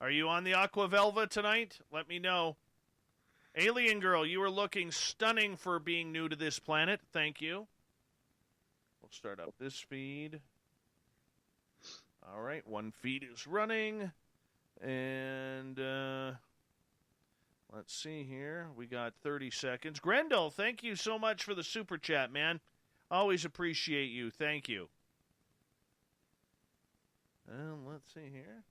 Are you on the Aqua Velva tonight? Let me know. Alien Girl, you are looking stunning for being new to this planet. Thank you. We'll start up this feed. All right, one feed is running. And let's see here. We got 30 seconds. Grendel, thank you so much for the super chat, man. Always appreciate you. Thank you. And let's see here.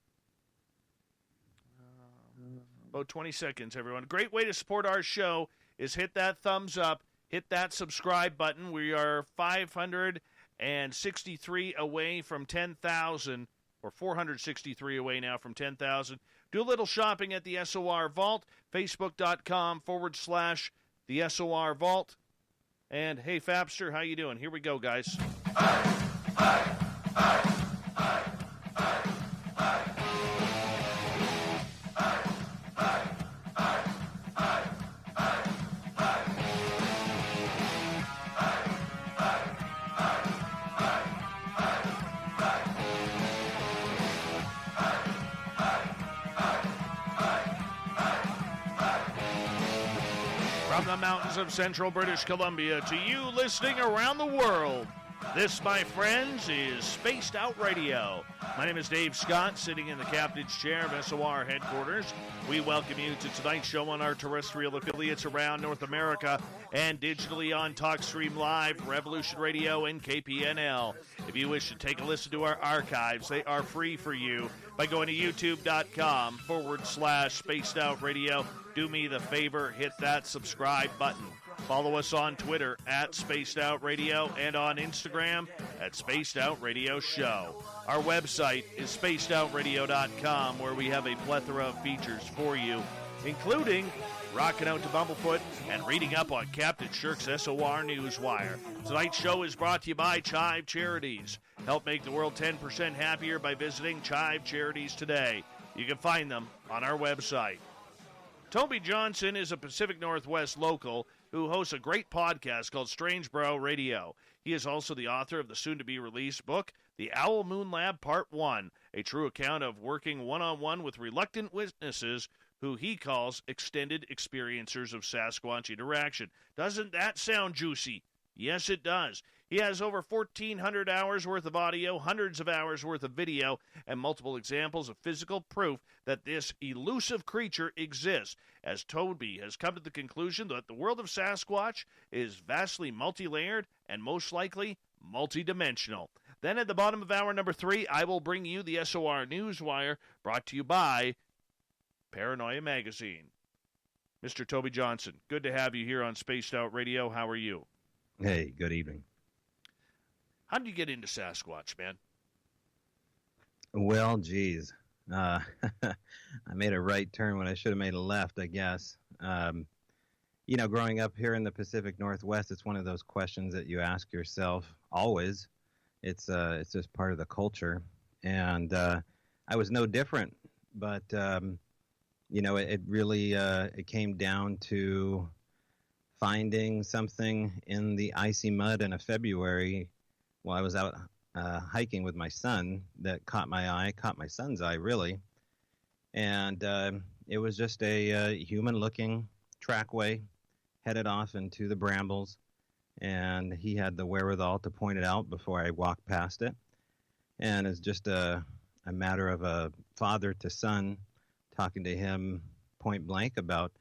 About 20 seconds, everyone. Great way to support our show is hit that thumbs up, hit that subscribe button. We are 563 away from 10,000, or 463 away now from 10,000. Do a little shopping at the SOR Vault, facebook.com/the SOR Vault. And hey, Fabster, how you doing? Here we go, guys. From the mountains of central British Columbia to you listening around the world, this, my friends, is Spaced Out Radio. My name is Dave Scott, sitting in the captain's chair of SOR headquarters. We welcome you to tonight's show on our terrestrial affiliates around North America and digitally on TalkStream Live, Revolution Radio, and KPNL. If you wish to take a listen to our archives, they are free for you by going to youtube.com/Spaced Out Radio. Do me the favor, hit that subscribe button. Follow us on Twitter at Spaced Out Radio and on Instagram at Spaced Out Radio Show. Our website is spacedoutradio.com, where we have a plethora of features for you, including rocking out to Bumblefoot and reading up on Captain Shirk's SOR Newswire. Tonight's show is brought to you by Chive Charities. Help make the world 10% happier by visiting Chive Charities today. You can find them on our website. Toby Johnson is a Pacific Northwest local who hosts a great podcast called Strange Bräu Radio. He is also the author of the soon-to-be-released book, The Owl Moon Lab Part 1, a true account of working one-on-one with reluctant witnesses who he calls extended experiencers of Sasquatch interaction. Doesn't that sound juicy? Yes, it does. He has over 1,400 hours worth of audio, hundreds of hours worth of video, and multiple examples of physical proof that this elusive creature exists, as Toby has come to the conclusion that the world of Sasquatch is vastly multi-layered and most likely multi-dimensional. Then at the bottom of hour number 3, I will bring you the SOR Newswire, brought to you by Paranoia Magazine. Mr. Toby Johnson, good to have you here on Spaced Out Radio. How are you? Hey, good evening. How did you get into Sasquatch, man? Well, geez. I made a right turn when I should have made a left, I guess. Growing up here in the Pacific Northwest, it's one of those questions that you ask yourself always. It's just part of the culture. And I was no different. But, it really it came down to finding something in the icy mud in a February while I was out hiking with my son that caught my son's eye, really. And it was just a human-looking trackway headed off into the brambles, and he had the wherewithal to point it out before I walked past it. And it's just a matter of a father to son talking to him point blank about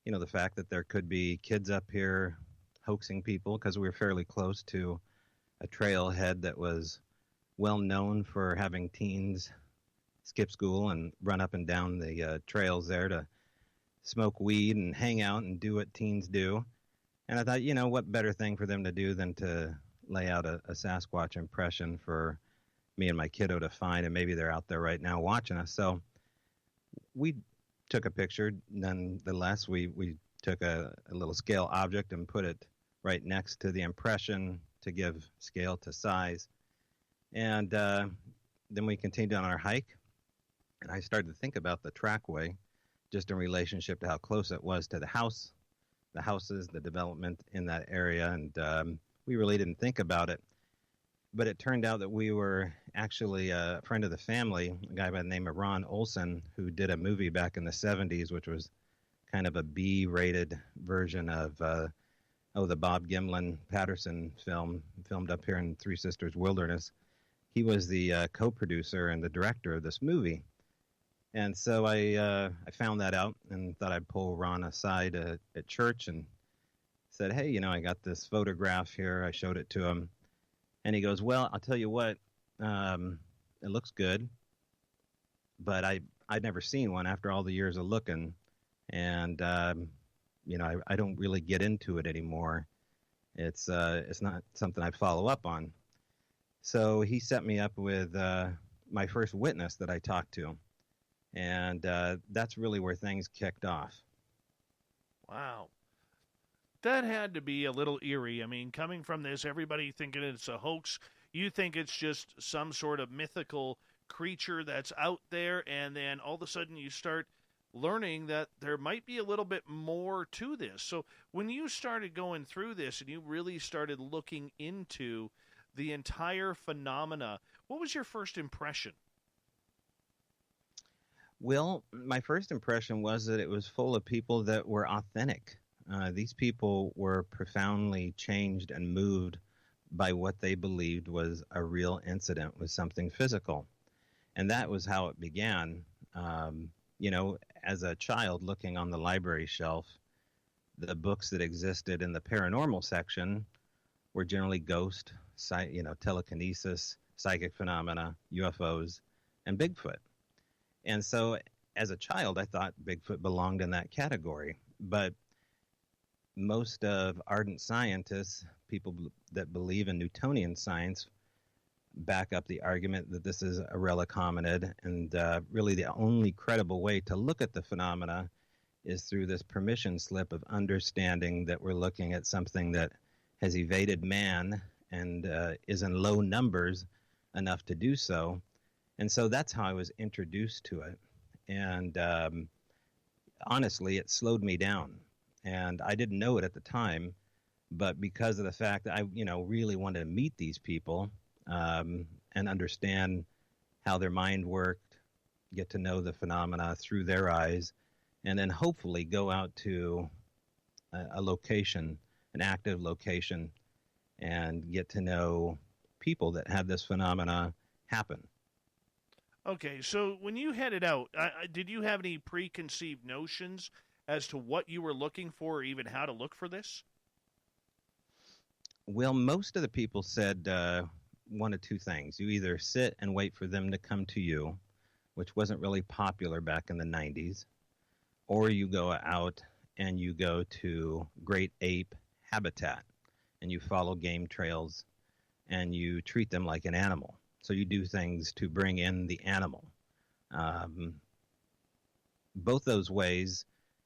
the fact that there could be kids up here hoaxing people, because we were fairly close to a trailhead that was well known for having teens skip school and run up and down the trails there to smoke weed and hang out and do what teens do. And I thought, what better thing for them to do than to lay out a Sasquatch impression for me and my kiddo to find, and maybe they're out there right now watching us. So we took a picture. Nonetheless, we took a little scale object and put it right next to the impression to give scale to size. And then we continued on our hike, and I started to think about the trackway just in relationship to how close it was to the houses, the development in that area, and we really didn't think about it. But it turned out that we were actually a friend of the family, a guy by the name of Ron Olson, who did a movie back in the 70s, which was kind of a B-rated version of the Bob Gimlin Patterson film, filmed up here in Three Sisters Wilderness. He was the co-producer and the director of this movie. And so I found that out and thought I'd pull Ron aside at church and said, hey, I got this photograph here. I showed it to him. And he goes, well, I'll tell you what, it looks good, but I'd never seen one after all the years of looking. And, I don't really get into it anymore. It's not something I follow up on. So he set me up with my first witness that I talked to. And that's really where things kicked off. Wow. That had to be a little eerie. I mean, coming from this, everybody thinking it's a hoax. You think it's just some sort of mythical creature that's out there, and then all of a sudden you start learning that there might be a little bit more to this. So when you started going through this and you really started looking into the entire phenomena, what was your first impression? Well, my first impression was that it was full of people that were authentic. These people were profoundly changed and moved by what they believed was a real incident, was something physical. And that was how it began. As a child looking on the library shelf, the books that existed in the paranormal section were generally ghost, telekinesis, psychic phenomena, UFOs, and Bigfoot. And so as a child, I thought Bigfoot belonged in that category. But most of ardent scientists, people that believe in Newtonian science, back up the argument that this is a relic hominid, and really the only credible way to look at the phenomena is through this permission slip of understanding that we're looking at something that has evaded man and is in low numbers enough to do so. And so that's how I was introduced to it. And honestly, it slowed me down. And I didn't know it at the time, but because of the fact that I, really wanted to meet these people and understand how their mind worked, get to know the phenomena through their eyes, and then hopefully go out to a location, an active location, and get to know people that had this phenomena happen. Okay, so when you headed out, did you have any preconceived notions as to what you were looking for or even how to look for this? Well, most of the people said one of two things. You either sit and wait for them to come to you, which wasn't really popular back in the 90s, or you go out and you go to great ape habitat and you follow game trails and you treat them like an animal. So you do things to bring in the animal. Both those ways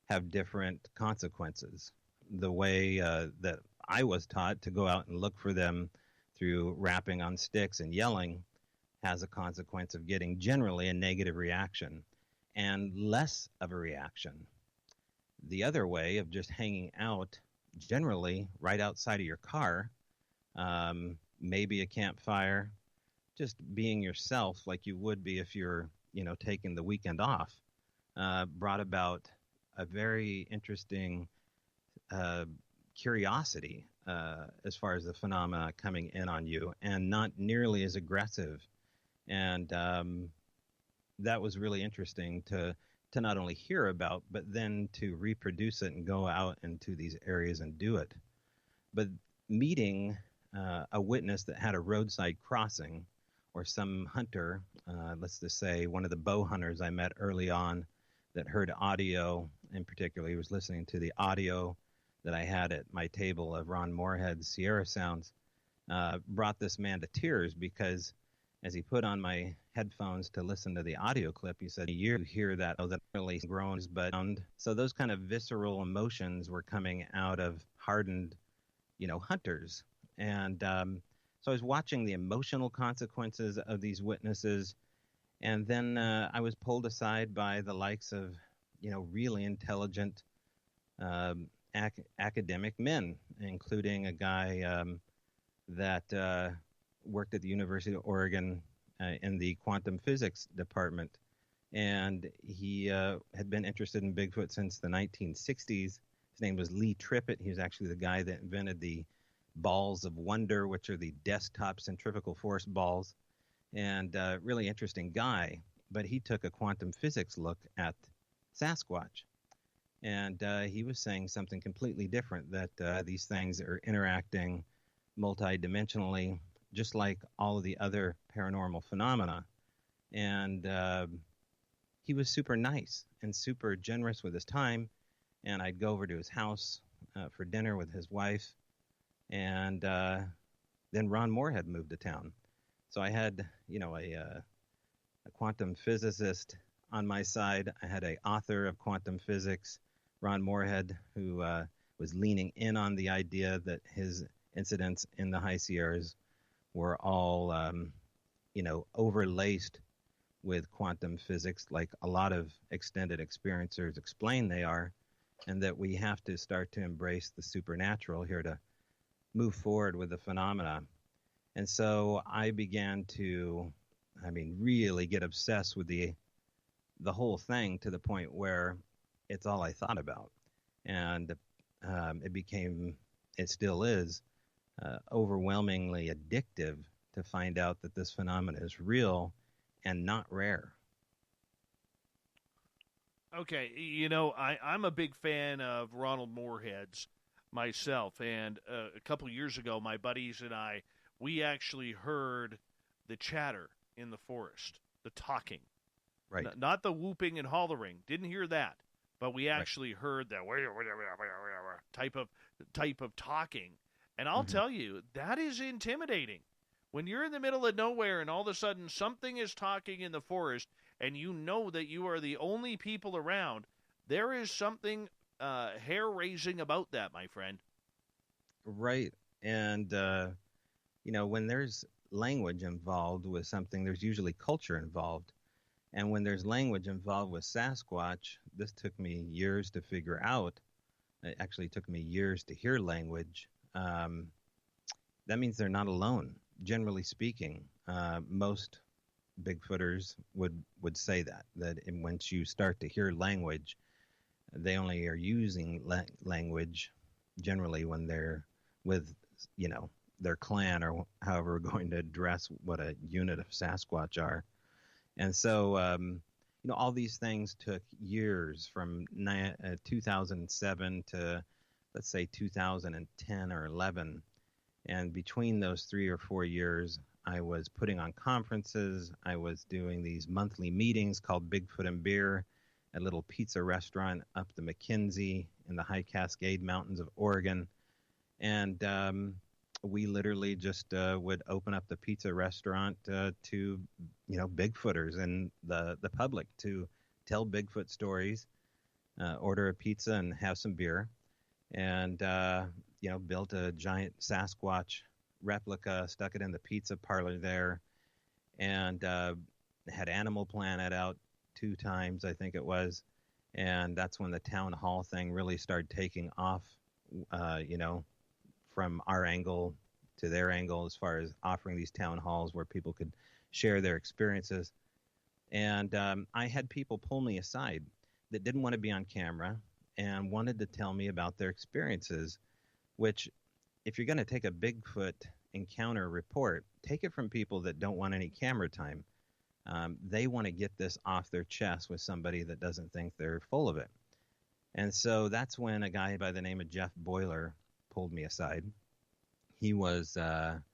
have different consequences. The way that I was taught to go out and look for them through rapping on sticks and yelling has a consequence of getting generally a negative reaction and less of a reaction. The other way of just hanging out generally right outside of your car, maybe a campfire, just being yourself like you would be if you're, taking the weekend off, brought about a very interesting curiosity as far as the phenomena coming in on you, and not nearly as aggressive. And that was really interesting to not only hear about, but then to reproduce it and go out into these areas and do it. But meeting a witness that had a roadside crossing, or some hunter, let's just say one of the bow hunters I met early on that heard audio, in particular, he was listening to the audio that I had at my table of Ron Moorhead's Sierra Sounds, brought this man to tears because as he put on my headphones to listen to the audio clip, he said, you hear that, that really groans, but so those kind of visceral emotions were coming out of hardened, hunters. And so I was watching the emotional consequences of these witnesses. And then I was pulled aside by the likes of, really intelligent academic men, including a guy that worked at the University of Oregon in the quantum physics department. And he had been interested in Bigfoot since the 1960s. His name was Lee Trippett. He was actually the guy that invented the balls of wonder, which are the desktop centrifugal force balls. And really interesting guy. But he took a quantum physics look at Sasquatch. And he was saying something completely different, that these things are interacting multidimensionally, just like all of the other paranormal phenomena. And he was super nice and super generous with his time. And I'd go over to his house for dinner with his wife. And then Ron Moorhead moved to town. So I had, a quantum physicist on my side. I had an author of quantum physics, Ron Moorhead, who was leaning in on the idea that his incidents in the High Sierras were all, overlaced with quantum physics, like a lot of extended experiencers explain they are, and that we have to start to embrace the supernatural here to move forward with the phenomena. And so I began to, really get obsessed with the whole thing, to the point where it's all I thought about. And it still is, overwhelmingly addictive to find out that this phenomenon is real and not rare. Okay, I'm a big fan of Ronald Moorhead's myself, and a couple years ago, my buddies and I, we actually heard the chatter in the forest, the talking. Right. Not the whooping and hollering. Didn't hear that, but we actually heard that type of talking. And I'll tell you, that is intimidating. When you're in the middle of nowhere and all of a sudden something is talking in the forest and you know that you are the only people around, there is something hair-raising about that, my friend. Right. And, when there's language involved with something, there's usually culture involved. And when there's language involved with Sasquatch, this took me years to figure out. It actually took me years to hear language. That means they're not alone. Generally speaking, most Bigfooters would say that once you start to hear language, they only are using language generally when they're with, their clan, or however we're going to address what a unit of Sasquatch are. And so, all these things took years, from 2007 to, let's say, 2010 or 11. And between those 3 or 4 years, I was putting on conferences. I was doing these monthly meetings called Bigfoot and Beer, a little pizza restaurant up the McKenzie in the High Cascade Mountains of Oregon. And we literally just would open up the pizza restaurant to, Bigfooters and the public, to tell Bigfoot stories, order a pizza and have some beer, and, built a giant Sasquatch replica, stuck it in the pizza parlor there, and had Animal Planet out 2 times, I think it was. And that's when the town hall thing really started taking off, from our angle to their angle, as far as offering these town halls where people could share their experiences. And I had people pull me aside that didn't want to be on camera and wanted to tell me about their experiences, which, if you're going to take a Bigfoot encounter report, take it from people that don't want any camera time. They want to get this off their chest with somebody that doesn't think they're full of it. And so that's when a guy by the name of Jeff Boiler pulled me aside. He was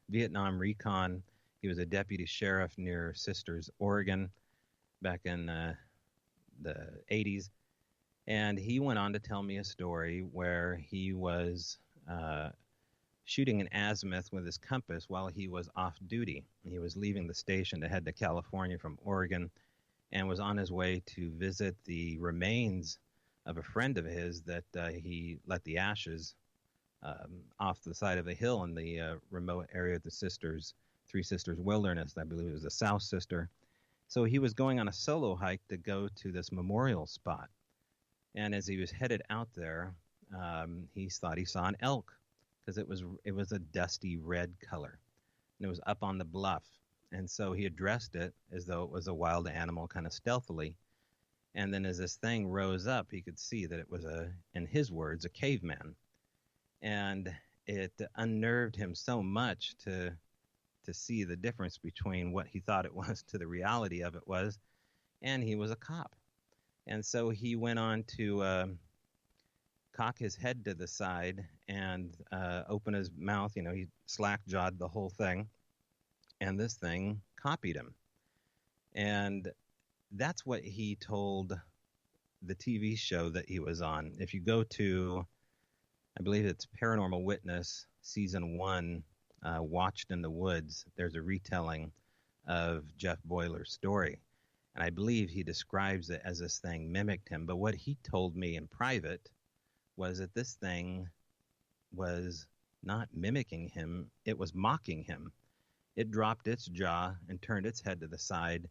Vietnam recon. He was a deputy sheriff near Sisters, Oregon, back in the 80s. And he went on to tell me a story where he was shooting an azimuth with his compass while he was off duty. He was leaving the station to head to California from Oregon, and was on his way to visit the remains of a friend of his that he let the ashes off the side of a hill in the remote area of the Three Sisters Wilderness. I believe it was the South Sister. So he was going on a solo hike to go to this memorial spot. And as he was headed out there, he thought he saw an elk, because it was a dusty red color. and it was up on the bluff. And so he addressed it as though it was a wild animal, kind of stealthily. And then as this thing rose up, he could see that it was, in his words, a caveman. And it unnerved him so much to see the difference between what he thought it was to the reality of it was, and he was a cop. And so he went on to cock his head to the side and open his mouth. You know, he slack-jawed the whole thing, and this thing copied him. And that's what he told the TV show that he was on. If you go to, I believe it's Paranormal Witness, Season 1, Watched in the Woods, there's a retelling of Jeff Boiler's story. And I believe he describes it as this thing mimicked him. But what he told me in private was that this thing was not mimicking him, it was mocking him. It dropped its jaw and turned its head to the side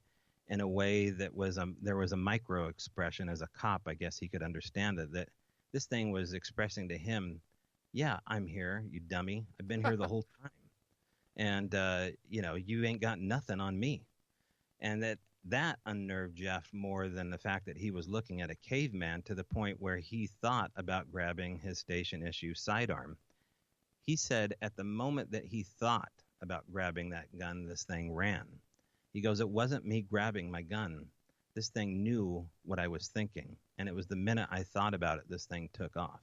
in a way that was there was a micro expression. As a cop, I guess he could understand it, that this thing was expressing to him, yeah, I'm here, you dummy. I've been here the whole time. And, you ain't got nothing on me. And that unnerved Jeff more than the fact that he was looking at a caveman, to the point where he thought about grabbing his station issue sidearm. He said at the moment that he thought about grabbing that gun, this thing ran. He goes, it wasn't me grabbing my gun. This thing knew what I was thinking. And it was the minute I thought about it, this thing took off.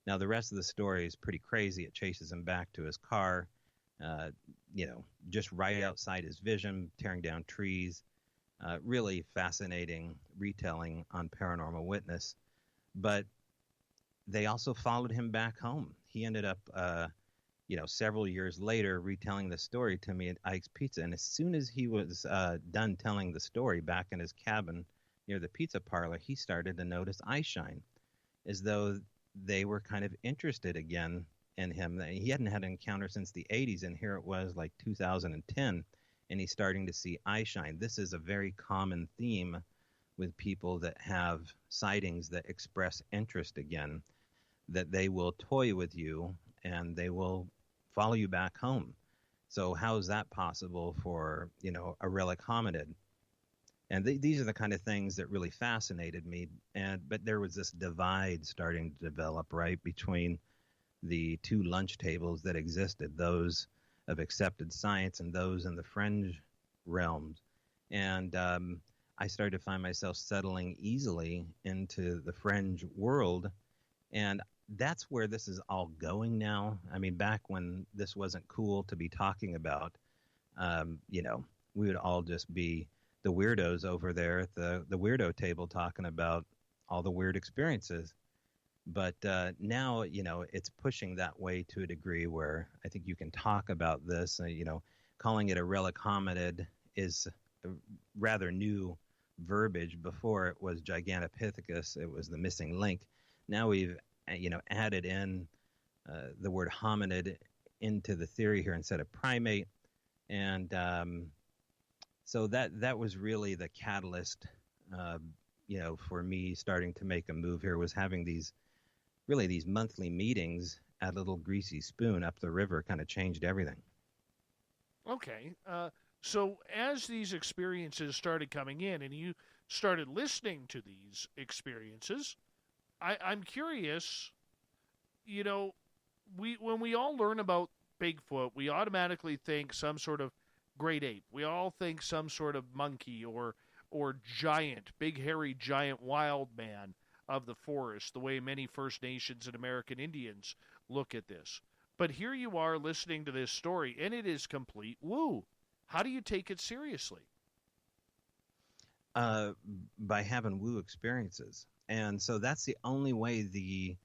Now, the rest of the story is pretty crazy. It chases him back to his car, just right outside his vision, tearing down trees. Really fascinating retelling on Paranormal Witness. But they also followed him back home. He ended up, several years later, retelling the story to me at Ike's Pizza. And as soon as he was done telling the story back in his cabin near the pizza parlor, he started to notice eye shine, as though they were kind of interested again in him. He hadn't had an encounter since the 80s, and here it was like 2010, and he's starting to see eye shine. This is a very common theme with people that have sightings that express interest again, that they will toy with you and they will follow you back home. So how is that possible for, a relic hominid? And these are the kind of things that really fascinated me. But there was this divide starting to develop, right, between the two lunch tables that existed, those of accepted science and those in the fringe realms. And I started to find myself settling easily into the fringe world. And that's where this is all going now. I mean, back when this wasn't cool to be talking about, we would all just be the weirdos over there at the weirdo table talking about all the weird experiences. But now, it's pushing that way to a degree where I think you can talk about this. Calling it a relic hominid is a rather new verbiage. Before it was Gigantopithecus, it was the missing link. Now we've added in the word hominid into the theory here instead of primate. And so that was really the catalyst, for me starting to make a move here, was having these monthly meetings at Little Greasy Spoon up the river. Kind of changed everything. Okay. So as these experiences started coming in and you started listening to these experiences, I'm curious, when we all learn about Bigfoot, we automatically think some sort of great ape. We all think some sort of monkey or giant, big hairy giant wild man of the forest, the way many First Nations and American Indians look at this. But here you are listening to this story, and it is complete woo. How do you take it seriously? By having woo experiences. And so that's the only way the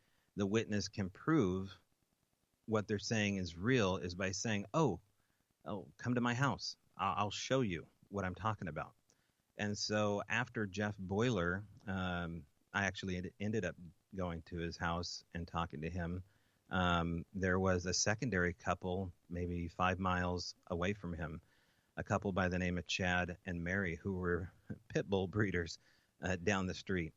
witness can prove what they're saying is real, is by saying, oh, come to my house. I'll show you what I'm talking about. And so after Jeff Boiler, I actually ended up going to his house and talking to him. There was a secondary couple, maybe 5 miles away from him, a couple by the name of Chad and Mary, who were pit bull breeders down the street.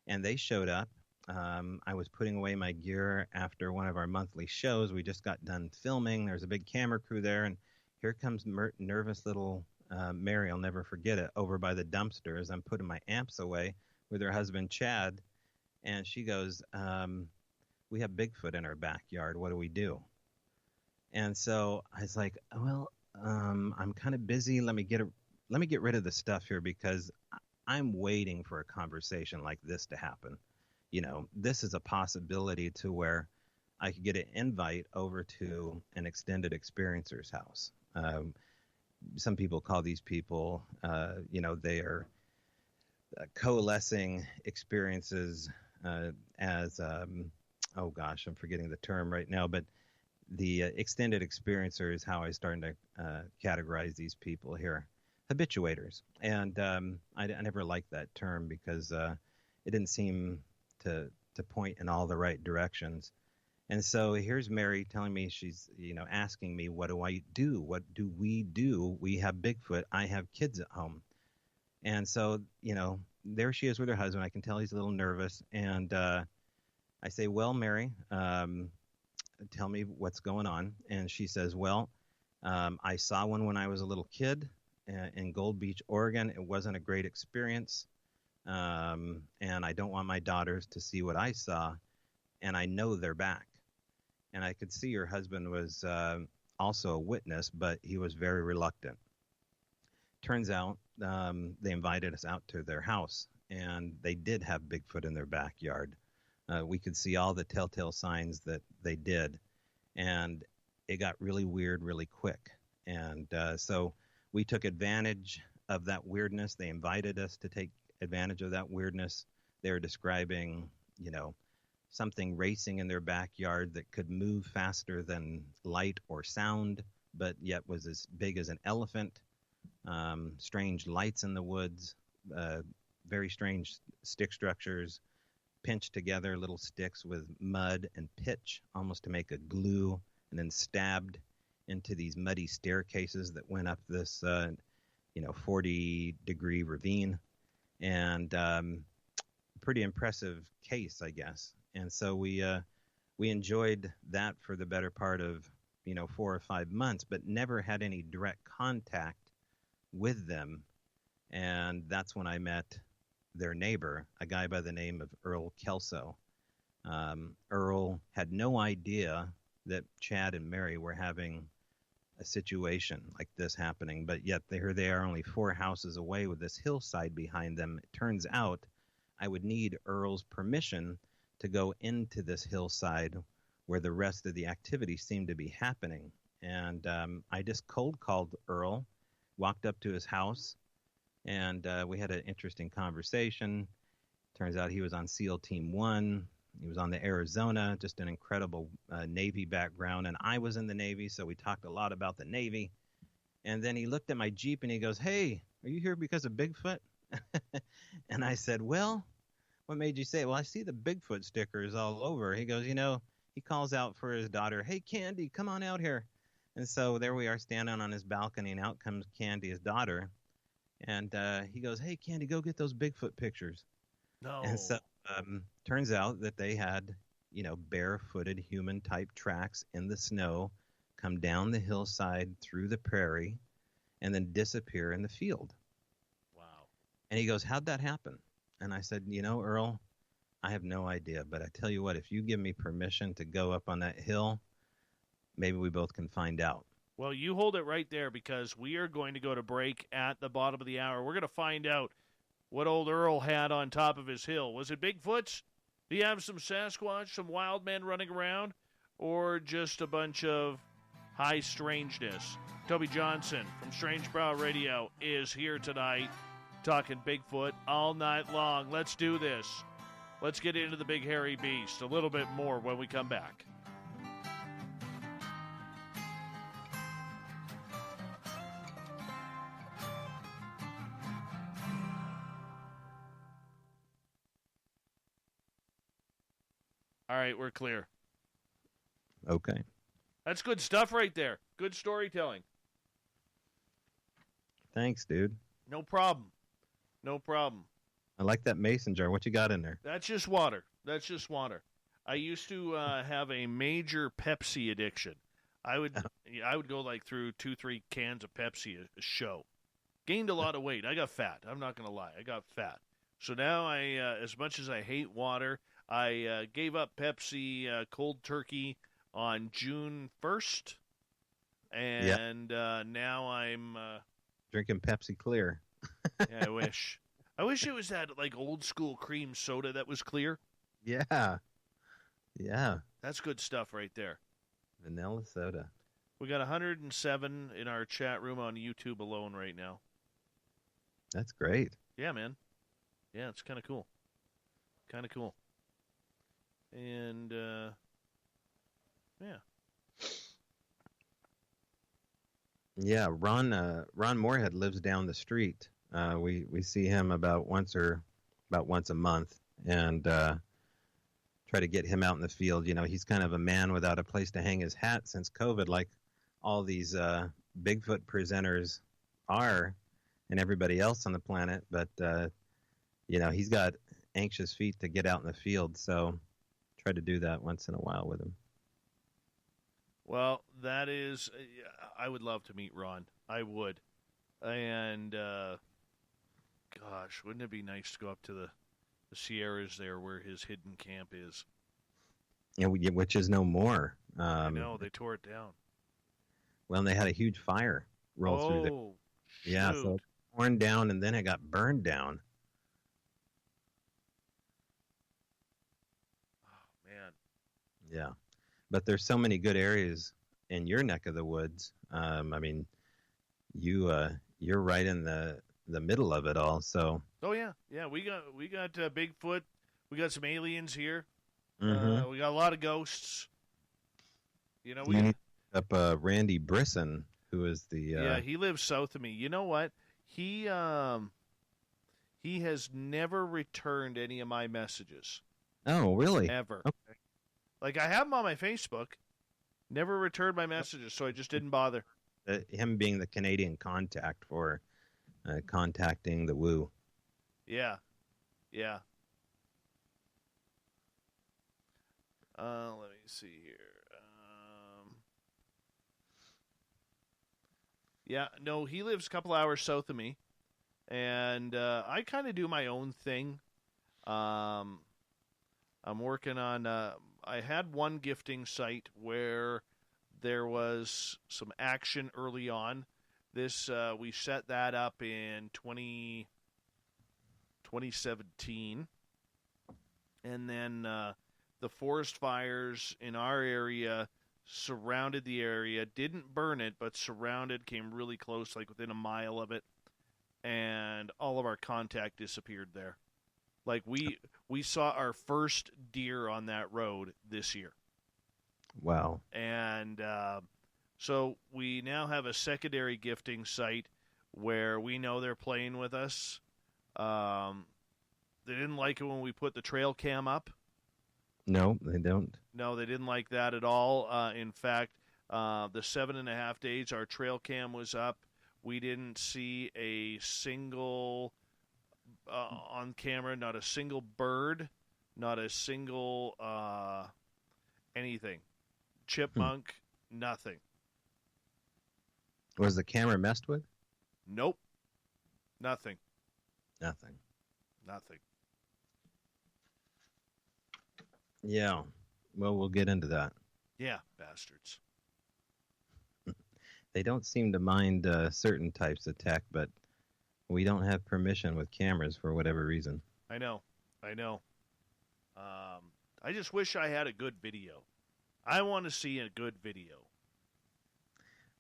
And they showed up. I was putting away my gear after one of our monthly shows. We just got done filming. There's a big camera crew there, and here comes nervous little Mary, I'll never forget it, over by the dumpster as I'm putting my amps away with her husband, Chad. And she goes, we have Bigfoot in our backyard. What do we do? And so I was like, well, I'm kind of busy. Let me get rid of the stuff here because I'm waiting for a conversation like this to happen. You know, this is a possibility to where I could get an invite over to an extended experiencer's house. Some people call these people, they are coalescing experiences as, oh gosh, I'm forgetting the term right now, but the extended experiencer is how I started to categorize these people here. Habituators. And I never liked that term because it didn't seem to point in all the right directions. And so here's Mary telling me, she's, asking me, what do I do? What do we do? We have Bigfoot. I have kids at home. And so, there she is with her husband. I can tell he's a little nervous. And I say, well, Mary, tell me what's going on. And she says, well, I saw one when I was a little kid in Gold Beach, Oregon. It wasn't a great experience. And I don't want my daughters to see what I saw. And I know they're back. And I could see her husband was also a witness, but he was very reluctant. Turns out they invited us out to their house, and they did have Bigfoot in their backyard. We could see all the telltale signs that they did, and it got really weird really quick. And so we took advantage of that weirdness. They invited us to take advantage of that weirdness. They were describing, something racing in their backyard that could move faster than light or sound, but yet was as big as an elephant. Strange lights in the woods, very strange stick structures, pinched together little sticks with mud and pitch, almost to make a glue, and then stabbed into these muddy staircases that went up this, 40-degree ravine. And pretty impressive case, I guess. And so we enjoyed that for the better part of 4 or 5 months, but never had any direct contact with them. And that's when I met their neighbor, a guy by the name of Earl Kelso. Earl had no idea that Chad and Mary were having a situation like this happening, but yet here they are only 4 houses away with this hillside behind them. It turns out I would need Earl's permission to go into this hillside where the rest of the activity seemed to be happening. And I just cold called Earl, walked up to his house, and we had an interesting conversation. Turns out he was on SEAL Team 1. He was on the Arizona, just an incredible Navy background. And I was in the Navy, so we talked a lot about the Navy. And then he looked at my Jeep and he goes, "Hey, are you here because of Bigfoot?" And I said, "Well, what made you say it?" "Well, I see the Bigfoot stickers all over." He goes, he calls out for his daughter, "Hey, Candy, come on out here." And so there we are standing on his balcony, and out comes Candy, his daughter. And he goes, "Hey, Candy, go get those Bigfoot pictures." No. And so turns out that they had, barefooted human-type tracks in the snow, come down the hillside through the prairie, and then disappear in the field. Wow. And he goes, "How'd that happen?" And I said, "Earl, I have no idea, but I tell you what, if you give me permission to go up on that hill, maybe we both can find out." Well, you hold it right there because we are going to go to break at the bottom of the hour. We're going to find out what old Earl had on top of his hill. Was it Bigfoots? Do you have some Sasquatch, some wild men running around, or just a bunch of high strangeness? Toby Johnson from Strange Bräu Radio is here tonight talking Bigfoot all night long. Let's do this. Let's get into the big hairy beast a little bit more when we come back. All right, we're clear. Okay. That's good stuff right there. Good storytelling. Thanks, dude. No problem. No problem. I like that mason jar. What you got in there? That's just water. That's just water. I used to have a major Pepsi addiction. I would go like through 2-3 cans of Pepsi a show. Gained a lot of weight. I got fat. I'm not gonna lie. I got fat. So now as much as I hate water, I gave up Pepsi cold turkey on June 1st, and now I'm drinking Pepsi Clear. Yeah, I wish. I wish it was that like old school cream soda that was clear. Yeah. That's good stuff right there. Vanilla soda. We got 107 in our chat room on YouTube alone right now. That's great. Yeah, man. Yeah, it's kind of cool. And, yeah. Yeah, Ron Moorhead lives down the street. We see him about once a month, and try to get him out in the field. You know, he's kind of a man without a place to hang his hat since COVID, like all these Bigfoot presenters are, and everybody else on the planet. But you know, he's got anxious feet to get out in the field, so try to do that once in a while with him. Well, that is, I would love to meet Ron. I would. And, gosh, wouldn't it be nice to go up to the Sierras there where his hidden camp is? Yeah, which is no more. I know, they tore it down. Well, and they had a huge fire roll through there. Shoot. Yeah, so it torn down and then it got burned down. Oh, man. Yeah. But there's so many good areas in your neck of the woods. I mean, you're right in the middle of it all. So. Oh yeah. We got Bigfoot. We got some aliens here. Mm-hmm. We got a lot of ghosts. You know, we up Randy Brisson, who is the. Yeah, he lives south of me. You know what? He has never returned any of my messages. Oh, really? Ever. Okay. Like, I have him on my Facebook. Never returned my messages, so I just didn't bother. Him being the Canadian contact for contacting the Woo. Yeah. Let me see here. Yeah, no, he lives a couple hours south of me. And I kind of do my own thing. I'm working on... I had one gifting site where there was some action early on. This we set that up in 2017. And then the forest fires in our area surrounded the area. Didn't burn it, but surrounded, came really close, like within a mile of it. And all of our contact disappeared there. Like, we saw our first deer on that road this year. Wow. And so we now have a secondary gifting site where we know they're playing with us. They didn't like it when we put the trail cam up. No, they don't. No, they didn't like that at all. In fact, the 7.5 days our trail cam was up, we didn't see a single... on camera, not a single bird, not a single anything. Chipmunk, nothing. Was the camera messed with? Nope. Nothing. Yeah. Well, we'll get into that. Yeah, bastards. They don't seem to mind certain types of tech, but we don't have permission with cameras for whatever reason. I know. I just wish I had a good video. I want to see a good video.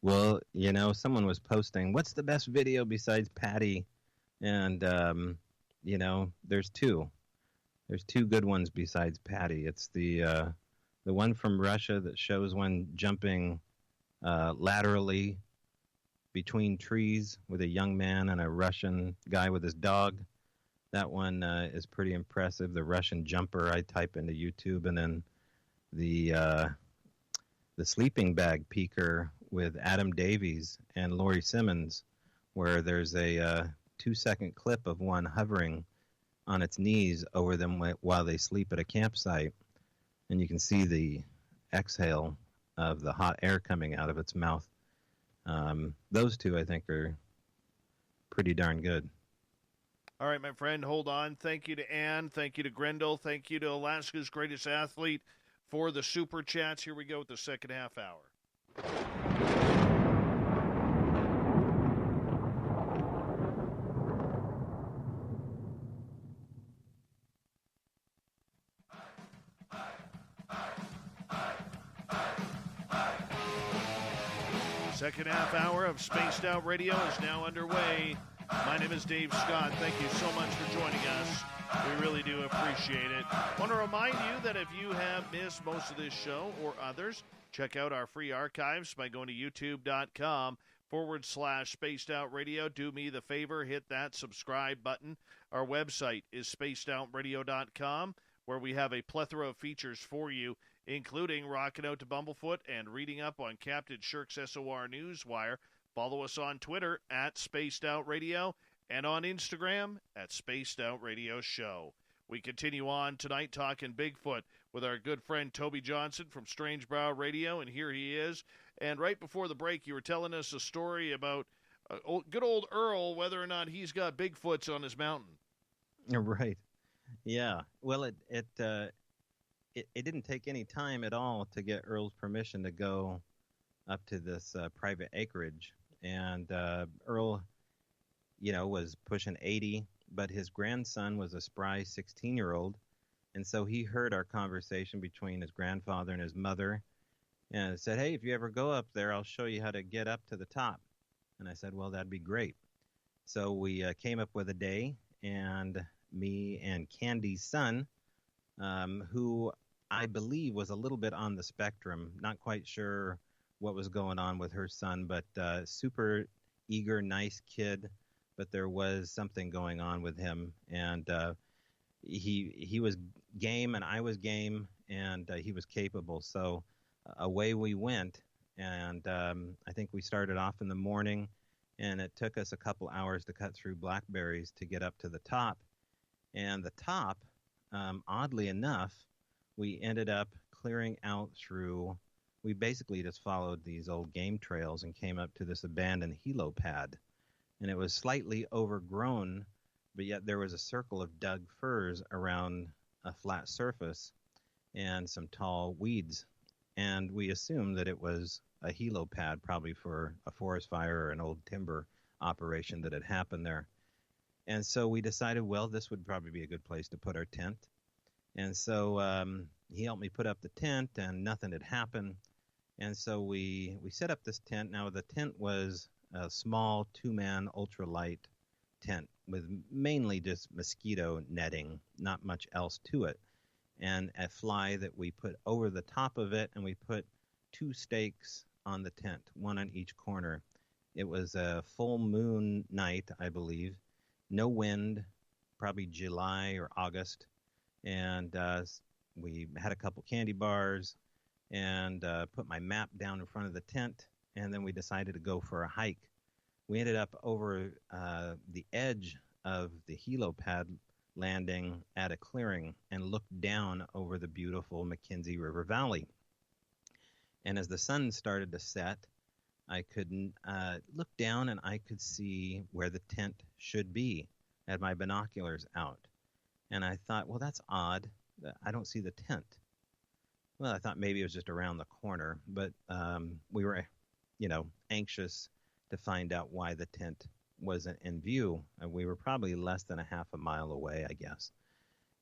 Well, you know, someone was posting, what's the best video besides Patty? And, you know, there's two. There's two good ones besides Patty. It's the one from Russia that shows one jumping laterally between trees with a young man and a Russian guy with his dog. That one is pretty impressive. The Russian jumper, I type into YouTube, and then the sleeping bag peeker with Adam Davies and Laurie Simmons, where there's a 2-second clip of one hovering on its knees over them while they sleep at a campsite, and you can see the exhale of the hot air coming out of its mouth. Those two, I think, are pretty darn good. All right, my friend, hold on. Thank you to Ann. Thank you to Grendel. Thank you to Alaska's greatest athlete for the Super Chats. Here we go with the second half hour. Second half hour of Spaced Out Radio is now underway. My name is Dave Scott. Thank you so much for joining us. We really do appreciate it. I want to remind you that if you have missed most of this show or others, check out our free archives by going to youtube.com/Spaced Out Radio. Do me the favor, hit that subscribe button. Our website is spacedoutradio.com, where we have a plethora of features for you, including rocking out to Bumblefoot and reading up on Captain Shirk's SOR Newswire. Follow us on Twitter at Spaced Out Radio and on Instagram at Spaced Out Radio Show. We continue on tonight talking Bigfoot with our good friend Toby Johnson from Strange Brow Radio, and here he is. And right before the break, you were telling us a story about good old Earl, whether or not he's got Bigfoots on his mountain. Right. Yeah. Well, it didn't take any time at all to get Earl's permission to go up to this private acreage. And Earl, was pushing 80, but his grandson was a spry 16-year-old. And so he heard our conversation between his grandfather and his mother and said, "Hey, if you ever go up there, I'll show you how to get up to the top." And I said, "Well, that'd be great." So we came up with a day, and me and Candy's son, who I believe was a little bit on the spectrum, not quite sure what was going on with her son, but super eager, nice kid, but there was something going on with him, and he was game and I was game, and he was capable. So away we went, and I think we started off in the morning, and it took us a couple hours to cut through blackberries to get up to the top. And the top, oddly enough, we ended up clearing out through, we basically just followed these old game trails and came up to this abandoned helipad. And it was slightly overgrown, but yet there was a circle of dug firs around a flat surface and some tall weeds. And we assumed that it was a helipad, probably for a forest fire or an old timber operation that had happened there. And so we decided, well, this would probably be a good place to put our tent. And so he helped me put up the tent, and nothing had happened. And so we set up this tent. Now, the tent was a small two-man ultralight tent with mainly just mosquito netting, not much else to it, and a fly that we put over the top of it, and we put 2 stakes on the tent, one on each corner. It was a full moon night, I believe, no wind, probably July or August, and we had a couple candy bars and put my map down in front of the tent, and then we decided to go for a hike. We ended up over the edge of the helipad landing at a clearing and looked down over the beautiful McKenzie River Valley. And as the sun started to set, I could look down and I could see where the tent should be. I had my binoculars out. And I thought, well, that's odd. I don't see the tent. Well, I thought maybe it was just around the corner, but we were, anxious to find out why the tent wasn't in view. And we were probably less than a half a mile away, I guess.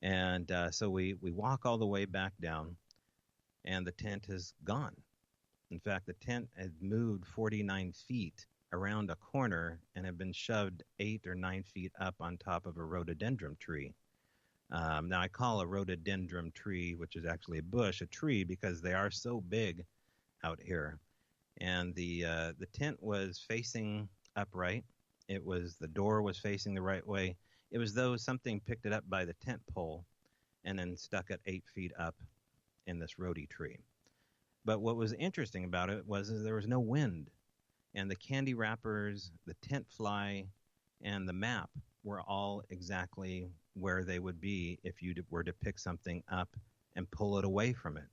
And so we walk all the way back down, and the tent is gone. In fact, the tent had moved 49 feet around a corner and had been shoved 8 or 9 feet up on top of a rhododendron tree. Now, I call a rhododendron tree, which is actually a bush, a tree, because they are so big out here. And the tent was facing upright. The door was facing the right way. It was though something picked it up by the tent pole and then stuck it 8 feet up in this rhodey tree. But what was interesting about it was there was no wind, and the candy wrappers, the tent fly, and the map were all exactly where they would be if you were to pick something up and pull it away from it.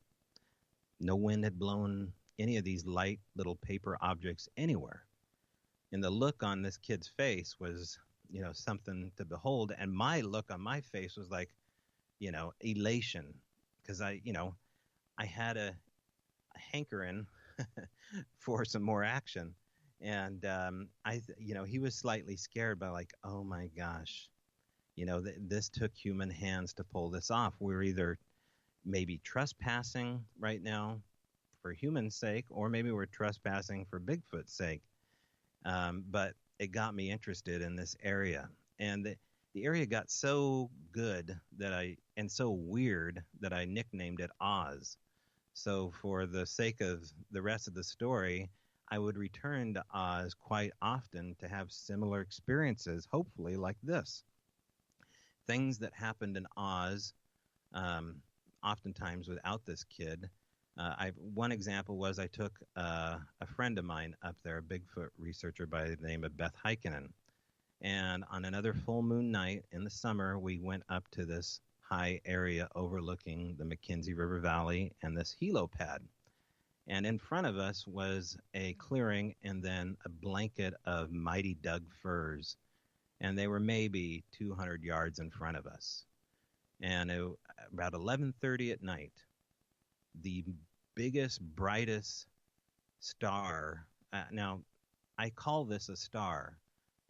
No wind had blown any of these light little paper objects anywhere. And the look on this kid's face was, something to behold. And my look on my face was like, elation, because I had a hankering for some more action. And he was slightly scared by like, oh my gosh, this took human hands to pull this off. We're either maybe trespassing right now for human's sake, or maybe we're trespassing for Bigfoot's sake. But it got me interested in this area, and the area got so good and so weird that I nicknamed it Oz. So for the sake of the rest of the story, I would return to Oz quite often to have similar experiences, hopefully like this. Things that happened in Oz, oftentimes without this kid. One example was I took a friend of mine up there, a Bigfoot researcher by the name of Beth Heikkinen. And on another full moon night in the summer, we went up to this high area overlooking the McKenzie River Valley and this helipad. And in front of us was a clearing and then a blanket of mighty Doug firs. And they were maybe 200 yards in front of us. And about 11:30 at night, the biggest, brightest star. Now, I call this a star,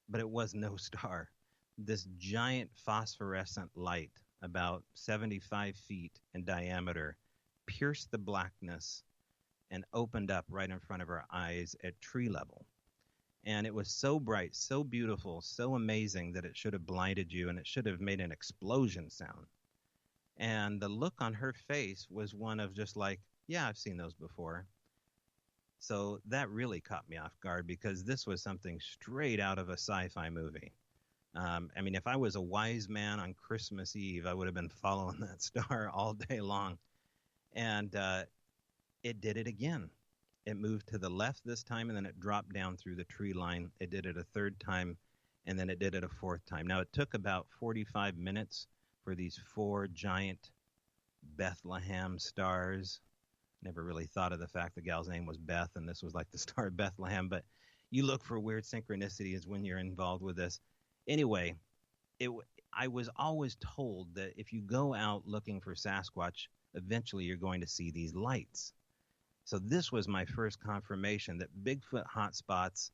but it was no star. This giant phosphorescent light, about 75 feet in diameter, pierced the blackness and opened up right in front of our eyes at tree level. And it was so bright, so beautiful, so amazing that it should have blinded you, and it should have made an explosion sound. And the look on her face was one of just like, yeah, I've seen those before. So that really caught me off guard, because this was something straight out of a sci-fi movie. If I was a wise man on Christmas Eve, I would have been following that star all day long. And it did it again. It moved to the left this time, and then it dropped down through the tree line. It did it a third time, and then it did it a fourth time. Now, it took about 45 minutes for these 4 giant Bethlehem stars. Never really thought of the fact the gal's name was Beth, and this was like the star of Bethlehem. But you look for weird synchronicities when you're involved with this. Anyway, I was always told that if you go out looking for Sasquatch, eventually you're going to see these lights. So this was my first confirmation that Bigfoot hotspots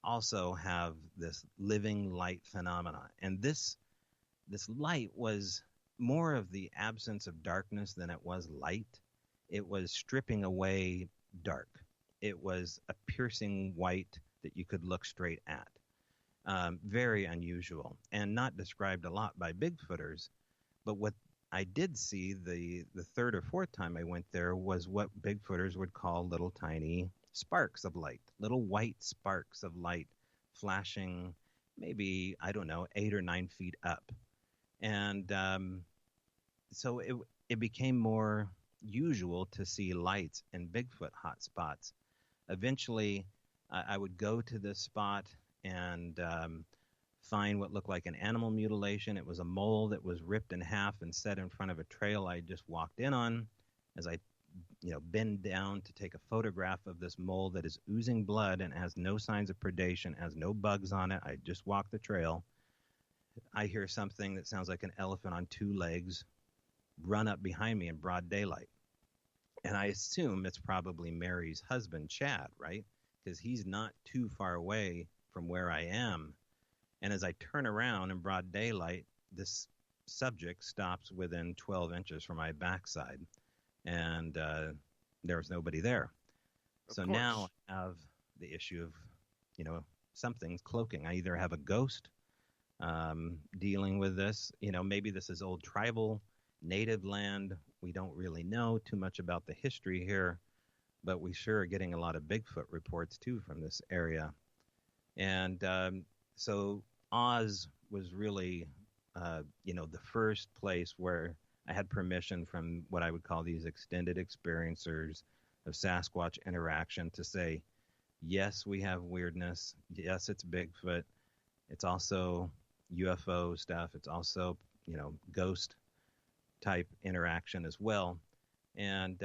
also have this living light phenomena. And this light was more of the absence of darkness than it was light. It was stripping away dark. It was a piercing white that you could look straight at. Very unusual, and not described a lot by Bigfooters. But what I did see the third or fourth time I went there was what Bigfooters would call little tiny sparks of light, little white sparks of light flashing maybe, 8 or 9 feet up. And so it became more usual to see lights in Bigfoot hotspots. Eventually, I would go to this spot and find what looked like an animal mutilation. It was a mole that was ripped in half and set in front of a trail I just walked in on. As I bend down to take a photograph of this mole that is oozing blood and has no signs of predation, has no bugs on it. I just walked the trail. I hear something that sounds like an elephant on 2 legs run up behind me in broad daylight. And I assume it's probably Mary's husband, Chad, right? Because he's not too far away from where I am. And as I turn around in broad daylight, this subject stops within 12 inches from my backside. And there was nobody there. So now I have the issue of, something's cloaking. I either have a ghost dealing with this. Maybe this is old tribal, native land. We don't really know too much about the history here, but we sure are getting a lot of Bigfoot reports, too, from this area. And so Oz was really, the first place where I had permission from what I would call these extended experiencers of Sasquatch interaction to say, yes, we have weirdness. Yes, it's Bigfoot. It's also UFO stuff. It's also, ghost type interaction as well. And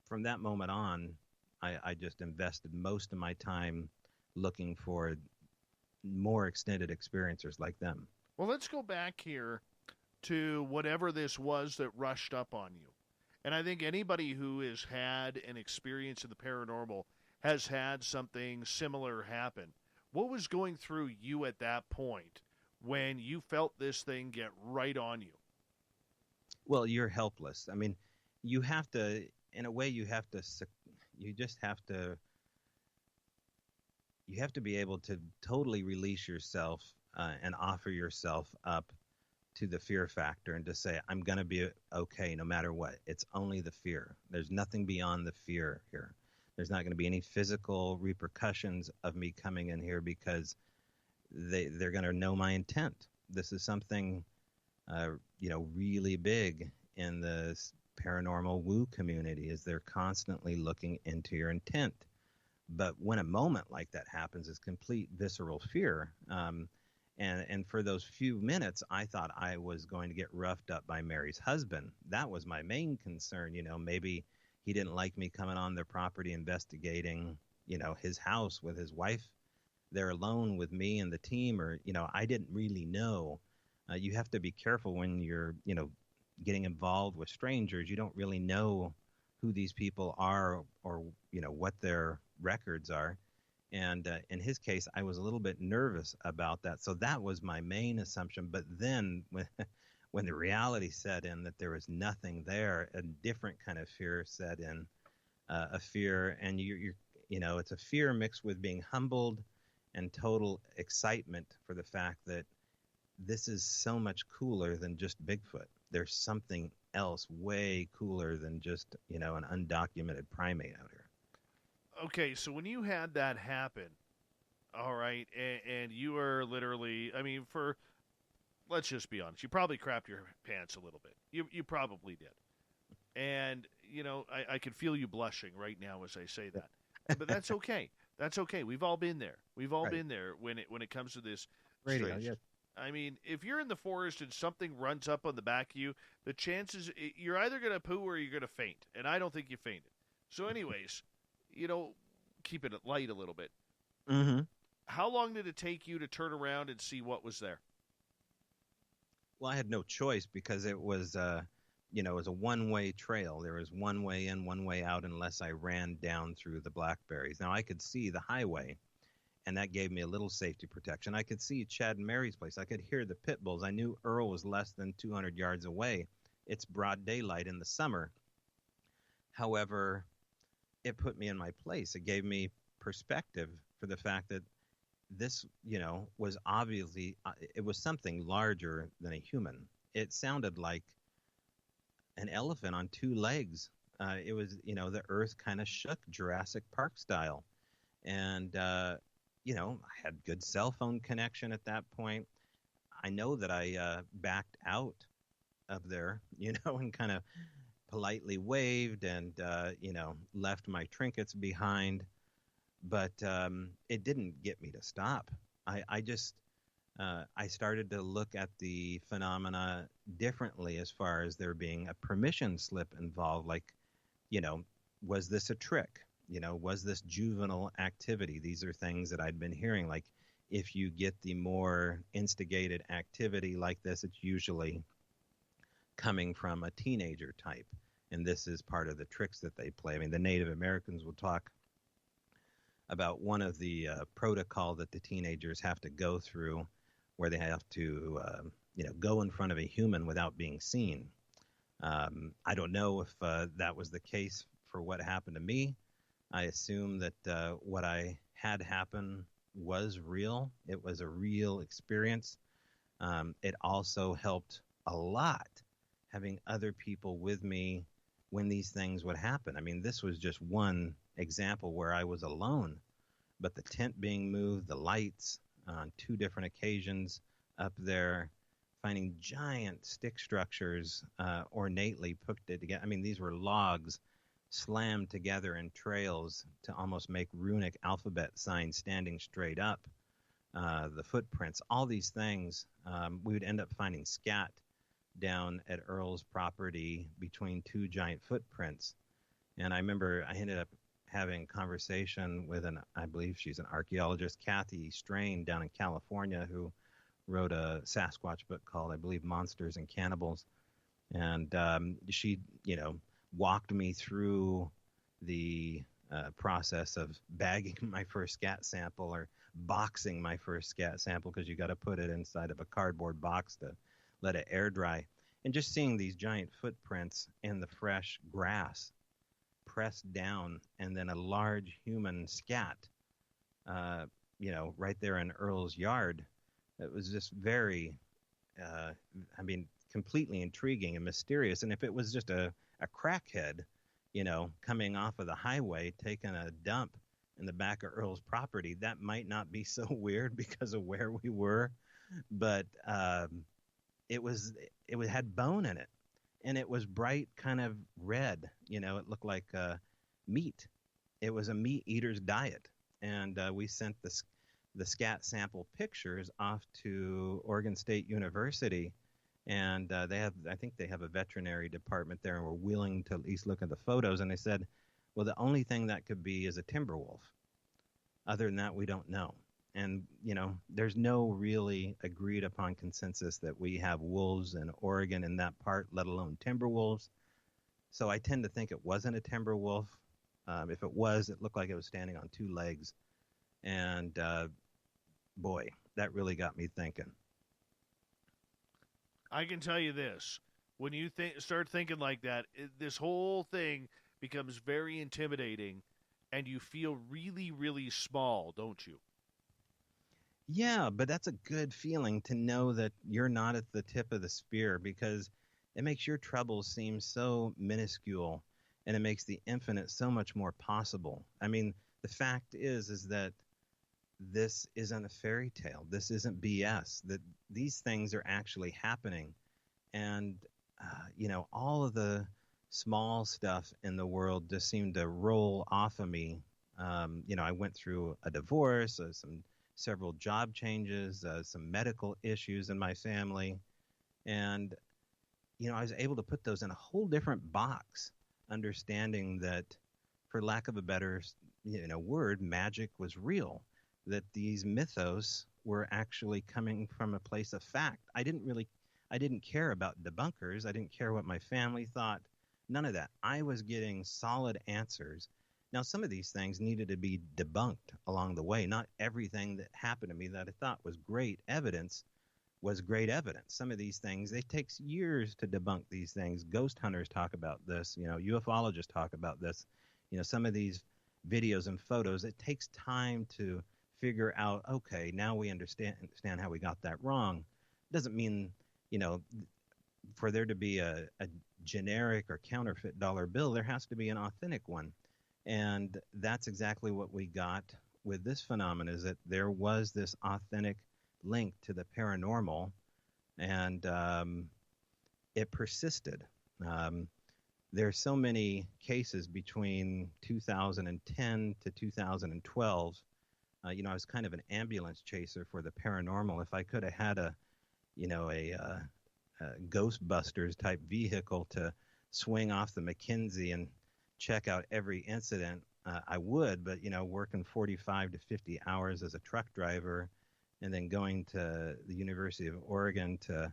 from that moment on, I just invested most of my time looking for more extended experiencers like them. Well, let's go back here to whatever this was that rushed up on you. And I think anybody who has had an experience in the paranormal has had something similar happen. What was going through you at that point when you felt this thing get right on you? Well, you're helpless. I mean, you have to, in a way, you just have to be able to totally release yourself and offer yourself up to the fear factor and to say, I'm going to be okay no matter what. It's only the fear. There's nothing beyond the fear here. There's not going to be any physical repercussions of me coming in here because they're going to know my intent. This is something, really big in the paranormal woo community, is they're constantly looking into your intent. But when a moment like that happens, it's complete visceral fear. And for those few minutes, I thought I was going to get roughed up by Mary's husband. That was my main concern. Maybe he didn't like me coming on their property investigating, his house with his wife there alone with me and the team, or, I didn't really know. You have to be careful when you're, getting involved with strangers. You don't really know who these people are or what their records are. And in his case, I was a little bit nervous about that. So that was my main assumption. But then when the reality set in that there was nothing there, a different kind of fear set in, a fear. And it's a fear mixed with being humbled and total excitement for the fact that this is so much cooler than just Bigfoot. There's something else way cooler than just, an undocumented primate out here. Okay, so when you had that happen, all right, and you were literally, let's just be honest, you probably crapped your pants a little bit. You probably did. And, I can feel you blushing right now as I say that. But that's okay. That's okay. We've all been there. We've all been there when it comes to this. Radio, strange. yes. If you're in the forest and something runs up on the back of you, the chances you're either going to poo or you're going to faint. And I don't think you fainted. So anyways, keeping it light a little bit. Mm-hmm. How long did it take you to turn around and see what was there? Well, I had no choice because it was, it was a one-way trail. There was one way in, one way out, unless I ran down through the blackberries. Now, I could see the highway, and that gave me a little safety protection. I could see Chad and Mary's place. I could hear the pit bulls. I knew Earl was less than 200 yards away. It's broad daylight in the summer. However, it put me in my place. It gave me perspective for the fact that this, was obviously, it was something larger than a human. It sounded like an elephant on two legs. It was, the earth kind of shook Jurassic Park style. And, I had good cell phone connection at that point. I know that I backed out of there, and kind of politely waved and, left my trinkets behind. But it didn't get me to stop. I started to look at the phenomena differently as far as there being a permission slip involved. Like, was this a trick? Was this juvenile activity? These are things that I'd been hearing. Like, if you get the more instigated activity like this, it's usually coming from a teenager type. And this is part of the tricks that they play. The Native Americans will talk about one of the protocol that the teenagers have to go through, where they have to, go in front of a human without being seen. I don't know if that was the case for what happened to me. I assume that what I had happen was real. It was a real experience. It also helped a lot having other people with me when these things would happen. This was just one example where I was alone, but the tent being moved, the lights on two different occasions up there, finding giant stick structures ornately put together. These were logs slammed together in trails to almost make runic alphabet signs standing straight up. The footprints, all these things, we would end up finding scat down at Earl's property between two giant footprints. And I remember I ended up having conversation with I believe she's an archaeologist, Kathy Strain, down in California, who wrote a Sasquatch book called, I believe, Monsters and Cannibals. And she, walked me through the process of bagging my first scat sample or boxing my first scat sample, because you got to put it inside of a cardboard box to let it air dry. And just seeing these giant footprints in the fresh grass pressed down, and then a large human scat, right there in Earl's yard. It was just very, completely intriguing and mysterious. And if it was just a crackhead, coming off of the highway, taking a dump in the back of Earl's property, that might not be so weird because of where we were. But it had bone in it, and it was bright kind of red. It looked like meat. It was a meat eater's diet. And we sent the scat sample pictures off to Oregon State University. And I think they have a veterinary department there, and were willing to at least look at the photos. And they said, well, the only thing that could be is a timber wolf. Other than that, we don't know. And, there's no really agreed upon consensus that we have wolves in Oregon in that part, let alone timber wolves. So I tend to think it wasn't a timber wolf. If it was, it looked like it was standing on two legs. And, boy, that really got me thinking. I can tell you this. When you start thinking like that, this whole thing becomes very intimidating, and you feel really, really small, don't you? Yeah, but that's a good feeling to know that you're not at the tip of the spear, because it makes your troubles seem so minuscule, and it makes the infinite so much more possible. I mean, the fact is that this isn't a fairy tale. This isn't BS. That these things are actually happening. And, all of the small stuff in the world just seemed to roll off of me. I went through a divorce, several job changes, some medical issues in my family. And, I was able to put those in a whole different box, understanding that, for lack of a better, word, magic was real, that these mythos were actually coming from a place of fact. I didn't care about debunkers. I didn't care what my family thought. None of that. I was getting solid answers. Now, some of these things needed to be debunked along the way. Not everything that happened to me that I thought was great evidence was great evidence. Some of these things, it takes years to debunk these things. Ghost hunters talk about this. UFOlogists talk about this. Some of these videos and photos, it takes time to figure out, okay, now we understand how we got that wrong. Doesn't mean, for there to be a generic or counterfeit dollar bill, there has to be an authentic one. And that's exactly what we got with this phenomenon, is that there was this authentic link to the paranormal, and it persisted. There's so many cases between 2010 to 2012. I was kind of an ambulance chaser for the paranormal. If I could have had a Ghostbusters type vehicle to swing off the McKinsey and check out every incident, I would. But working 45 to 50 hours as a truck driver, and then going to the University of Oregon to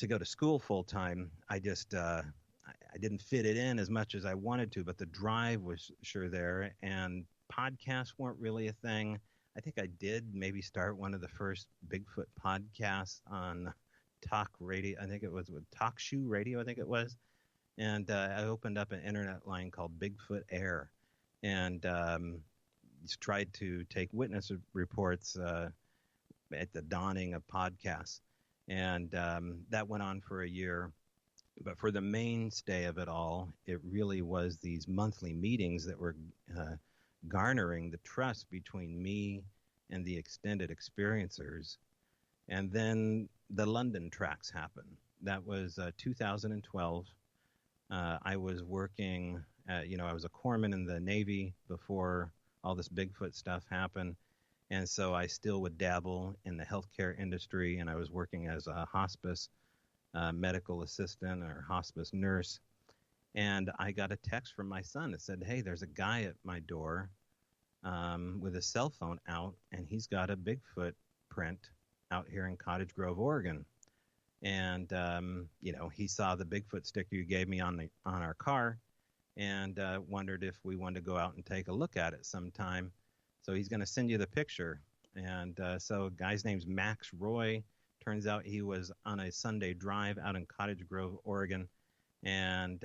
go to school full time, I just I didn't fit it in as much as I wanted to. But the drive was sure there, and podcasts weren't really a thing. I think I did maybe start one of the first Bigfoot podcasts on talk radio. I think it was with Talk Shoe Radio, I think it was. And I opened up an internet line called Bigfoot Air, and tried to take witness reports at the dawning of podcasts. And that went on for a year. But for the mainstay of it all, it really was these monthly meetings that were garnering the trust between me and the extended experiencers. And then the London tracks happened. That was 2012. I was working, I was a corpsman in the Navy before all this Bigfoot stuff happened. And so I still would dabble in the healthcare industry, and I was working as a hospice medical assistant or hospice nurse. And I got a text from my son that said, hey, there's a guy at my door with a cell phone out, and he's got a Bigfoot print out here in Cottage Grove, Oregon. And, he saw the Bigfoot sticker you gave me on our car and wondered if we wanted to go out and take a look at it sometime. So he's going to send you the picture. And so guy's name's Max Roy. Turns out he was on a Sunday drive out in Cottage Grove, Oregon, and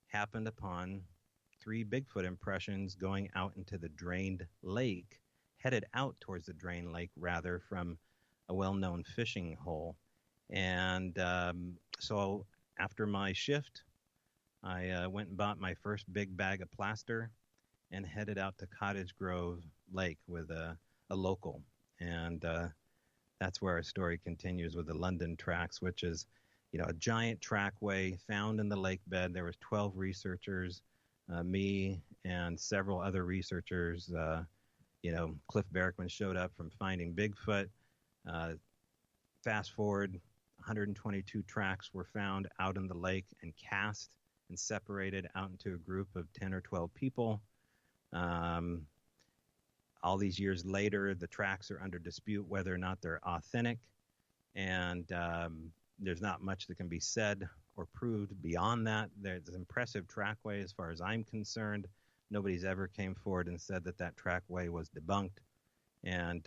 happened upon 3 Bigfoot impressions going out into the drained lake, headed out towards the drained lake, rather, from a well-known fishing hole. And so after my shift, I went and bought my first big bag of plaster and headed out to Cottage Grove Lake with a local. And that's where our story continues with the London Tracks, which is, a giant trackway found in the lake bed. There was 12 researchers, me and several other researchers. Cliff Barrickman showed up from Finding Bigfoot. Fast forward, 122 tracks were found out in the lake and cast and separated out into a group of 10 or 12 people. All these years later, the tracks are under dispute whether or not they're authentic, and there's not much that can be said or proved beyond that. There's an impressive trackway as far as I'm concerned. Nobody's ever came forward and said that trackway was debunked, and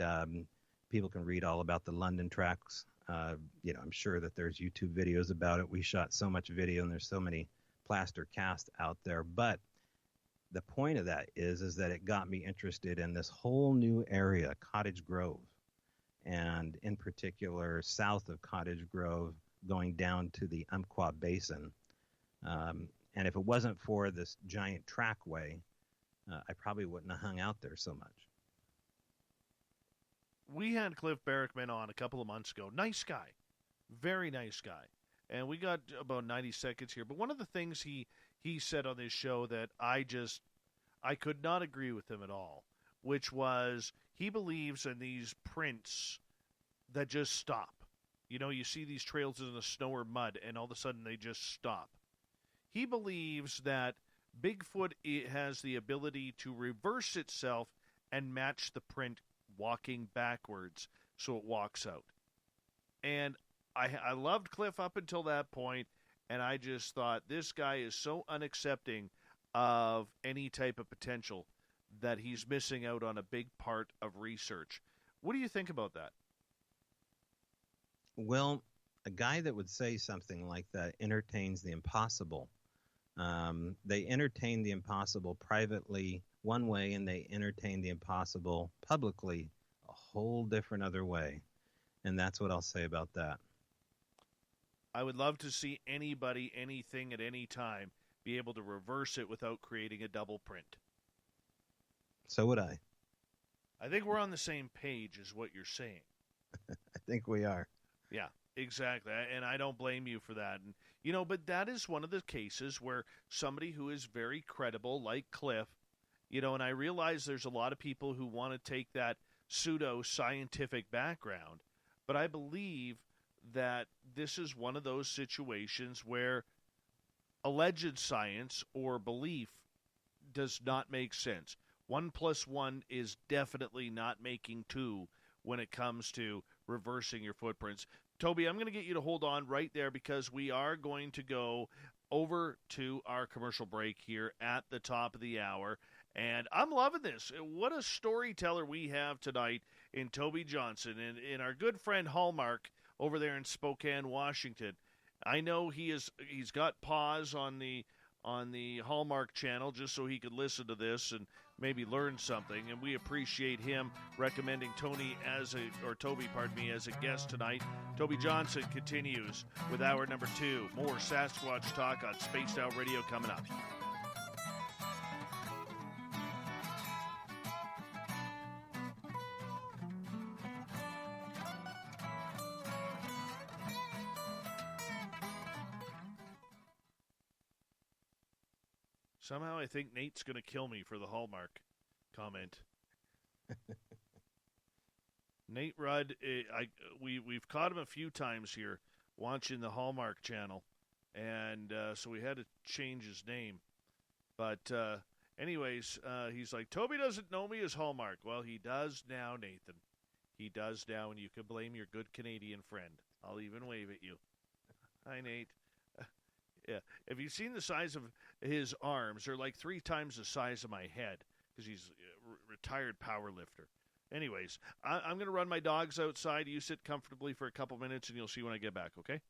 people can read all about the London Tracks. I'm sure that there's YouTube videos about it. We shot so much video, and there's so many plaster casts out there, but the point of that is that it got me interested in this whole new area, Cottage Grove, and in particular south of Cottage Grove, going down to the Umpqua Basin. And if it wasn't for this giant trackway, I probably wouldn't have hung out there so much. We had Cliff Barrickman on a couple of months ago. Nice guy. Very nice guy. And we got about 90 seconds here. But one of the things he said on this show that I could not agree with him at all, which was he believes in these prints that just stop. You see these trails in the snow or mud, and all of a sudden they just stop. He believes that Bigfoot has the ability to reverse itself and match the print walking backwards, so it walks out. And I loved Cliff up until that point, and I just thought this guy is so unaccepting of any type of potential that he's missing out on a big part of research. What do you think about that? Well, a guy that would say something like that entertains the impossible. They entertain the impossible privately one way, and they entertain the impossible publicly a whole different other way. And that's what I'll say about that. I would love to see anybody, anything at any time, be able to reverse it without creating a double print. So would I. I think we're on the same page is what you're saying. I think we are. Yeah, exactly. And I don't blame you for that. And, but that is one of the cases where somebody who is very credible, like Cliff, and I realize there's a lot of people who want to take that pseudo-scientific background, but I believe that this is one of those situations where alleged science or belief does not make sense. 1 + 1 is definitely not making 2 when it comes to reversing your footprints. Toby, I'm going to get you to hold on right there because we are going to go over to our commercial break here at the top of the hour. And I'm loving this. What a storyteller we have tonight in Toby Johnson and our good friend Hallmark over there in Spokane, Washington. I know he's got pause on the Hallmark channel just so he could listen to this and maybe learn something, and we appreciate him recommending Toby as a guest tonight. Toby Johnson continues with hour number 2. More Sasquatch talk on Spaced Out Radio coming up. Somehow I think Nate's going to kill me for the Hallmark comment. Nate Rudd, we've caught him a few times here watching the Hallmark channel. And so we had to change his name. But anyways, he's like, Toby doesn't know me as Hallmark. Well, he does now, Nathan. He does now, and you can blame your good Canadian friend. I'll even wave at you. Hi, Nate. Yeah. Have you seen the size of his arms? They're like 3 times the size of my head because he's a retired power lifter. Anyways, I'm going to run my dogs outside. You sit comfortably for a couple minutes, and you'll see when I get back, okay?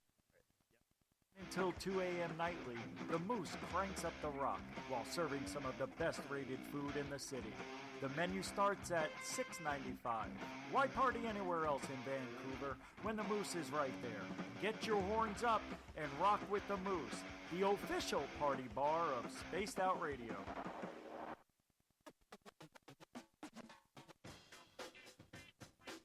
Until 2 a.m. nightly, the Moose cranks up the rock while serving some of the best-rated food in the city. The menu starts at $6.95. Why party anywhere else in Vancouver when the Moose is right there? Get your horns up and rock with the Moose, the official party bar of Spaced Out Radio.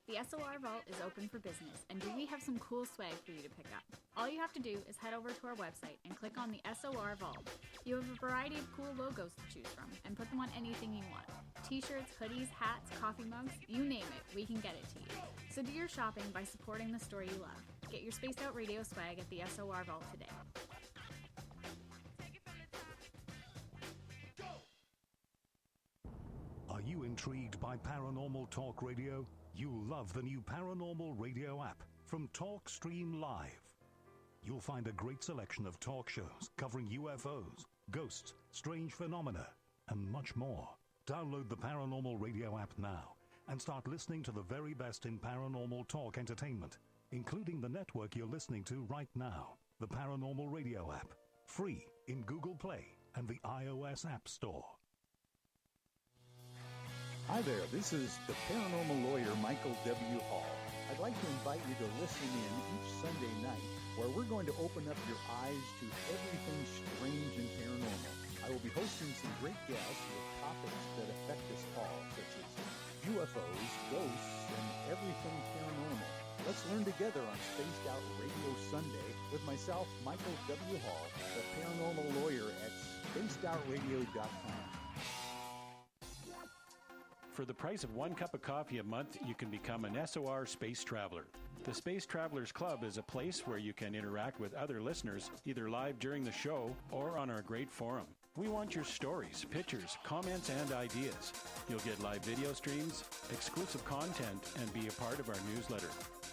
The SOR Vault is open for business, and we have some cool swag for you to pick up. All you have to do is head over to our website and click on the SOR Vault. You have a variety of cool logos to choose from, and put them on anything you want. T-shirts, hoodies, hats, coffee mugs, you name it, we can get it to you. So do your shopping by supporting the store you love. Get your Spaced Out Radio swag at the SOR Vault today. Are you intrigued by Paranormal Talk Radio? You'll love the new Paranormal Radio app from TalkStream Live. You'll find a great selection of talk shows covering UFOs, ghosts, strange phenomena, and much more. Download the Paranormal Radio app now and start listening to the very best in paranormal talk entertainment, including the network you're listening to right now, the Paranormal Radio app, free in Google Play and the iOS App Store. Hi there, this is the paranormal lawyer Michael W. Hall. I'd like to invite you to listen in each Sunday night where we're going to open up your eyes to everything strange and paranormal. I will be hosting some great guests with topics that affect us all, such as UFOs, ghosts, and everything paranormal. Let's learn together on Spaced Out Radio Sunday with myself, Michael W. Hall, the paranormal lawyer at spacedoutradio.com. For the price of 1 cup of coffee a month, you can become an SOR Space Traveler. The Space Travelers Club is a place where you can interact with other listeners, either live during the show or on our great forum. We want your stories, pictures, comments, and ideas. You'll get live video streams, exclusive content, and be a part of our newsletter.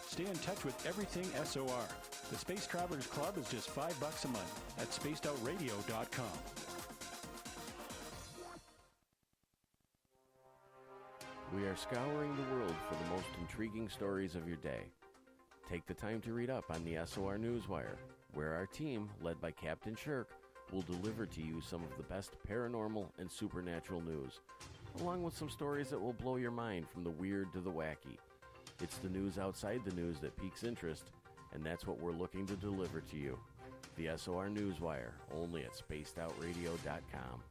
Stay in touch with everything SOR. The Space Travelers Club is just $5 a month at spacedoutradio.com. We are scouring the world for the most intriguing stories of your day. Take the time to read up on the SOR Newswire, where our team, led by Captain Shirk, will deliver to you some of the best paranormal and supernatural news, along with some stories that will blow your mind from the weird to the wacky. It's the news outside the news that piques interest, and that's what we're looking to deliver to you. The SOR Newswire, only at spacedoutradio.com.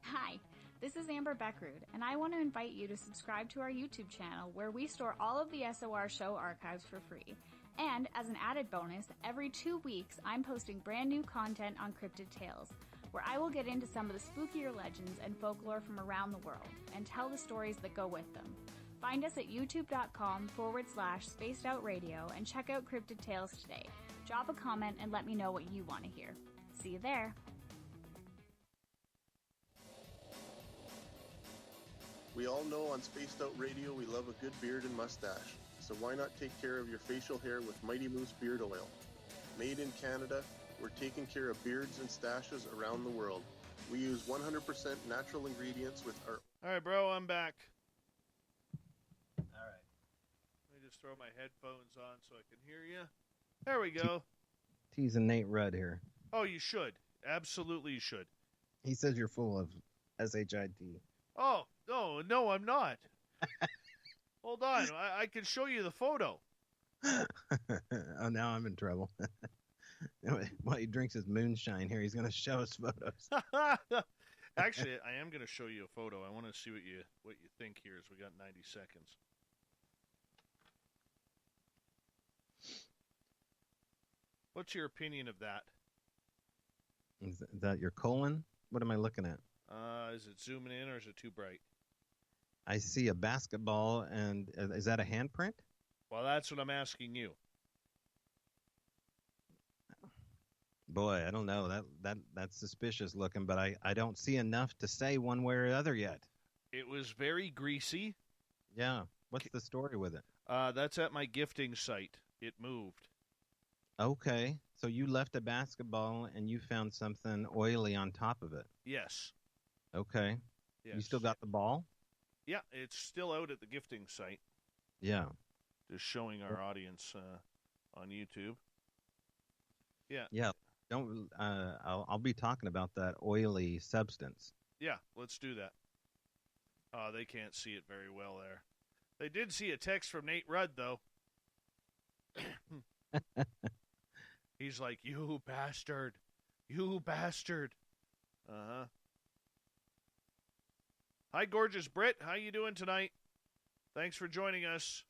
Hi, this is Amber Beckrud, and I want to invite you to subscribe to our YouTube channel where we store all of the SOR show archives for free. And as an added bonus, every 2 weeks I'm posting brand new content on Cryptid Tales, where I will get into some of the spookier legends and folklore from around the world and tell the stories that go with them. Find us at youtube.com/spacedoutradio and check out Cryptid Tales today. Drop a comment and let me know what you want to hear. See you there. We all know on Spaced Out Radio we love a good beard and mustache, so why not take care of your facial hair with Mighty Moose Beard Oil? Made in Canada, we're taking care of beards and stashes around the world. We use 100% natural ingredients with our... All right, bro, I'm back. All right. Let me just throw my headphones on so I can hear you. There we go. Teasing Nate Rudd here. Oh, you should. Absolutely you should. He says you're full of SHIT. Oh, no, I'm not. Hold on. I can show you the photo. Oh, now I'm in trouble. While he drinks his moonshine here, he's going to show us photos. Actually, I am going to show you a photo. I want to see what you think here as we got 90 seconds. What's your opinion of that? Is that your colon? What am I looking at? Is it zooming in or is it too bright? I see a basketball, and is that a handprint? Well, that's what I'm asking you. Boy, I don't know. That's suspicious looking, but I don't see enough to say one way or the other yet. It was very greasy. Yeah. What's the story with it? That's at my gifting site. It moved. Okay. So you left a basketball and you found something oily on top of it. Yes. Okay. Yes. You still got the ball? Yeah, it's still out at the gifting site. Yeah. Just showing our audience on YouTube. Yeah. Yeah. Don't. I'll be talking about that oily substance. Yeah, let's do that. They can't see it very well there. They did see a text from Nate Rudd, though. He's like, "You bastard. You bastard." Uh-huh. Hi, gorgeous Brit. How you doing tonight? Thanks for joining us.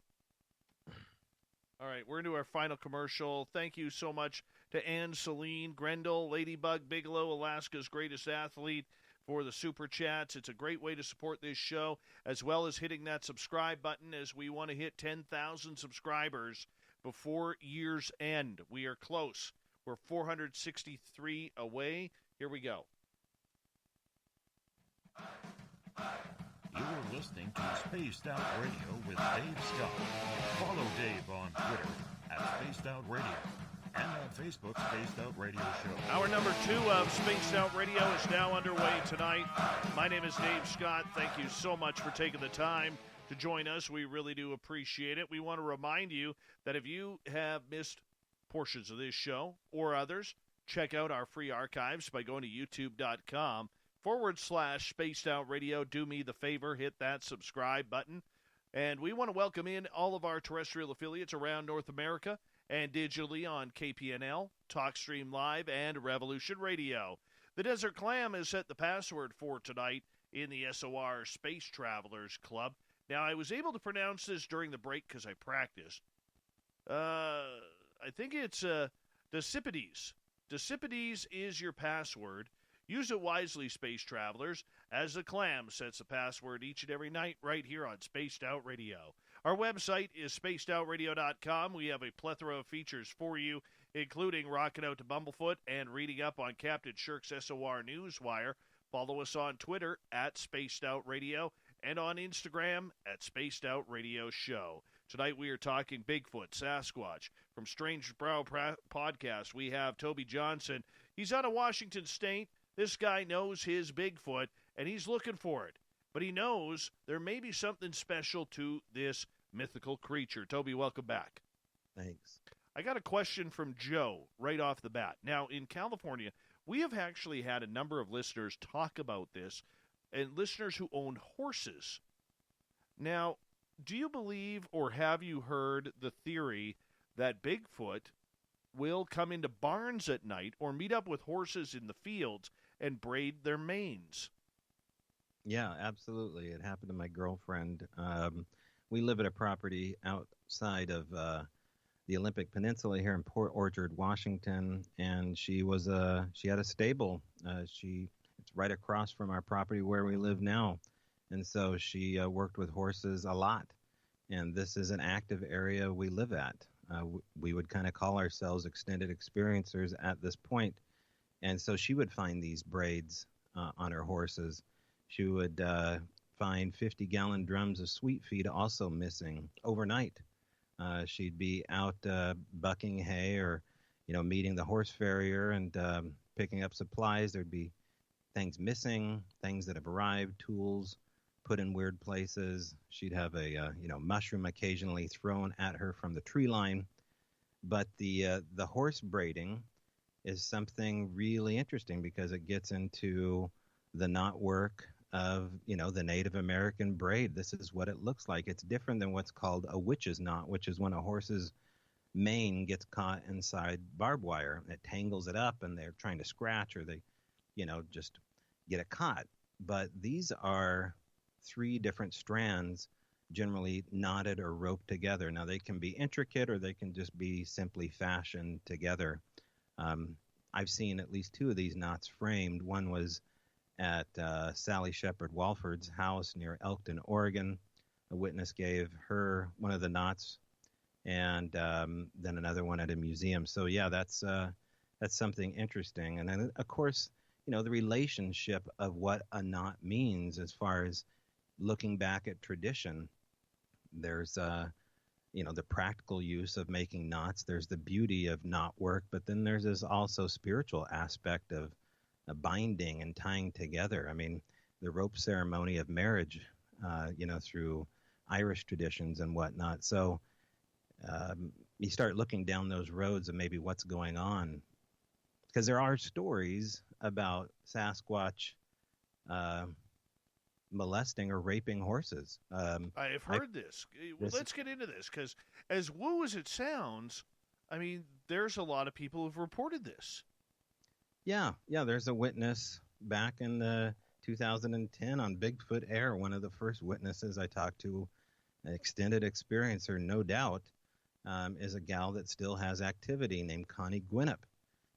All right, we're into our final commercial. Thank you so much to Anne Celine, Grendel, Ladybug, Bigelow, Alaska's greatest athlete, for the Super Chats. It's a great way to support this show, as well as hitting that subscribe button, as we want to hit 10,000 subscribers before year's end. We are close. We're 463 away. Here we go. You're listening to Spaced Out Radio with Dave Scott. Follow Dave on Twitter at Spaced Out Radio and on Facebook, Spaced Out Radio Show. Hour number 2 of Spaced Out Radio is now underway tonight. My name is Dave Scott. Thank you so much for taking the time to join us. We really do appreciate it. We want to remind you that if you have missed portions of this show or others, check out our free archives by going to youtube.com/Spaced Out Radio. Do me the favor, hit that subscribe button. And we want to welcome in all of our terrestrial affiliates around North America and digitally on KPNL, TalkStream Live, and Revolution Radio. The Desert Clam has set the password for tonight in the SOR Space Travelers Club. Now, I was able to pronounce this during the break because I practiced. I think it's Decipides. Decipides is your password. Use it wisely, Space Travelers, as the Clam sets the password each and every night right here on Spaced Out Radio. Our website is spacedoutradio.com. We have a plethora of features for you, including rocking out to Bumblefoot and reading up on Captain Shirk's SOR Newswire. Follow us on Twitter at Spaced Out Radio and on Instagram at Spaced Out Radio Show. Tonight we are talking Bigfoot, Sasquatch. From Strange Bräu Podcast, we have Toby Johnson. He's out of Washington State. This guy knows his Bigfoot, and he's looking for it. But he knows there may be something special to this mythical creature. Toby, welcome back. Thanks. I got a question from Joe right off the bat. Now, in California, we have actually had a number of listeners talk about this, and listeners who own horses. Now, do you believe or have you heard the theory that Bigfoot will come into barns at night or meet up with horses in the fields and braid their manes? Yeah, absolutely. It happened to my girlfriend. We live at a property outside of the Olympic Peninsula here in Port Orchard, Washington, and she had a stable. It's right across from our property where we live now, and so she worked with horses a lot. And this is an active area we live at. We would kind of call ourselves extended experiencers at this point, and so she would find these braids on her horses. She would find 50-gallon drums of sweet feed also missing overnight. She'd be out bucking hay or, meeting the horse farrier and picking up supplies. There'd be things missing, things that have arrived, tools put in weird places. She'd have a mushroom occasionally thrown at her from the tree line. But the horse braiding is something really interesting because it gets into the knotwork of, the Native American braid. This is what it looks like. It's different than what's called a witch's knot, which is when a horse's mane gets caught inside barbed wire. It tangles it up and they're trying to scratch or they, just get it caught. But these are 3 different strands generally knotted or roped together. Now, they can be intricate or they can just be simply fashioned together. I've seen at least 2 of these knots framed. One was at Sally Shepard Walford's house near Elkton, Oregon. A witness gave her one of the knots, and then another one at a museum. So, yeah, that's that's something interesting. And then, of course, the relationship of what a knot means as far as looking back at tradition. There's, the practical use of making knots. There's the beauty of knot work, but then there's this also spiritual aspect of binding and tying together. I mean, the rope ceremony of marriage, through Irish traditions and whatnot. So you start looking down those roads of maybe what's going on, because there are stories about Sasquatch molesting or raping horses. I have heard this. Let's get into this, because as woo as it sounds, I mean, there's a lot of people who've reported this. Yeah, there's a witness back in the 2010 on Bigfoot Air. One of the first witnesses I talked to, an extended experiencer, no doubt, is a gal that still has activity named Connie Gwinnip.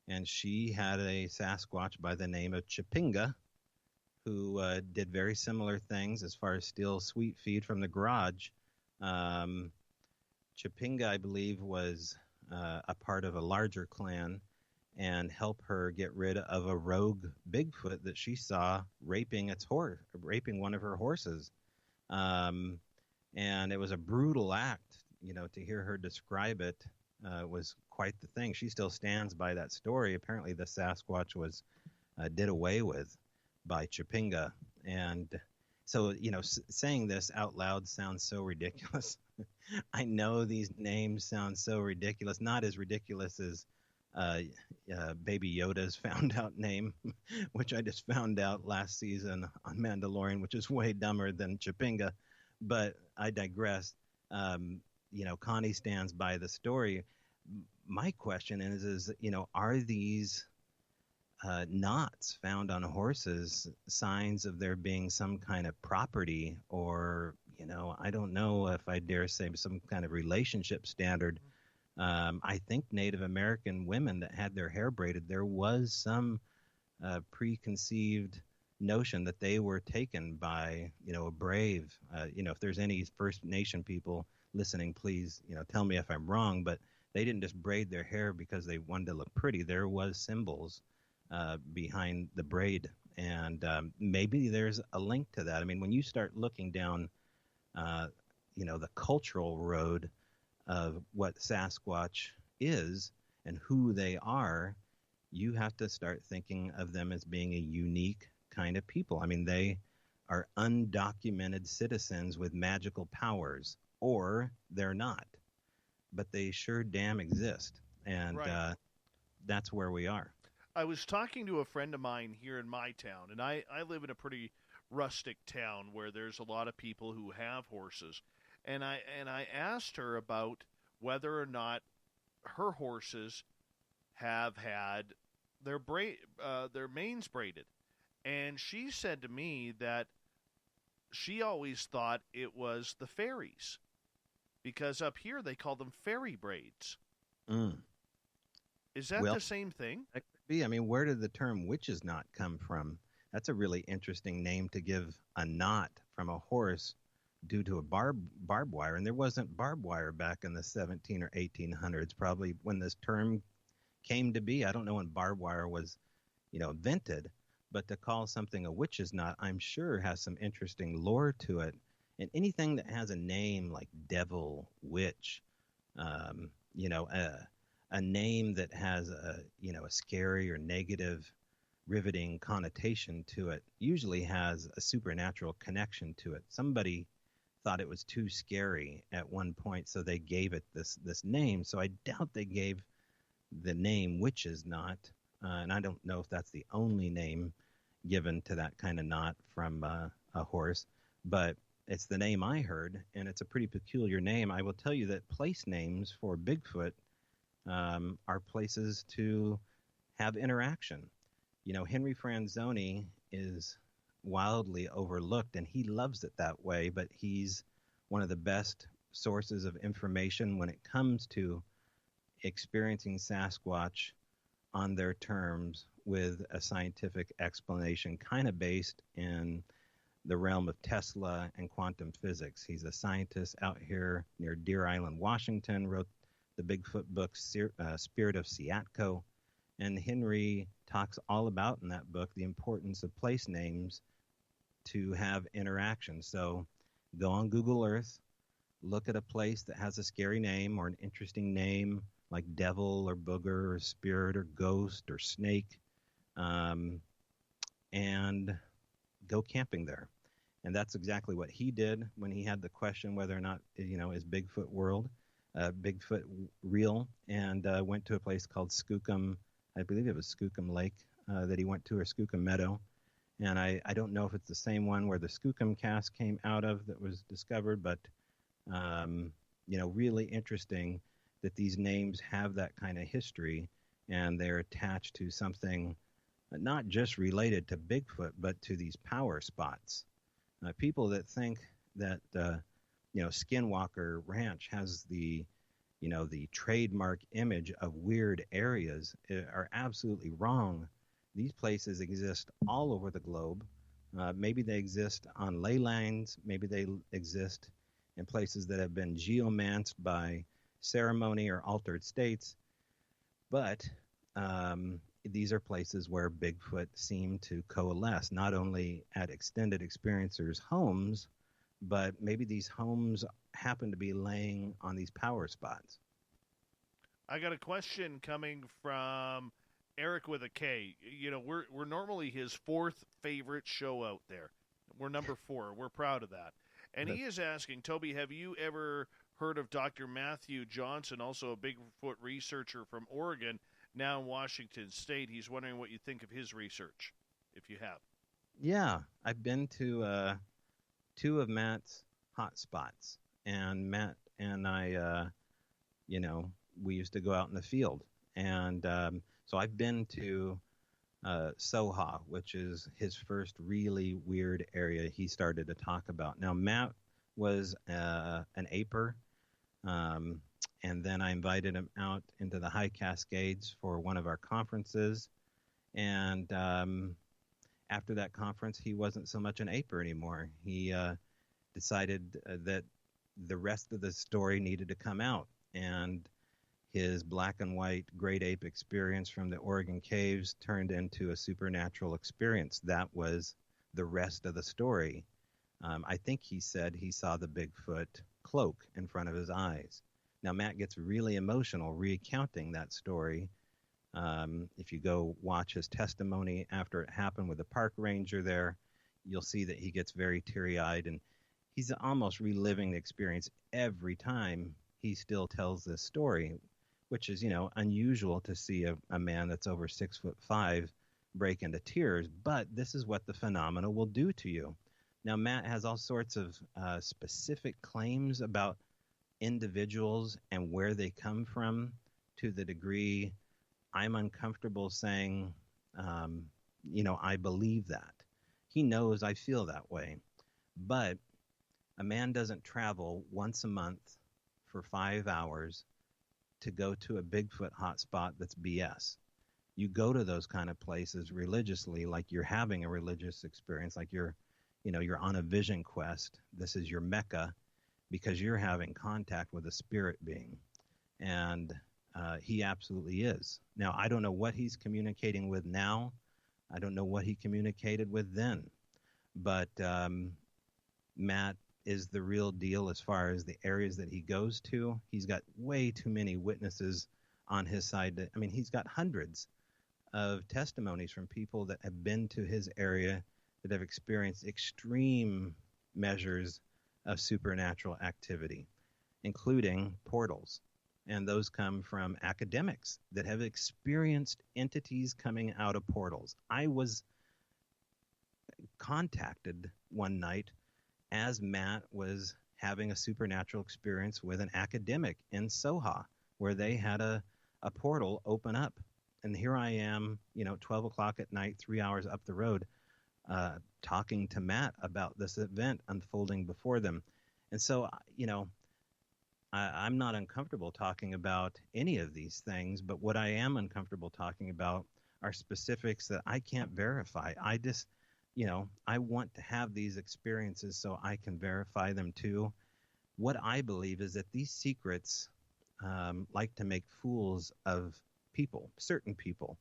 And she had a Sasquatch by the name of Chipinga, who did very similar things as far as steal sweet feed from the garage. Chipinga, I believe, was a part of a larger clan and help her get rid of a rogue Bigfoot that she saw raping one of her horses. And it was a brutal act. To hear her describe it was quite the thing. She still stands by that story. Apparently the Sasquatch was did away with by Chipinga. And so, saying this out loud sounds so ridiculous. I know these names sound so ridiculous, not as ridiculous as Baby Yoda's found out name, which I just found out last season on Mandalorian, which is way dumber than Chipinga. But I digress. Connie stands by the story. My question is, are these knots found on horses signs of there being some kind of property, or, I don't know if I dare say some kind of relationship standard. I think Native American women that had their hair braided, there was some preconceived notion that they were taken by, a brave. If there's any First Nation people listening, please, tell me if I'm wrong, but they didn't just braid their hair because they wanted to look pretty. There was symbols behind the braid, and maybe there's a link to that. I mean, when you start looking down, the cultural road of what Sasquatch is and who they are, you have to start thinking of them as being a unique kind of people. I mean, they are undocumented citizens with magical powers, or they're not, but they sure damn exist. And right. That's where we are. I was talking to a friend of mine here in my town, and I live in a pretty rustic town where there's a lot of people who have horses. And I asked her about whether or not her horses have had their manes braided. And she said to me that she always thought it was the fairies, because up here they call them fairy braids. Is that the same thing? That could be. I mean, where did the term witch's knot come from? That's a really interesting name to give a knot from a horse due to a barbed wire. And there wasn't barbed wire back in the 17 or 1800s, probably when this term came to be. I don't know when barbed wire was, invented, but to call something a witch's knot, I'm sure has some interesting lore to it. And anything that has a name like devil, witch, a name that has a scary or negative riveting connotation to it usually has a supernatural connection to it. Somebody thought it was too scary at one point, so they gave it this name. So I doubt they gave the name witch's knot, and I don't know if that's the only name given to that kind of knot from a horse, but it's the name I heard, and it's a pretty peculiar name. I will tell you that place names for Bigfoot are places to have interaction. Henry Franzoni is wildly overlooked, and he loves it that way, but he's one of the best sources of information when it comes to experiencing Sasquatch on their terms with a scientific explanation, kind of based in the realm of Tesla and quantum physics. He's a scientist out here near Deer Island, Washington, wrote the Bigfoot book, Spirit of Siatko, And Henry talks all about in that book the importance of place names to have interaction. So go on Google Earth, look at a place that has a scary name or an interesting name like devil or booger or spirit or ghost or snake, and go camping there. And that's exactly what he did when he had the question whether or not, is Bigfoot real, and went to a place called Skookum. I believe it was Skookum Lake that he went to, or Skookum Meadow. And I don't know if it's the same one where the Skookum cast came out of that was discovered, but, really interesting that these names have that kind of history, and they're attached to something not just related to Bigfoot, but to these power spots. People that think that, Skinwalker Ranch has the trademark image of weird areas are absolutely wrong. These places exist all over the globe. Maybe they exist on ley lines. Maybe they exist in places that have been geomanced by ceremony or altered states. But these are places where Bigfoot seem to coalesce, not only at extended experiencers' homes, but maybe these homes happen to be laying on these power spots. I got a question coming from Eric with a K. We're normally his fourth favorite show out there. We're number 4. We're proud of that. And he is asking, Toby, have you ever heard of Dr. Matthew Johnson, also a Bigfoot researcher from Oregon, now in Washington State? He's wondering what you think of his research, if you have. Yeah, I've been to 2 of Matt's hot spots, and Matt and I, we used to go out in the field, and so I've been to Soha, which is his first really weird area he started to talk about. Now, Matt was an aper, and then I invited him out into the High Cascades for one of our conferences, and after that conference, he wasn't so much an aper anymore. He decided that the rest of the story needed to come out, and his black and white great ape experience from the Oregon caves turned into a supernatural experience. That was the rest of the story. I think he said he saw the Bigfoot cloak in front of his eyes. Now, Matt gets really emotional recounting that story. If you go watch his testimony after it happened with the park ranger there, you'll see that he gets very teary-eyed, and he's almost reliving the experience every time he still tells this story, which is, unusual to see a man that's over 6'5" break into tears. But this is what the phenomena will do to you. Now, Matt has all sorts of specific claims about individuals and where they come from, to the degree I'm uncomfortable saying, I believe that. He knows I feel that way. But a man doesn't travel once a month for 5 hours to go to a Bigfoot hotspot that's BS. You go to those kind of places religiously, like you're having a religious experience, like you're on a vision quest. This is your Mecca, because you're having contact with a spirit being. And he absolutely is. Now, I don't know what he's communicating with now. I don't know what he communicated with then. But Matt is the real deal as far as the areas that he goes to. He's got way too many witnesses on his side. He's got hundreds of testimonies from people that have been to his area that have experienced extreme measures of supernatural activity, including portals. And those come from academics that have experienced entities coming out of portals. I was contacted one night as Matt was having a supernatural experience with an academic in Soha, where they had a portal open up. And here I am, 12 o'clock at night, 3 hours up the road, talking to Matt about this event unfolding before them. And so, I'm not uncomfortable talking about any of these things, but what I am uncomfortable talking about are specifics that I can't verify. I just, I want to have these experiences so I can verify them too. What I believe is that these secrets like to make fools of people, certain people,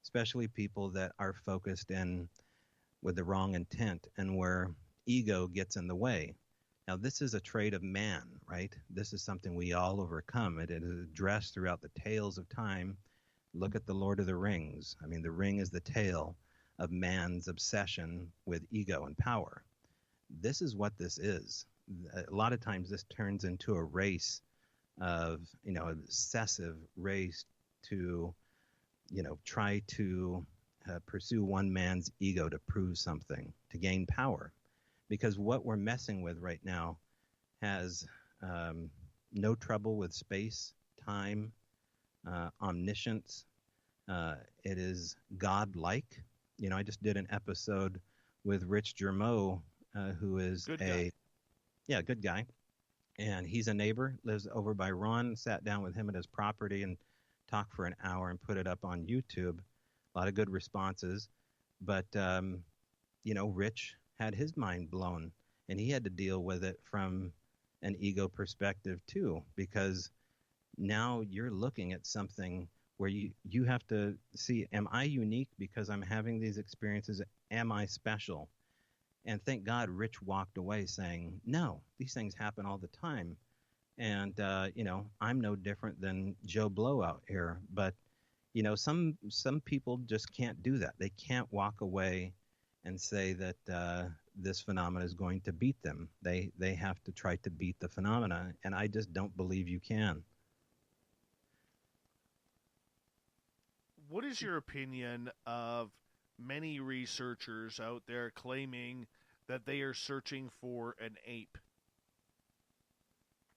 especially people that are focused in with the wrong intent and where ego gets in the way. Now, this is a trait of man, right? This is something we all overcome. It is addressed throughout the tales of time. Look at the Lord of the Rings. I mean, the ring is the tale of man's obsession with ego and power. This is what this is. A lot of times this turns into a race of, an obsessive race to, try to pursue one man's ego to prove something, to gain power. Because what we're messing with right now has no trouble with space, time, omniscience. It is God-like. I just did an episode with Rich Germeau, who is good guy. And he's a neighbor, lives over by Ron, sat down with him at his property and talked for an hour and put it up on YouTube. A lot of good responses. But, Rich had his mind blown, and he had to deal with it from an ego perspective too, because now you're looking at something where you have to see, am I unique because I'm having these experiences? Am I special? And thank God Rich walked away saying, no, these things happen all the time. And, I'm no different than Joe Blow out here. But, some people just can't do that. They can't walk away and say that this phenomena is going to beat them. They have to try to beat the phenomena, and I just don't believe you can. What is your opinion of many researchers out there claiming that they are searching for an ape?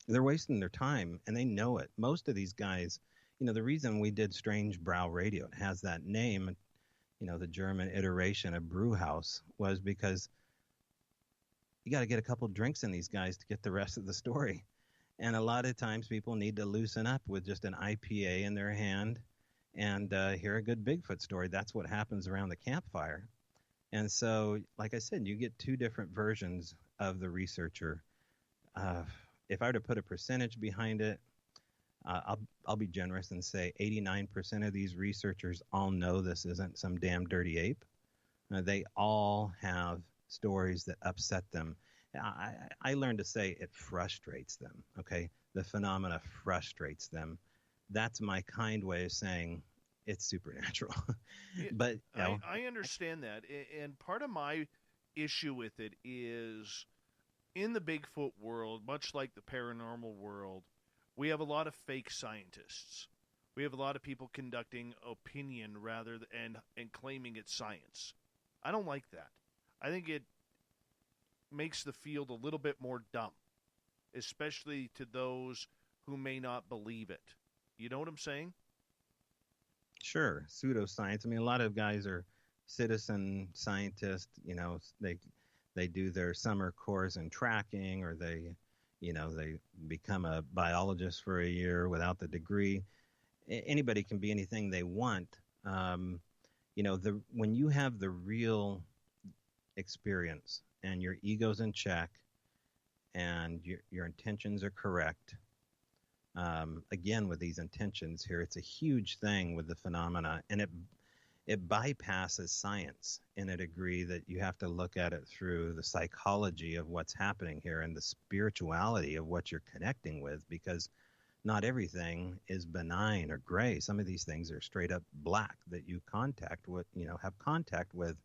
They're wasting their time, and they know it. Most of these guys, the reason we did Strange Bräu Radio, it has that name, the German iteration of brew house, was because you got to get a couple drinks in these guys to get the rest of the story. And a lot of times people need to loosen up with just an IPA in their hand and hear a good Bigfoot story. That's what happens around the campfire. And so, like I said, you get two different versions of the researcher. If I were to put a percentage behind it, I'll be generous and say 89% of these researchers all know this isn't some damn dirty ape. They all have stories that upset them. I learned to say it frustrates them, okay? The phenomena frustrates them. That's my kind way of saying it's supernatural. But I understand that. And part of my issue with it is in the Bigfoot world, much like the paranormal world, we have a lot of fake scientists. We have a lot of people conducting opinion rather than and claiming it's science. I don't like that. I think it makes the field a little bit more dumb, especially to those who may not believe it. You know what I'm saying? Sure. Pseudoscience. I mean, a lot of guys are citizen scientists. They do their summer course in tracking, or they become a biologist for a year without the degree. Anybody can be anything they want. When you have the real experience and your ego's in check and your intentions are correct, again, with these intentions here, it's a huge thing with the phenomena, and it bypasses science in a degree that you have to look at it through the psychology of what's happening here and the spirituality of what you're connecting with, because not everything is benign or gray. Some of these things are straight up black that you have contact with.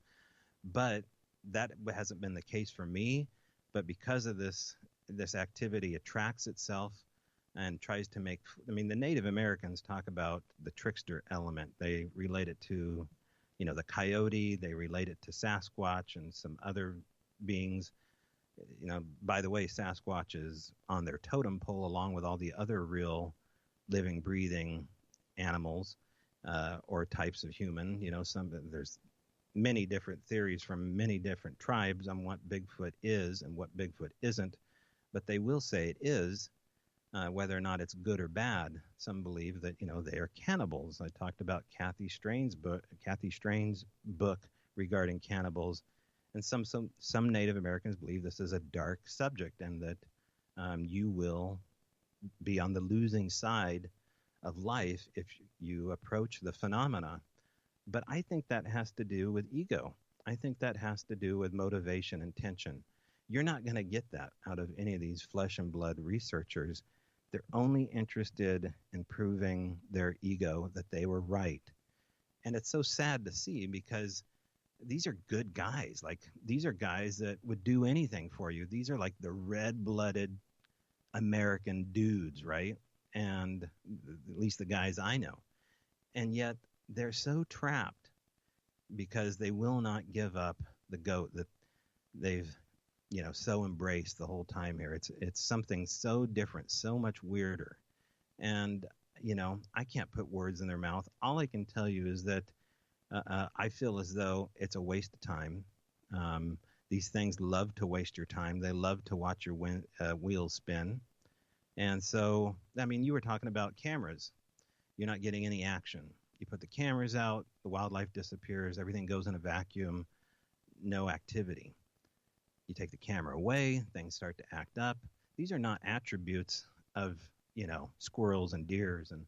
But that hasn't been the case for me. But because of this activity attracts itself and tries to make, the Native Americans talk about the trickster element. They relate it to, the coyote. They relate it to Sasquatch and some other beings. By the way, Sasquatch is on their totem pole along with all the other real living, breathing animals or types of human. There's many different theories from many different tribes on what Bigfoot is and what Bigfoot isn't, but they will say it is. Whether or not it's good or bad, some believe that they are cannibals. I talked about Kathy Strain's book regarding cannibals, and some Native Americans believe this is a dark subject and that you will be on the losing side of life if you approach the phenomena. But I think that has to do with ego. I think that has to do with motivation and tension. You're not going to get that out of any of these flesh and blood researchers. They're only interested in proving their ego that they were right. And it's so sad to see because these are good guys. Like, these are guys that would do anything for you. These are like the red-blooded American dudes, right? And at least the guys I know. And yet they're so trapped because they will not give up the goat that they've, so embraced the whole time here. It's something so different, so much weirder. And, I can't put words in their mouth. All I can tell you is that I feel as though it's a waste of time. These things love to waste your time. They love to watch your wheels spin. And so, you were talking about cameras. You're not getting any action. You put the cameras out, the wildlife disappears, everything goes in a vacuum, no activity. You take the camera away, things start to act up. These are not attributes of, squirrels and deers and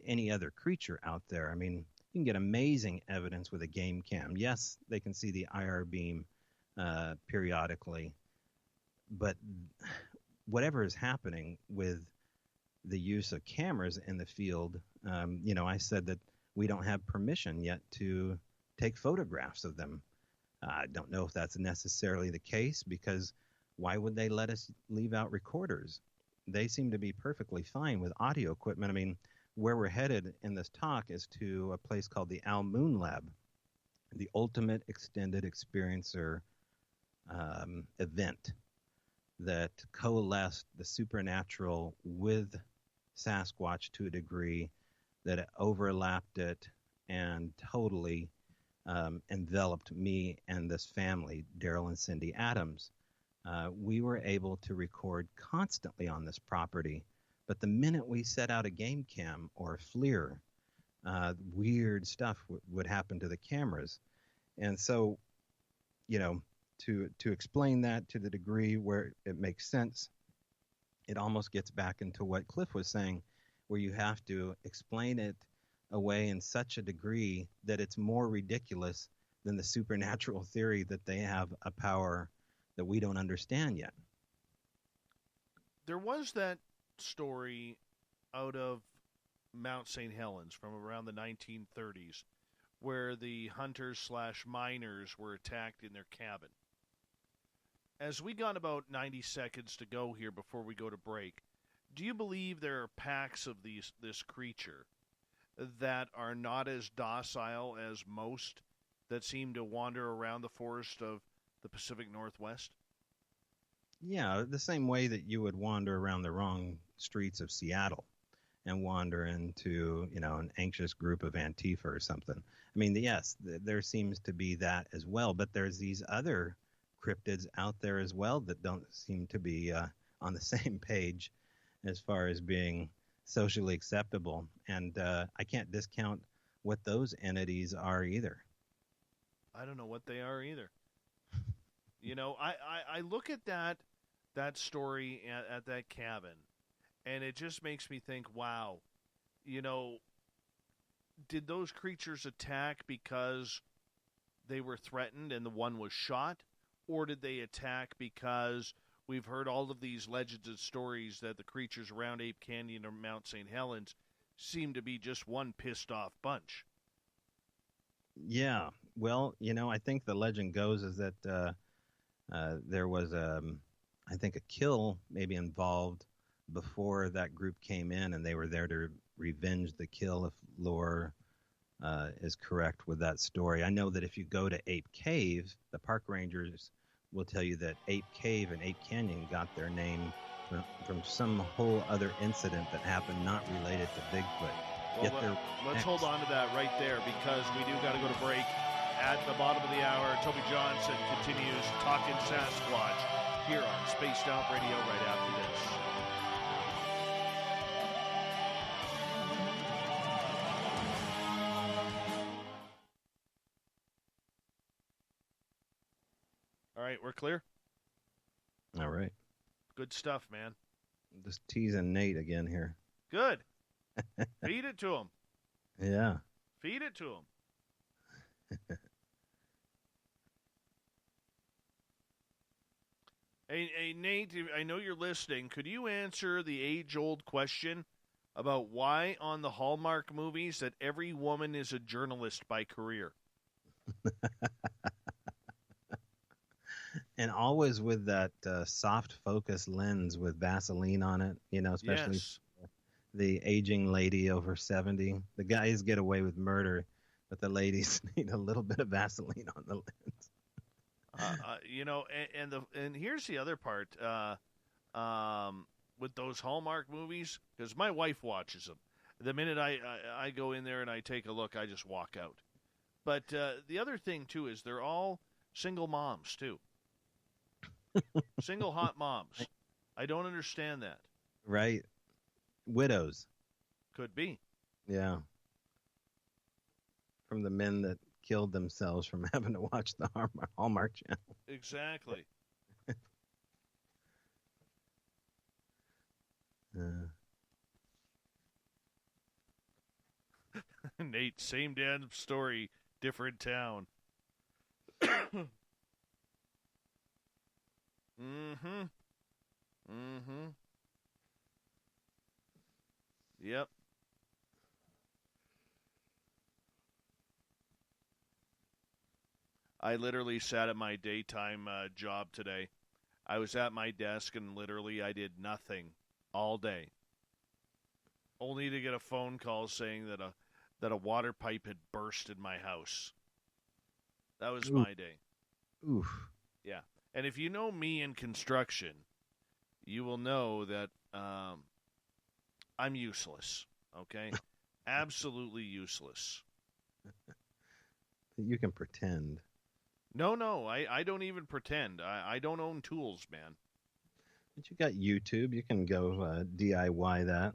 any other creature out there. You can get amazing evidence with a game cam. Yes, they can see the IR beam periodically, but whatever is happening with the use of cameras in the field, I said that we don't have permission yet to take photographs of them. I don't know if that's necessarily the case, because why would they let us leave out recorders? They seem to be perfectly fine with audio equipment. Where we're headed in this talk is to a place called the Al Moon Lab, the Ultimate Extended Experiencer event that coalesced the supernatural with Sasquatch to a degree that it overlapped it and totally enveloped me and this family, Daryl and Cindy Adams. We were able to record constantly on this property, but the minute we set out a game cam or a FLIR, weird stuff would happen to the cameras. And so, to explain that to the degree where it makes sense, it almost gets back into what Cliff was saying, where you have to explain it away in such a degree that it's more ridiculous than the supernatural theory that they have a power that we don't understand yet. There was that story out of Mount St. Helens from around the 1930s where the hunters/miners were attacked in their cabin. As we got about 90 seconds to go here before we go to break, do you believe there are packs of this creature that are not as docile as most that seem to wander around the forest of the Pacific Northwest? Yeah, the same way that you would wander around the wrong streets of Seattle and wander into, an anxious group of Antifa or something. Yes, there seems to be that as well, but there's these other cryptids out there as well that don't seem to be on the same page as far as being socially acceptable. And I can't discount what those entities are either. I don't know what they are either. I look at that story at that cabin, and it just makes me think, wow, did those creatures attack because they were threatened and the one was shot? Or did they attack because we've heard all of these legends and stories that the creatures around Ape Canyon or Mount St. Helens seem to be just one pissed off bunch? Yeah, well, I think the legend goes is that there was, I think, a kill maybe involved before that group came in, and they were there to revenge the kill, if lore is correct with that story. I know that if you go to Ape Cave, the park rangers will tell you that Ape Cave and Ape Canyon got their name from some whole other incident that happened not related to Bigfoot. Well, let's hold on to that right there, because we do got to go to break. At the bottom of the hour, Toby Johnson continues talking Sasquatch here on Spaced Out Radio right after this. All right, we're clear? All right. Good stuff, man. Just teasing Nate again here. Good. Feed it to him. Yeah. Feed it to him. Hey, Nate, I know you're listening. Could you answer the age-old question about why on the Hallmark movies that every woman is a journalist by career? And always with that soft focus lens with Vaseline on it, especially Yes. the aging lady over 70. The guys get away with murder, but the ladies need a little bit of Vaseline on the lens. And here's the other part with those Hallmark movies, because my wife watches them. The minute I go in there and I take a look, I just walk out. But the other thing, too, is they're all single moms, too. Single hot moms. I don't understand that. Right. Widows. Could be. Yeah. From the men that killed themselves from having to watch the Hallmark Channel. Exactly. Nate, same damn story, different town. Mm-hmm. Yep. I literally sat at my daytime job today. I was at my desk and literally I did nothing all day. Only to get a phone call saying that a water pipe had burst in my house. That was my day. Oof. Yeah. And if you know me in construction, you will know that I'm useless. Okay? Absolutely useless. You can pretend. No, I don't even pretend. I don't own tools, man. But you got YouTube. You can go DIY that.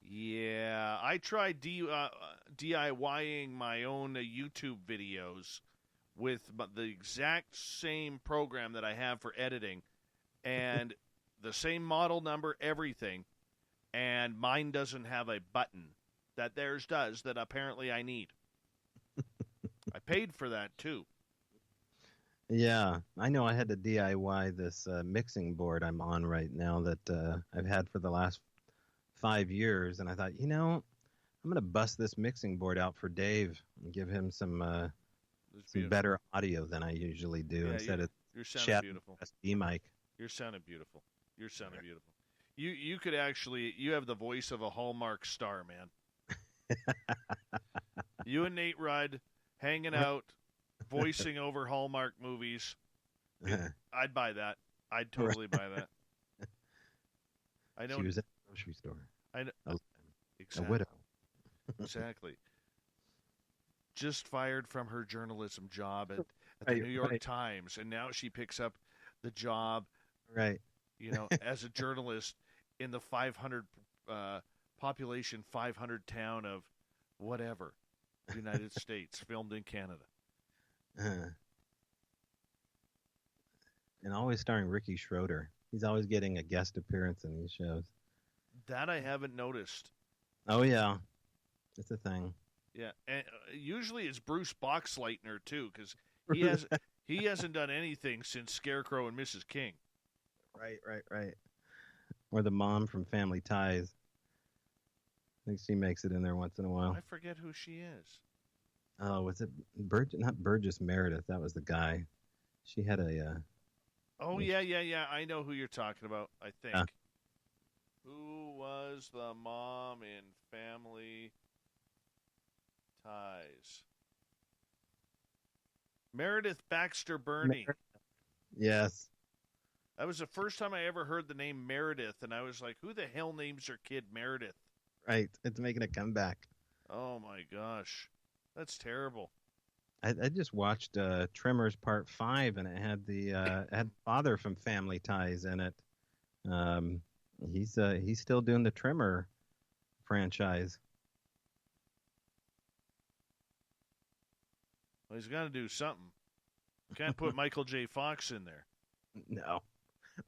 Yeah, I tried DIYing my own YouTube videos with the exact same program that I have for editing, and the same model number, everything, and mine doesn't have a button that theirs does that apparently I need. I paid for that, too. Yeah, I know I had to DIY this mixing board I'm on right now that I've had for the last 5 years, and I thought, I'm going to bust this mixing board out for Dave and give him some better audio than I usually do instead of you're sounding beautiful. SD mic. You're sounding beautiful. You're sounding beautiful. You could actually, you have the voice of a Hallmark star, man. You and Nate Rudd hanging out, voicing over Hallmark movies. I'd buy that. I'd totally buy that. I know. She was at the grocery store. I know. A widow. Exactly. Just fired from her journalism job at the New York Times, and now she picks up the job, right? As a journalist in the 500 population 500 town of whatever, United States, filmed in Canada. And always starring Ricky Schroeder. He's always getting a guest appearance in these shows. That I haven't noticed. Oh, yeah. It's a thing. Yeah, and usually it's Bruce Boxleitner, too, because he hasn't done anything since Scarecrow and Mrs. King. Right. Or the mom from Family Ties. I think she makes it in there once in a while. I forget who she is. Oh, was it not Burgess Meredith? That was the guy. She had a... Oh, yeah. I know who you're talking about, I think. Who was the mom in Family Ties? Meredith Baxter Burney. Yes. That was the first time I ever heard the name Meredith, and I was like, who the hell names their kid Meredith? Right. It's making a comeback. Oh, my gosh. That's terrible. I just watched Tremors Part 5, and it had had father from Family Ties in it. He's still doing the Tremor franchise. Well, he's got to do something. Can't put Michael J. Fox in there. No.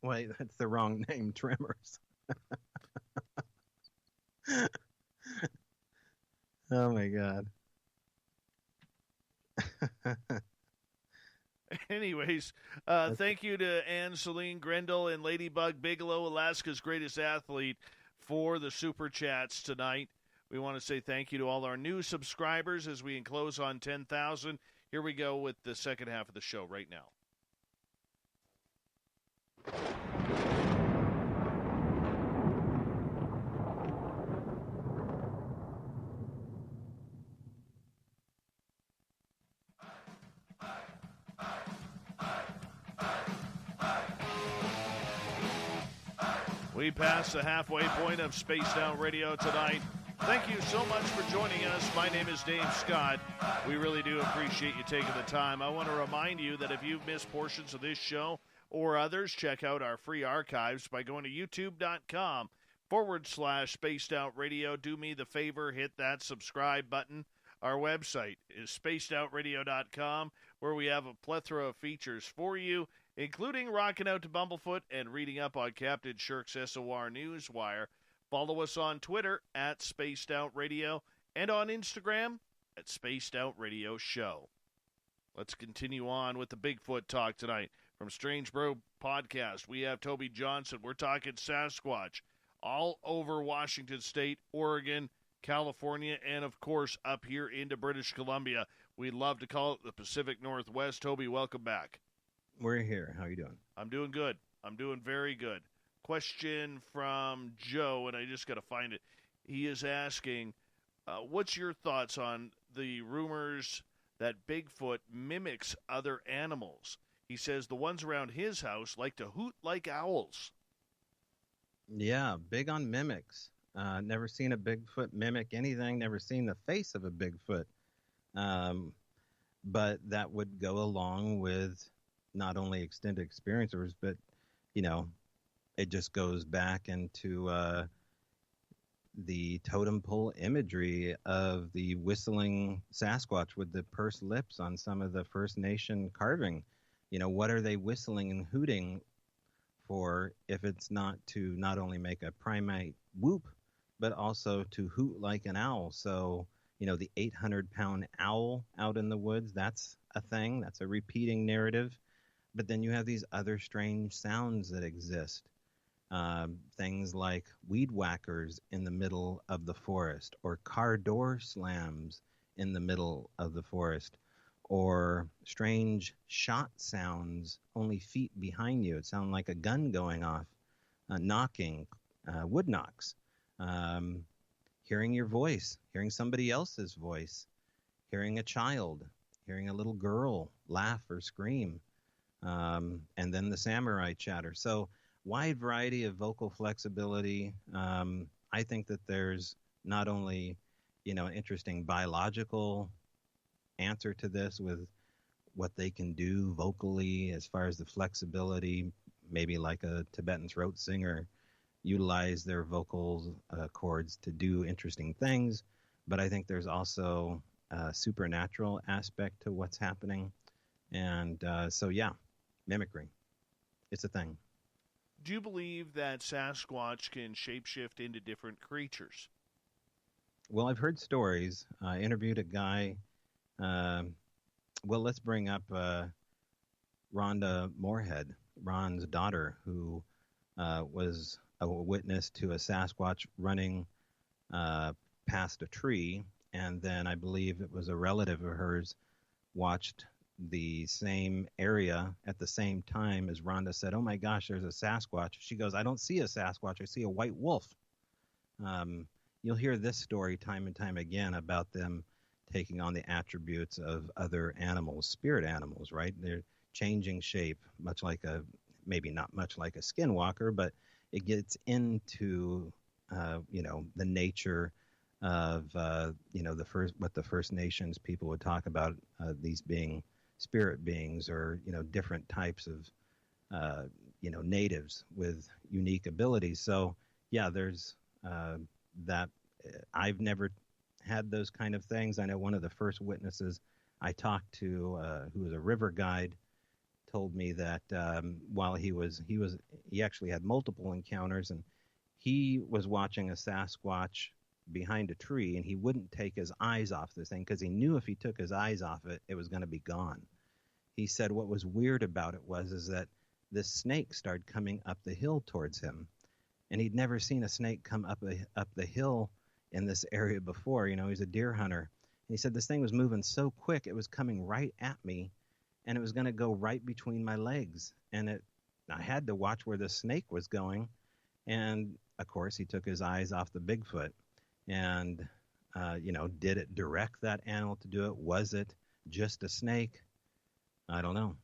Wait, that's the wrong name, Tremors. Oh, my God. Anyways, thank you to Anne-Celine Grendel and Ladybug Bigelow, Alaska's greatest athlete, for the Super Chats tonight. We want to say thank you to all our new subscribers as we enclose on 10,000. Here we go with the second half of the show right now. We passed the halfway point of Spaced Out Radio tonight. Thank you so much for joining us. My name is Dave Scott. We really do appreciate you taking the time. I want to remind you that if you've missed portions of this show or others, check out our free archives by going to youtube.com/Spaced Out Radio. Do me the favor, hit that subscribe button. Our website is spacedoutradio.com, where we have a plethora of features for you, including rocking out to Bumblefoot and reading up on Captain Shirk's SOR Newswire. Follow us on Twitter at Spaced Out Radio and on Instagram at Spaced Out Radio Show. Let's continue on with the Bigfoot talk tonight. From Strange Bro Podcast, we have Toby Johnson. We're talking Sasquatch all over Washington State, Oregon, California, and, of course, up here into British Columbia. We love to call it the Pacific Northwest. Toby, welcome back. We're here. How are you doing? I'm doing good. I'm doing very good. Question from Joe, and I just got to find it. He is asking, what's your thoughts on the rumors that Bigfoot mimics other animals? He says the ones around his house like to hoot like owls. Yeah, big on mimics. Never seen a Bigfoot mimic anything. Never seen the face of a Bigfoot. But that would go along with not only extended experiencers, but, you know, it just goes back into the totem pole imagery of the whistling Sasquatch with the pursed lips on some of the First Nation carving. You know, what are they whistling and hooting for if it's not to not only make a primate whoop, but also to hoot like an owl? So, you know, the 800-pound owl out in the woods, that's a thing. That's a repeating narrative. But then you have these other strange sounds that exist. Things like weed whackers in the middle of the forest, or car door slams in the middle of the forest, or strange shot sounds only feet behind you. It sounds like a gun going off, knocking, wood knocks, hearing your voice, hearing somebody else's voice, hearing a child, hearing a little girl laugh or scream, and then the samurai chatter. So wide variety of vocal flexibility. I think that there's not only, you know, an interesting biological answer to this with what they can do vocally as far as the flexibility, maybe like a Tibetan throat singer, utilize their vocal cords to do interesting things. But I think there's also a supernatural aspect to what's happening. And so, yeah, mimicry. It's a thing. Do you believe that Sasquatch can shapeshift into different creatures? Well, I've heard stories. I interviewed a guy. Well, let's bring up Rhonda Moorhead, Ron's daughter, who was a witness to a Sasquatch running past a tree. And then I believe it was a relative of hers watched the same area at the same time as Rhonda said, "Oh my gosh, there's a Sasquatch." She goes, "I don't see a Sasquatch, I see a white wolf." You'll hear this story time and time again about them taking on the attributes of other animals, spirit animals, right? They're changing shape, much like maybe not much like a skinwalker, but it gets into, you know, the nature of, you know, what the First Nations people would talk about, these being spirit beings, or, you know, different types of, you know, natives with unique abilities. So, yeah, there's that. I've never had those kind of things. I know one of the first witnesses I talked to, who was a river guide, told me that while he actually had multiple encounters, and he was watching a Sasquatch behind a tree, and he wouldn't take his eyes off this thing because he knew if he took his eyes off it, it was going to be gone. He said what was weird about it is that this snake started coming up the hill towards him, and he'd never seen a snake come up the hill in this area before. You know, he's a deer hunter. And he said this thing was moving so quick, it was coming right at me, and it was going to go right between my legs. And I had to watch where the snake was going. And, of course, he took his eyes off the Bigfoot. And, did it direct that animal to do it? Was it just a snake? I don't know.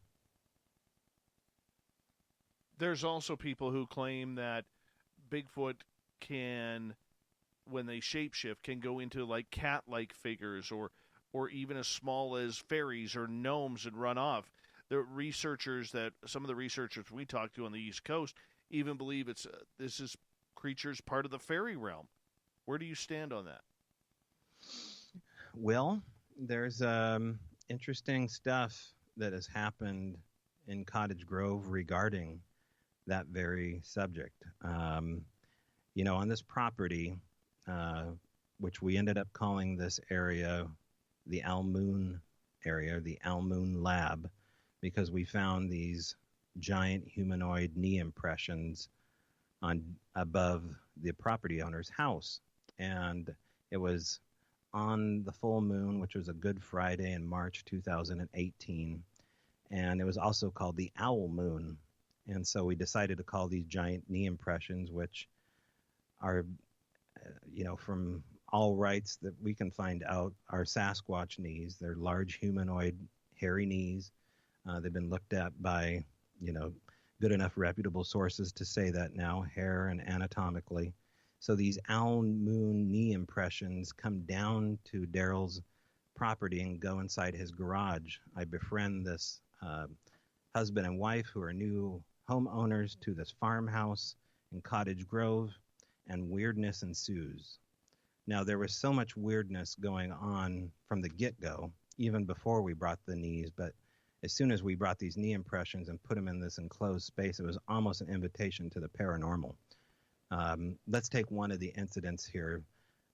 There's also people who claim that Bigfoot can, when they shapeshift, can go into like cat-like figures or even as small as fairies or gnomes and run off. Some of the researchers we talked to on the East Coast even believe this is creatures part of the fairy realm. Where do you stand on that? Well, there's interesting stuff that has happened in Cottage Grove regarding that very subject. On this property, which we ended up calling this area the Almoon area, the Almoon Lab, because we found these giant humanoid knee impressions above the property owner's house. And it was on the full moon, which was a Good Friday in March 2018. And it was also called the Owl Moon. And so we decided to call these giant knee impressions, which are, from all rights that we can find out, are Sasquatch knees. They're large humanoid hairy knees. They've been looked at by, good enough reputable sources to say that now, hair and anatomically. So these owl moon knee impressions come down to Daryl's property and go inside his garage. I befriend this husband and wife who are new homeowners to this farmhouse in Cottage Grove, and weirdness ensues. Now, there was so much weirdness going on from the get-go, even before we brought the knees, but as soon as we brought these knee impressions and put them in this enclosed space, it was almost an invitation to the paranormal. Let's take one of the incidents here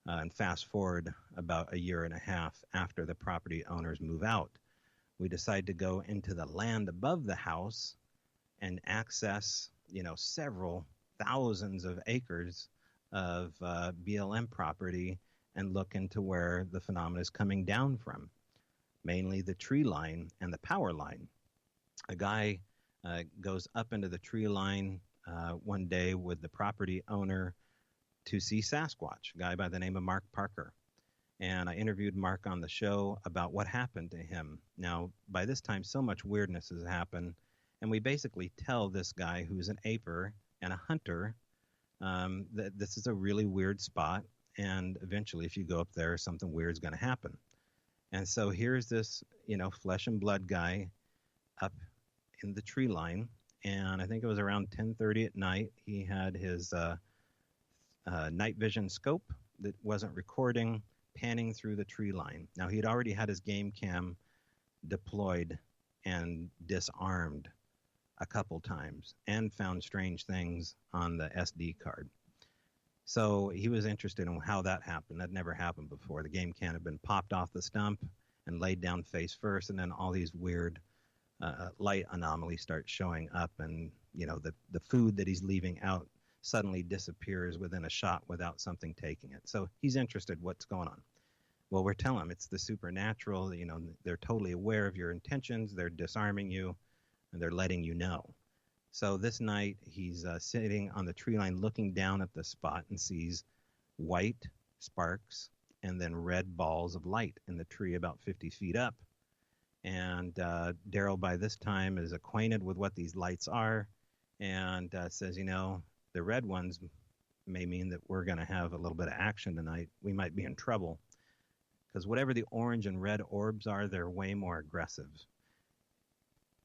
and fast forward about a year and a half after the property owners move out. We decide to go into the land above the house and access, several thousands of acres of BLM property and look into where the phenomena is coming down from, mainly the tree line and the power line. A guy goes up into the tree line one day with the property owner to see Sasquatch, a guy by the name of Mark Parker. And I interviewed Mark on the show about what happened to him. Now, by this time, so much weirdness has happened, and we basically tell this guy who's an aper and a hunter that this is a really weird spot, and eventually if you go up there, something weird is going to happen. And so here's this, flesh and blood guy up in the tree line, and I think it was around 10:30 at night. He had his night vision scope that wasn't recording, panning through the tree line. Now, he'd already had his game cam deployed and disarmed a couple times and found strange things on the SD card. So he was interested in how that happened. That never happened before. The game can had been popped off the stump and laid down face first, and then all these weird light anomalies start showing up, and the food that he's leaving out suddenly disappears within a shot without something taking it. So he's interested what's going on. Well, we're telling him it's the supernatural. They're totally aware of your intentions. They're disarming you, and they're letting you know. So this night, he's sitting on the tree line looking down at the spot and sees white sparks and then red balls of light in the tree about 50 feet up. And Daryl, by this time, is acquainted with what these lights are and says, the red ones may mean that we're going to have a little bit of action tonight. We might be in trouble. Because whatever the orange and red orbs are, they're way more aggressive.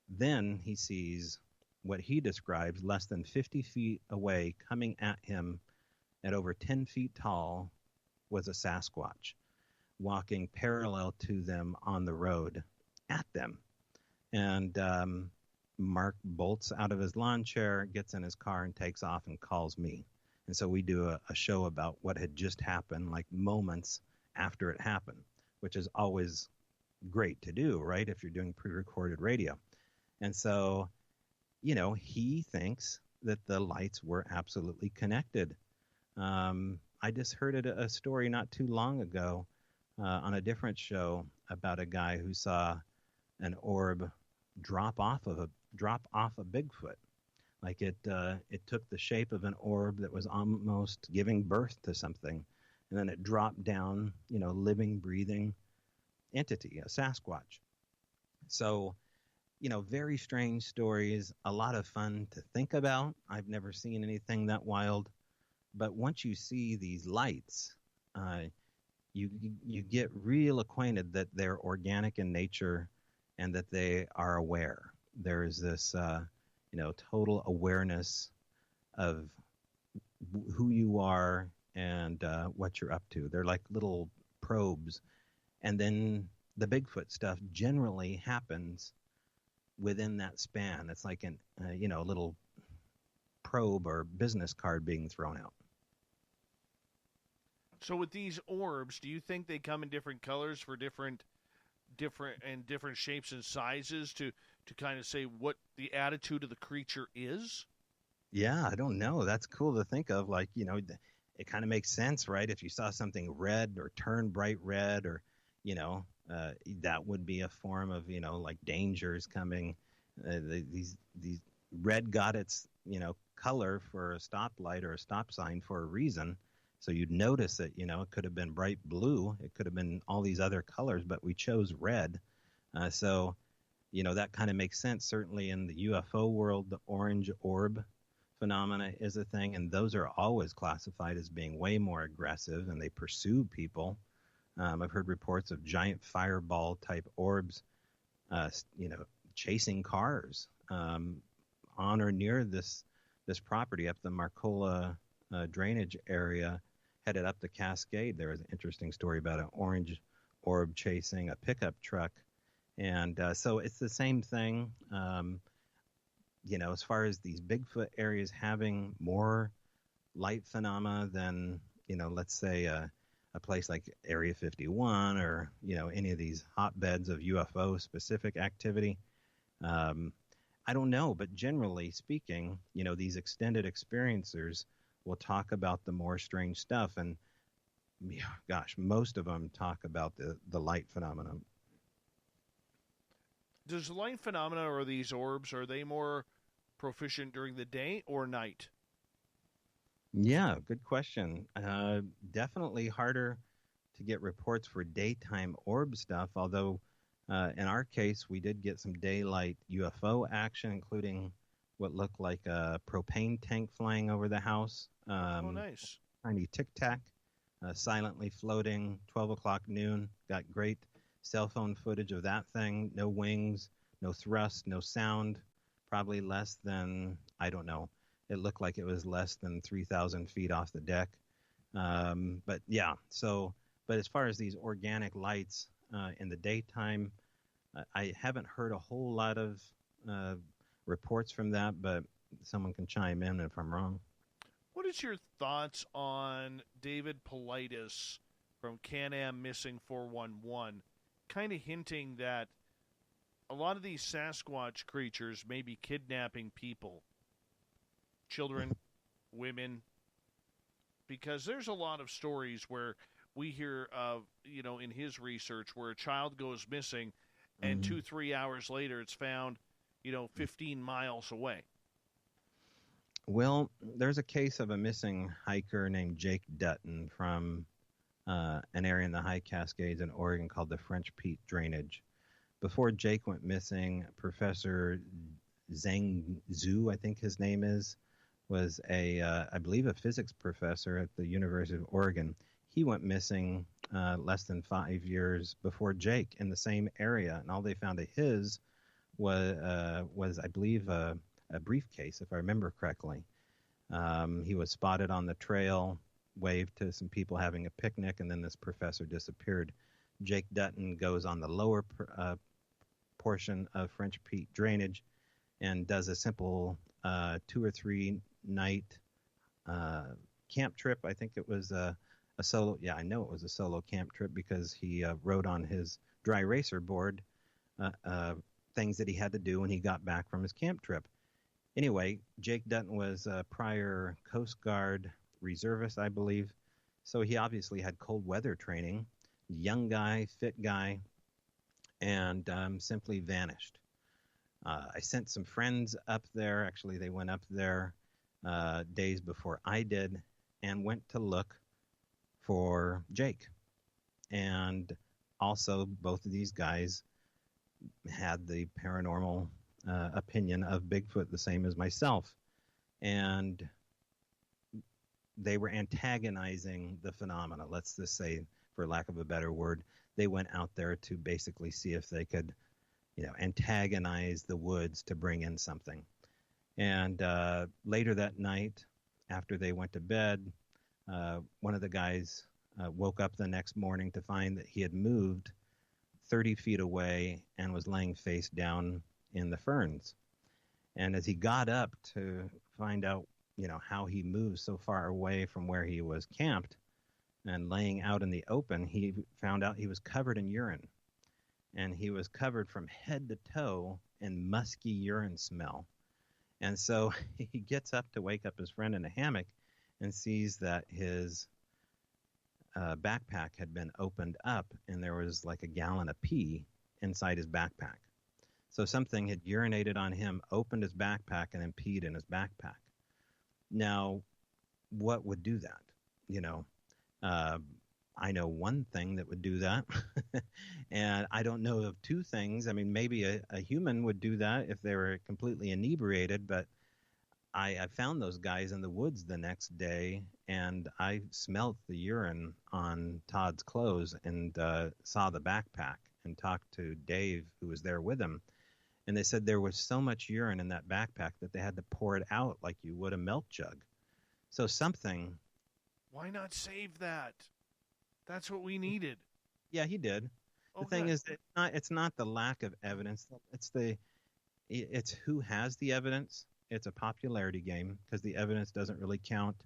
Then he sees what he describes less than 50 feet away, coming at him at over 10 feet tall, was a Sasquatch walking parallel to them on the road at them. And Mark bolts out of his lawn chair, gets in his car, and takes off and calls me. And so we do a show about what had just happened, like moments after it happened, which is always great to do, right, if you're doing pre-recorded radio. And so, he thinks that the lights were absolutely connected. I just heard a story not too long ago on a different show about a guy who saw an orb drop off a Bigfoot. Like it took the shape of an orb that was almost giving birth to something, and then it dropped down, living, breathing entity, a Sasquatch. So, very strange stories, a lot of fun to think about. I've never seen anything that wild, but once you see these lights, you get real acquainted that they're organic in nature and that they are aware. There is this, total awareness of who you are and what you're up to. They're like little probes. And then the Bigfoot stuff generally happens within that span. It's like a little probe or business card being thrown out. So with these orbs, do you think they come in different colors for different shapes and sizes to kind of say what the attitude of the creature is? Yeah, I don't know. That's cool to think of. Like, it kind of makes sense, right? If you saw something red or turn bright red, or, that would be a form of, like dangers coming. These red got its, color for a stoplight or a stop sign for a reason. So you'd notice that, it could have been bright blue. It could have been all these other colors, but we chose red. So, that kind of makes sense. Certainly in the UFO world, the orange orb phenomena is a thing, and those are always classified as being way more aggressive, and they pursue people. I've heard reports of giant fireball-type orbs, chasing cars on or near this property up the Marcola drainage area, headed up the Cascade. There was an interesting story about an orange orb chasing a pickup truck. And so it's the same thing, as far as these Bigfoot areas having more light phenomena than, let's say a place like Area 51 or, any of these hotbeds of UFO-specific activity. I don't know, but generally speaking, these extended experiencers will talk about the more strange stuff, and gosh, most of them talk about the light phenomenon. Does the light phenomena or these orbs, are they more proficient during the day or night? Yeah, good question. Definitely harder to get reports for daytime orb stuff, although in our case, we did get some daylight UFO action, including what looked like a propane tank flying over the house. Nice. Tiny tic-tac, silently floating, 12 o'clock noon. Got great cell phone footage of that thing. No wings, no thrust, no sound. Probably less than, I don't know. It looked like it was less than 3,000 feet off the deck. But yeah, but as far as these organic lights in the daytime, I haven't heard a whole lot of reports from that, but someone can chime in if I'm wrong. What is your thoughts on David Paulides from Can-Am Missing 411 kind of hinting that a lot of these Sasquatch creatures may be kidnapping people, children, women, because there's a lot of stories where we hear of, in his research where a child goes missing and 2-3 hours later it's found, 15 miles away. Well, there's a case of a missing hiker named Jake Dunton from an area in the High Cascades in Oregon called the French Peak Drainage. Before Jake went missing, Professor Zhang Zhu, I think his name is, was I believe a physics professor at the University of Oregon. He went missing less than 5 years before Jake in the same area, and all they found of his was I believe, a briefcase, if I remember correctly. He was spotted on the trail, waved to some people having a picnic, and then this professor disappeared. Jake Dunton goes on the lower portion of French Peak Drainage and does a simple 2 or 3 night camp trip. I think it was a solo. Yeah, I know it was a solo camp trip because he wrote on his dry racer board things that he had to do when he got back from his camp trip. Anyway, Jake Dunton was a prior Coast Guard reservist, I believe. So he obviously had cold weather training. Young guy, fit guy, and simply vanished. I sent some friends up there. Actually, they went up there days before I did and went to look for Jake. And also, both of these guys had the paranormal opinion of Bigfoot, the same as myself. And they were antagonizing the phenomena, let's just say, for lack of a better word. They went out there to basically see if they could, antagonize the woods to bring in something. And later that night, after they went to bed, one of the guys woke up the next morning to find that he had moved 30 feet away and was laying face down in the ferns. And as he got up to find out, how he moved so far away from where he was camped and laying out in the open, he found out he was covered in urine. And he was covered from head to toe in musky urine smell. And so he gets up to wake up his friend in a hammock and sees that his backpack had been opened up and there was like a gallon of pee inside his backpack. So something had urinated on him, opened his backpack, and then peed in his backpack. Now, what would do that? I know one thing that would do that, and I don't know of two things. I mean, maybe a human would do that if they were completely inebriated, but I found those guys in the woods the next day, and I smelled the urine on Todd's clothes and saw the backpack and talked to Dave, who was there with him. And they said there was so much urine in that backpack that they had to pour it out like you would a milk jug. So something... Why not save that? That's what we needed. Yeah, he did. The thing is, it's not the lack of evidence. It's who has the evidence. It's a popularity game because the evidence doesn't really count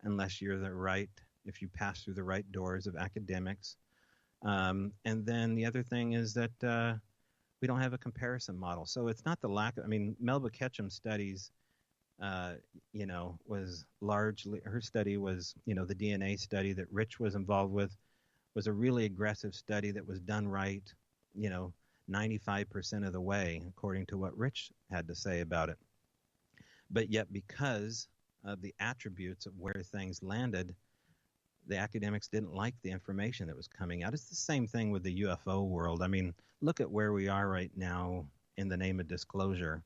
unless you're if you pass through the right doors of academics. And then the other thing is that we don't have a comparison model. So it's not the lack of, Melba Ketchum's studies, was largely, her study was, the DNA study that Rich was involved with was a really aggressive study that was done right, 95% of the way, according to what Rich had to say about it. But yet, because of the attributes of where things landed, the academics didn't like the information that was coming out. It's the same thing with the UFO world. Look at where we are right now in the name of disclosure.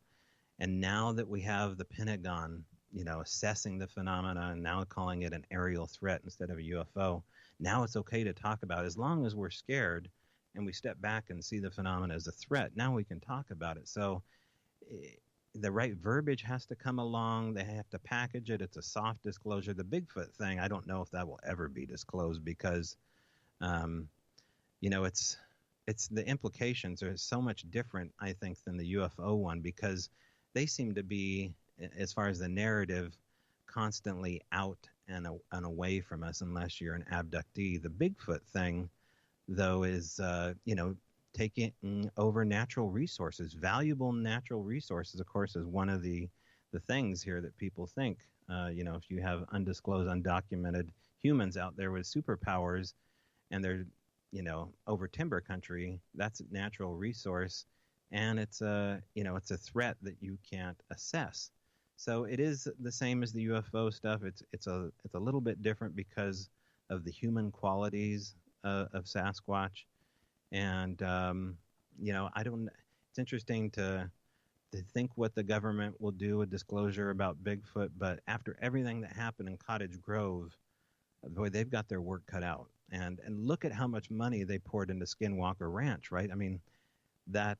And now that we have the Pentagon, assessing the phenomena and now calling it an aerial threat instead of a UFO, now it's okay to talk about, as long as we're scared and we step back and see the phenomena as a threat, now we can talk about it. So the right verbiage has to come along. They have to package it. It's a soft disclosure. The Bigfoot thing, I don't know if that will ever be disclosed because, it's the implications are so much different, I think, than the UFO one because they seem to be, as far as the narrative, constantly out and away from us unless you're an abductee. The Bigfoot thing, though, is, taking over natural resources, valuable natural resources, of course, is one of the things here that people think. If you have undisclosed, undocumented humans out there with superpowers and they're, over timber country, that's a natural resource. And it's a threat that you can't assess. So it is the same as the UFO stuff. It's a little bit different because of the human qualities of Sasquatch. And, it's interesting to think what the government will do with disclosure about Bigfoot, but after everything that happened in Cottage Grove, boy, they've got their work cut out. And look at how much money they poured into Skinwalker Ranch, right? That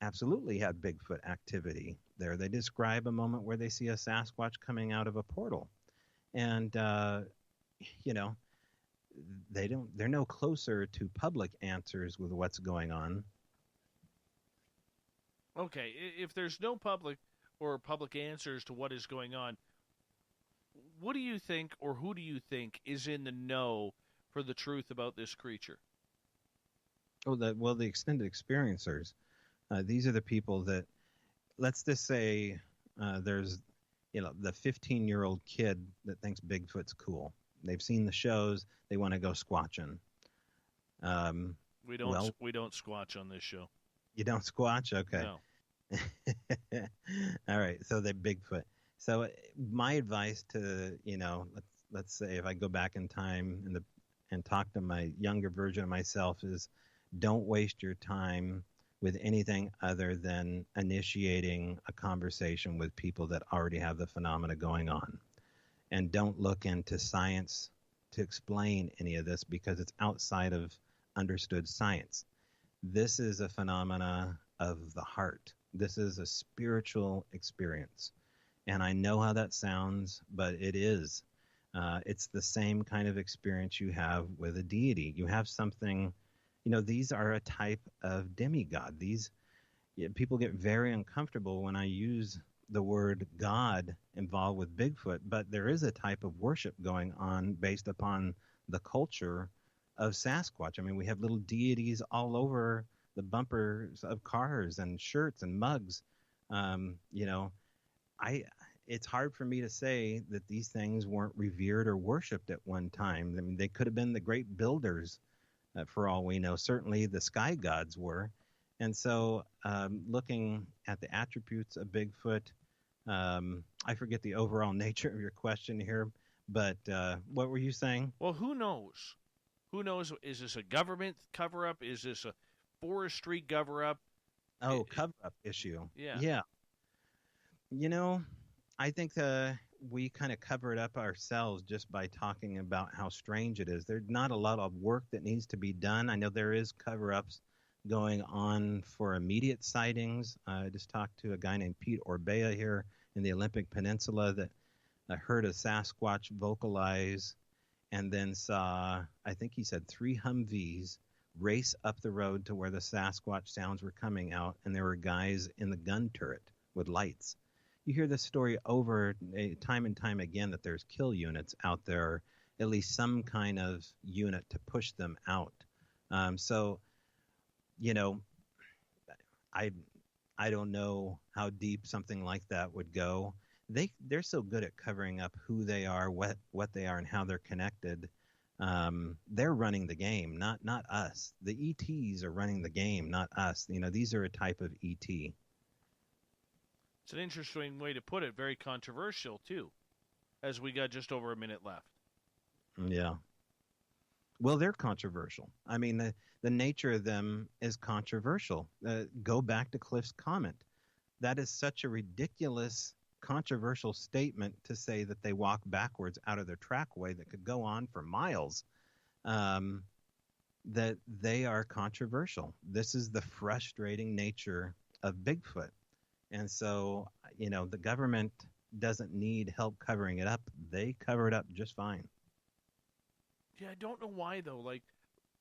absolutely had Bigfoot activity there. They describe a moment where they see a Sasquatch coming out of a portal. And, they're no closer to public answers with what's going on. Okay, if there's no public answers to what is going on, what do you think, or who do you think is in the know for the truth about this creature? Oh, the extended experiencers. These are the people that, let's just say, there's, the 15-year-old kid that thinks Bigfoot's cool. They've seen the shows. They want to go squatching. We don't squatch on this show. You don't squatch? Okay. No. All right. So they Bigfoot. So my advice to, let's say if I go back in time and talk to my younger version of myself is, don't waste your time with anything other than initiating a conversation with people that already have the phenomena going on. And don't look into science to explain any of this because it's outside of understood science. This is a phenomena of the heart. This is a spiritual experience. And I know how that sounds, but it is. It's the same kind of experience you have with a deity. You have something, these are a type of demigod. People get very uncomfortable when I use the word God involved with Bigfoot, but there is a type of worship going on based upon the culture of Sasquatch. I mean, we have little deities all over the bumpers of cars and shirts and mugs. It's hard for me to say that these things weren't revered or worshipped at one time. I mean, they could have been the great builders, for all we know. Certainly the sky gods were. And so looking at the attributes of Bigfoot, I forget the overall nature of your question here, but what were you saying? Well, who knows? Who knows? Is this a government cover-up? Is this a forestry cover-up? Oh, cover-up issue. Yeah. I think we kind of cover it up ourselves just by talking about how strange it is. There's not a lot of work that needs to be done. I know there is cover-ups going on for immediate sightings. I just talked to a guy named Pete Orbea here in the Olympic Peninsula that heard a Sasquatch vocalize and then saw, I think he said 3 Humvees race up the road to where the Sasquatch sounds were coming out, and there were guys in the gun turret with lights. You hear this story over time and time again that there's kill units out there, at least some kind of unit to push them out. I don't know how deep something like that would go. They're so good at covering up who they are, what they are, and how they're connected. They're running the game, not us. The ETs are running the game, not us. These are a type of ET. It's an interesting way to put it. Very controversial, too, as we got just over a minute left. Yeah. Well, they're controversial. I mean, the nature of them is controversial. Go back to Cliff's comment. That is such a ridiculous, controversial statement to say that they walk backwards out of their trackway that could go on for miles, that they are controversial. This is the frustrating nature of Bigfoot. And so, the government doesn't need help covering it up. They cover it up just fine. Yeah, I don't know why, though. Like,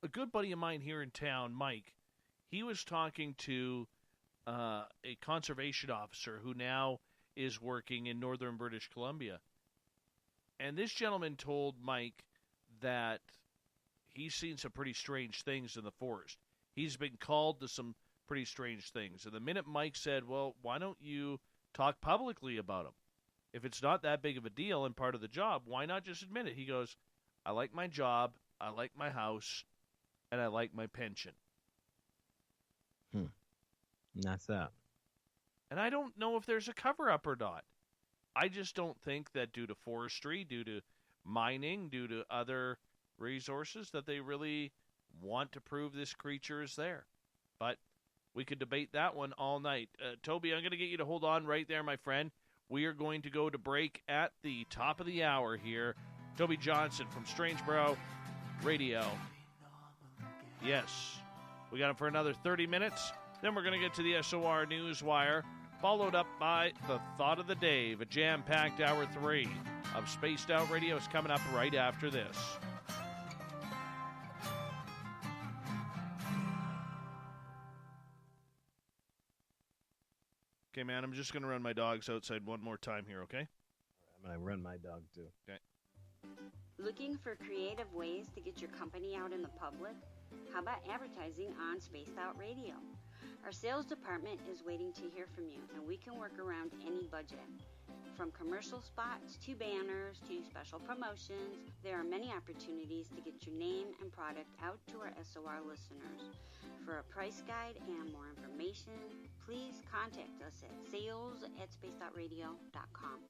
a good buddy of mine here in town, Mike, he was talking to a conservation officer who now is working in northern British Columbia. And this gentleman told Mike that he's seen some pretty strange things in the forest. He's been called to some pretty strange things. And the minute Mike said, well, why don't you talk publicly about them? If it's not that big of a deal and part of the job, why not just admit it? He goes, I like my job, I like my house, and I like my pension. And that's that. And I don't know if there's a cover-up or not. I just don't think that due to forestry, due to mining, due to other resources, that they really want to prove this creature is there. But we could debate that one all night. Toby, I'm going to get you to hold on right there, my friend. We are going to go to break at the top of the hour here. Toby Johnson from Strangeborough Radio. Yes, we got him for another 30 minutes. Then we're going to get to the SOR Newswire, followed up by the Thought of the Dave. A jam-packed hour 3 of Spaced Out Radio is coming up right after this. Okay, man, I'm just going to run my dogs outside one more time here, okay? I'm going to run my dog, too. Okay. Looking for creative ways to get your company out in the public? How about advertising on Spaced Out Radio? Our sales department is waiting to hear from you, and we can work around any budget. From commercial spots to banners to special promotions, there are many opportunities to get your name and product out to our SOR listeners. For a price guide and more information, please contact us at sales@spacedoutradio.com.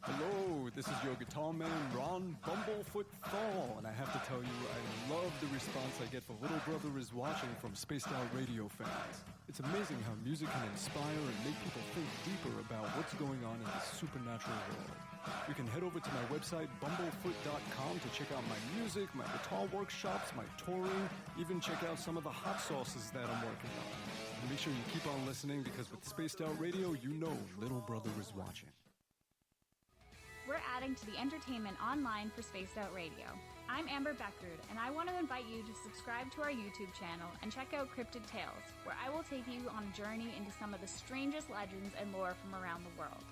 Hello, this is your guitar man, Ron Bumblefoot Thal, and I have to tell you, I love the response I get for Little Brother is Watching from Spaced Out Radio fans. It's amazing how music can inspire and make people think deeper about what's going on in the supernatural world. You can head over to my website, bumblefoot.com, to check out my music, my guitar workshops, my touring, even check out some of the hot sauces that I'm working on. And make sure you keep on listening, because with Spaced Out Radio, you know Little Brother is watching. We're adding to the entertainment online for Spaced Out Radio. I'm Amber Beckrud, and I want to invite you to subscribe to our YouTube channel and check out Cryptid Tales, where I will take you on a journey into some of the strangest legends and lore from around the world,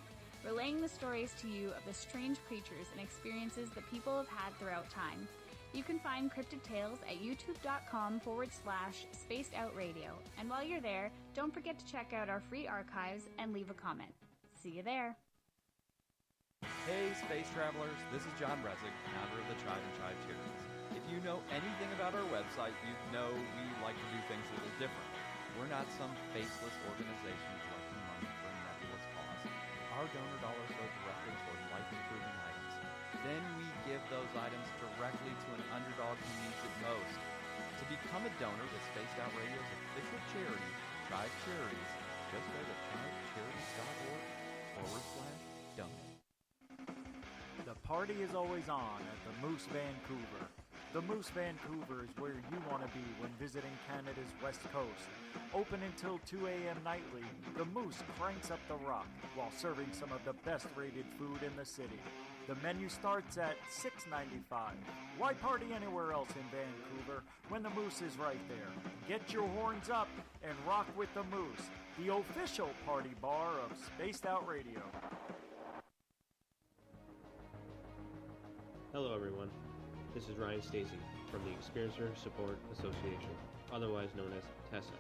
relaying the stories to you of the strange creatures and experiences that people have had throughout time. You can find Cryptid Tales at youtube.com/Spaced Out Radio, and while you're there, don't forget to check out our free archives and leave a comment. See you there. Hey, space travelers, this is John Resig, founder of the Tribe and Tribe Charities. If you know anything about our website, you know we like to do things a little different. We're not some faceless organization collecting money for a nebulous cause. Our donor dollars go directly toward life-improving items. Then we give those items directly to an underdog who needs it most. To become a donor with Spaced Out Radio's official charity, Tribe Charities, just go to tribecharities.org/donate. The party is always on at the Moose Vancouver. The Moose Vancouver is where you want to be when visiting Canada's West Coast. Open until 2 a.m. nightly, the Moose cranks up the rock while serving some of the best rated food in the city. The menu starts at $6.95. Why party anywhere else in Vancouver when the Moose is right there? Get your horns up and rock with the Moose, the official party bar of Spaced Out Radio. Hello everyone, this is Ryan Stacy from the Experiencer Support Association, otherwise known as TESSA.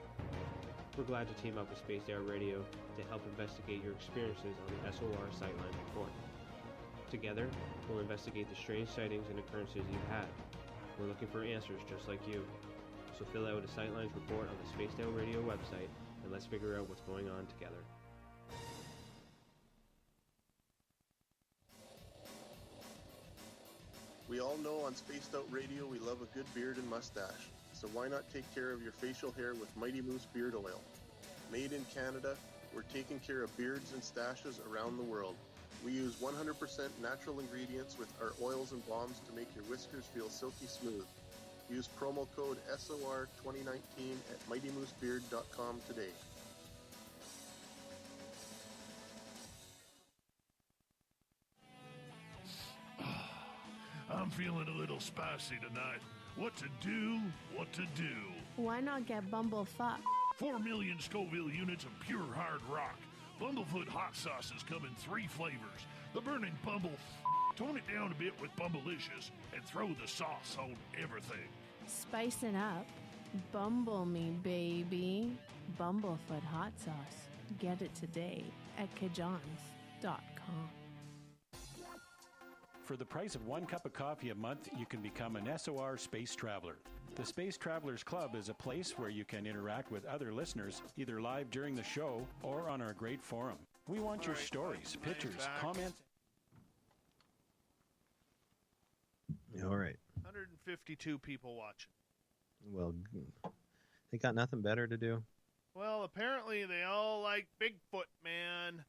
We're glad to team up with Spaced Out Radio to help investigate your experiences on the SOR Sightline Report. Together, we'll investigate the strange sightings and occurrences you've had. We're looking for answers just like you. So fill out a Sightlines report on the Spaced Out Radio website and let's figure out what's going on together. We all know on Spaced Out Radio we love a good beard and mustache, so why not take care of your facial hair with Mighty Moose Beard Oil? Made in Canada, we're taking care of beards and stashes around the world. We use 100% natural ingredients with our oils and balms to make your whiskers feel silky smooth. Use promo code SOR2019 at MightyMooseBeard.com today. I'm feeling a little spicy tonight. What to do? What to do? Why not get Bumblefuck? 4 million Scoville units of pure hard rock. Bumblefoot hot sauces come in 3 flavors. The burning Bumble. Tone it down a bit with Bumblicious and throw the sauce on everything. Spice it up. Bumble me, baby. Bumblefoot hot sauce. Get it today at kajans.com. For the price of 1 cup of coffee a month, you can become an SOR Space Traveler. The Space Travelers Club is a place where you can interact with other listeners, either live during the show or on our great forum. We want your stories, pictures, comments. All right. 152 people watching. Well, they got nothing better to do. Well, apparently they all like Bigfoot, man.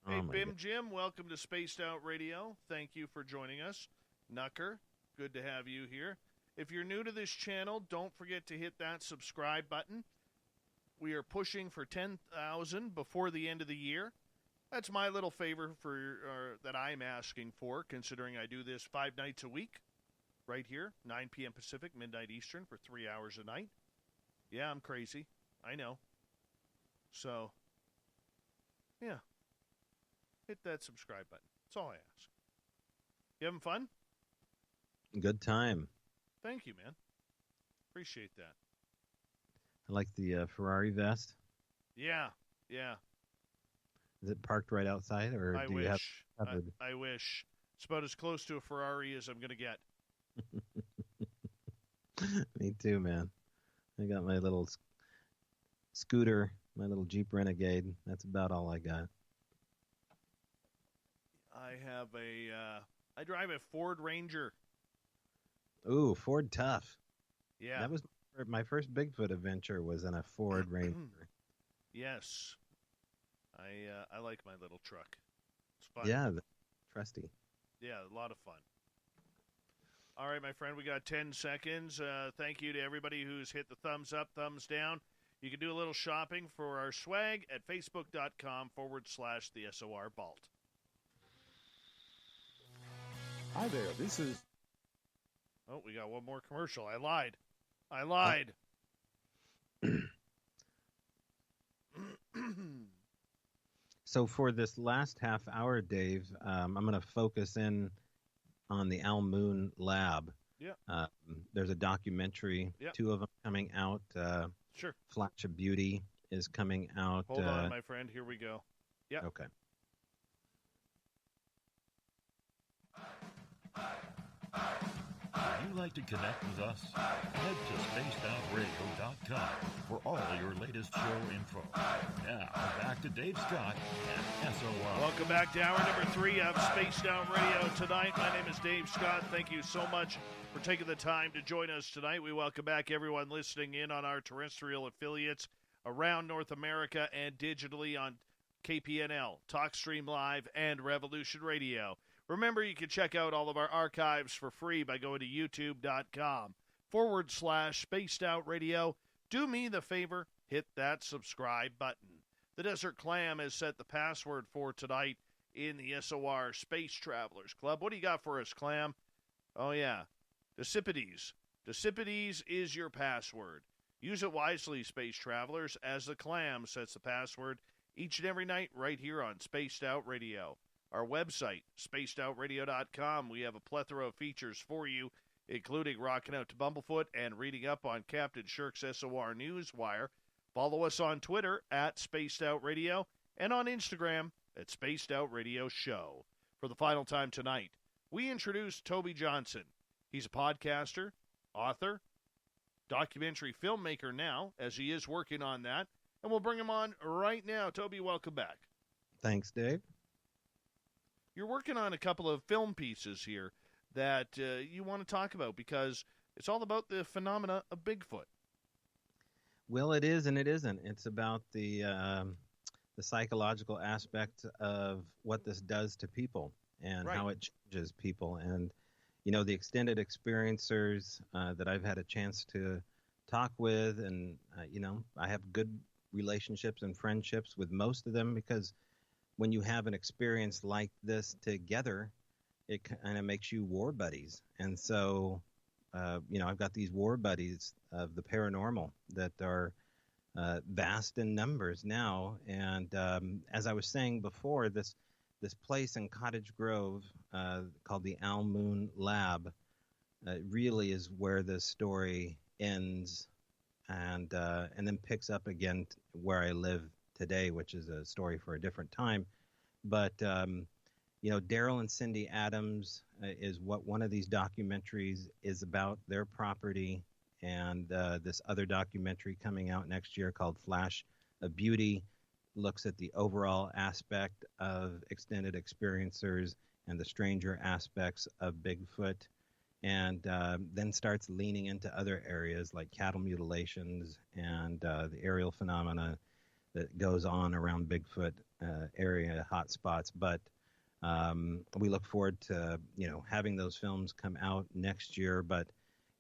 Hey, Bim Jim, welcome to Spaced Out Radio. Thank you for joining us. Nucker, good to have you here. If you're new to this channel, don't forget to hit that subscribe button. We are pushing for 10,000 before the end of the year. That's my little favor that I'm asking for, considering I do this 5 nights a week, right here, 9 p.m. Pacific, midnight Eastern, for 3 hours a night. Yeah, I'm crazy. I know. So, yeah. Hit that subscribe button. That's all I ask. You having fun? Good time. Thank you, man. Appreciate that. I like the Ferrari vest. Yeah. Is it parked right outside, or I do wish. you have it covered? I wish. It's about as close to a Ferrari as I'm going to get. Me too, man. I got my little scooter, my little Jeep Renegade. That's about all I got. I have I drive a Ford Ranger. Ooh, Ford Tough. Yeah. That was my first Bigfoot adventure, was in a Ford Ranger. Yes. I like my little truck. It's fun. Yeah, trusty. Yeah, a lot of fun. All right, my friend, we got 10 seconds. Thank you to everybody who's hit the thumbs up, thumbs down. You can do a little shopping for our swag at facebook.com/the SOR Vault. Hi there, this is... Oh, we got one more commercial. I lied. So for this last half hour, Dave, I'm going to focus in on the Al Moon Lab. Yeah. There's a documentary, Yep. 2 of them coming out. Sure. Flash of Beauty is coming out. Hold on, my friend. Here we go. Yeah. Okay. Would you like to connect with us? Head to spacedoutradio.com for all your latest show info. Now, back to Dave Scott and SOR. Welcome back to hour number 3 of Spaced Out Radio tonight. My name is Dave Scott. Thank you so much for taking the time to join us tonight. We welcome back everyone listening in on our terrestrial affiliates around North America and digitally on KPNL, TalkStream Live, and Revolution Radio. Remember, you can check out all of our archives for free by going to youtube.com/Spaced Out Radio. Do me the favor, hit that subscribe button. The Desert Clam has set the password for tonight in the SOR Space Travelers Club. What do you got for us, Clam? Oh, yeah. Decipides. Decipides is your password. Use it wisely, Space Travelers, as the Clam sets the password each and every night right here on Spaced Out Radio. Our website, spacedoutradio.com, we have a plethora of features for you, including rocking out to Bumblefoot and reading up on Captain Shirk's SOR Newswire. Follow us on Twitter at Spaced Out Radio and on Instagram at Spaced Out Radio Show. For the final time tonight, we introduce Toby Johnson. He's a podcaster, author, documentary filmmaker now, as he is working on that, and we'll bring him on right now. Toby, welcome back. Thanks, Dave. You're working on a couple of film pieces here that you want to talk about because it's all about the phenomena of Bigfoot. Well, it is and it isn't. It's about the psychological aspect of what this does to people and how it changes people. And, you know, the extended experiencers that I've had a chance to talk with, and, you know, I have good relationships and friendships with most of them because when you have an experience like this together, it kind of makes you war buddies. And so, you know, I've got these war buddies of the paranormal that are vast in numbers now. And as I was saying before, this place in Cottage Grove called the Al Moon Lab really is where this story ends and then picks up again where I live today, which is a story for a different time. But, you know, Daryl and Cindy Adams is what one of these documentaries is about, their property, and this other documentary coming out next year called Flash of Beauty looks at the overall aspect of extended experiencers and the stranger aspects of Bigfoot, and then starts leaning into other areas like cattle mutilations and the aerial phenomena that goes on around Bigfoot area hotspots. But we look forward to, you know, having those films come out next year. But,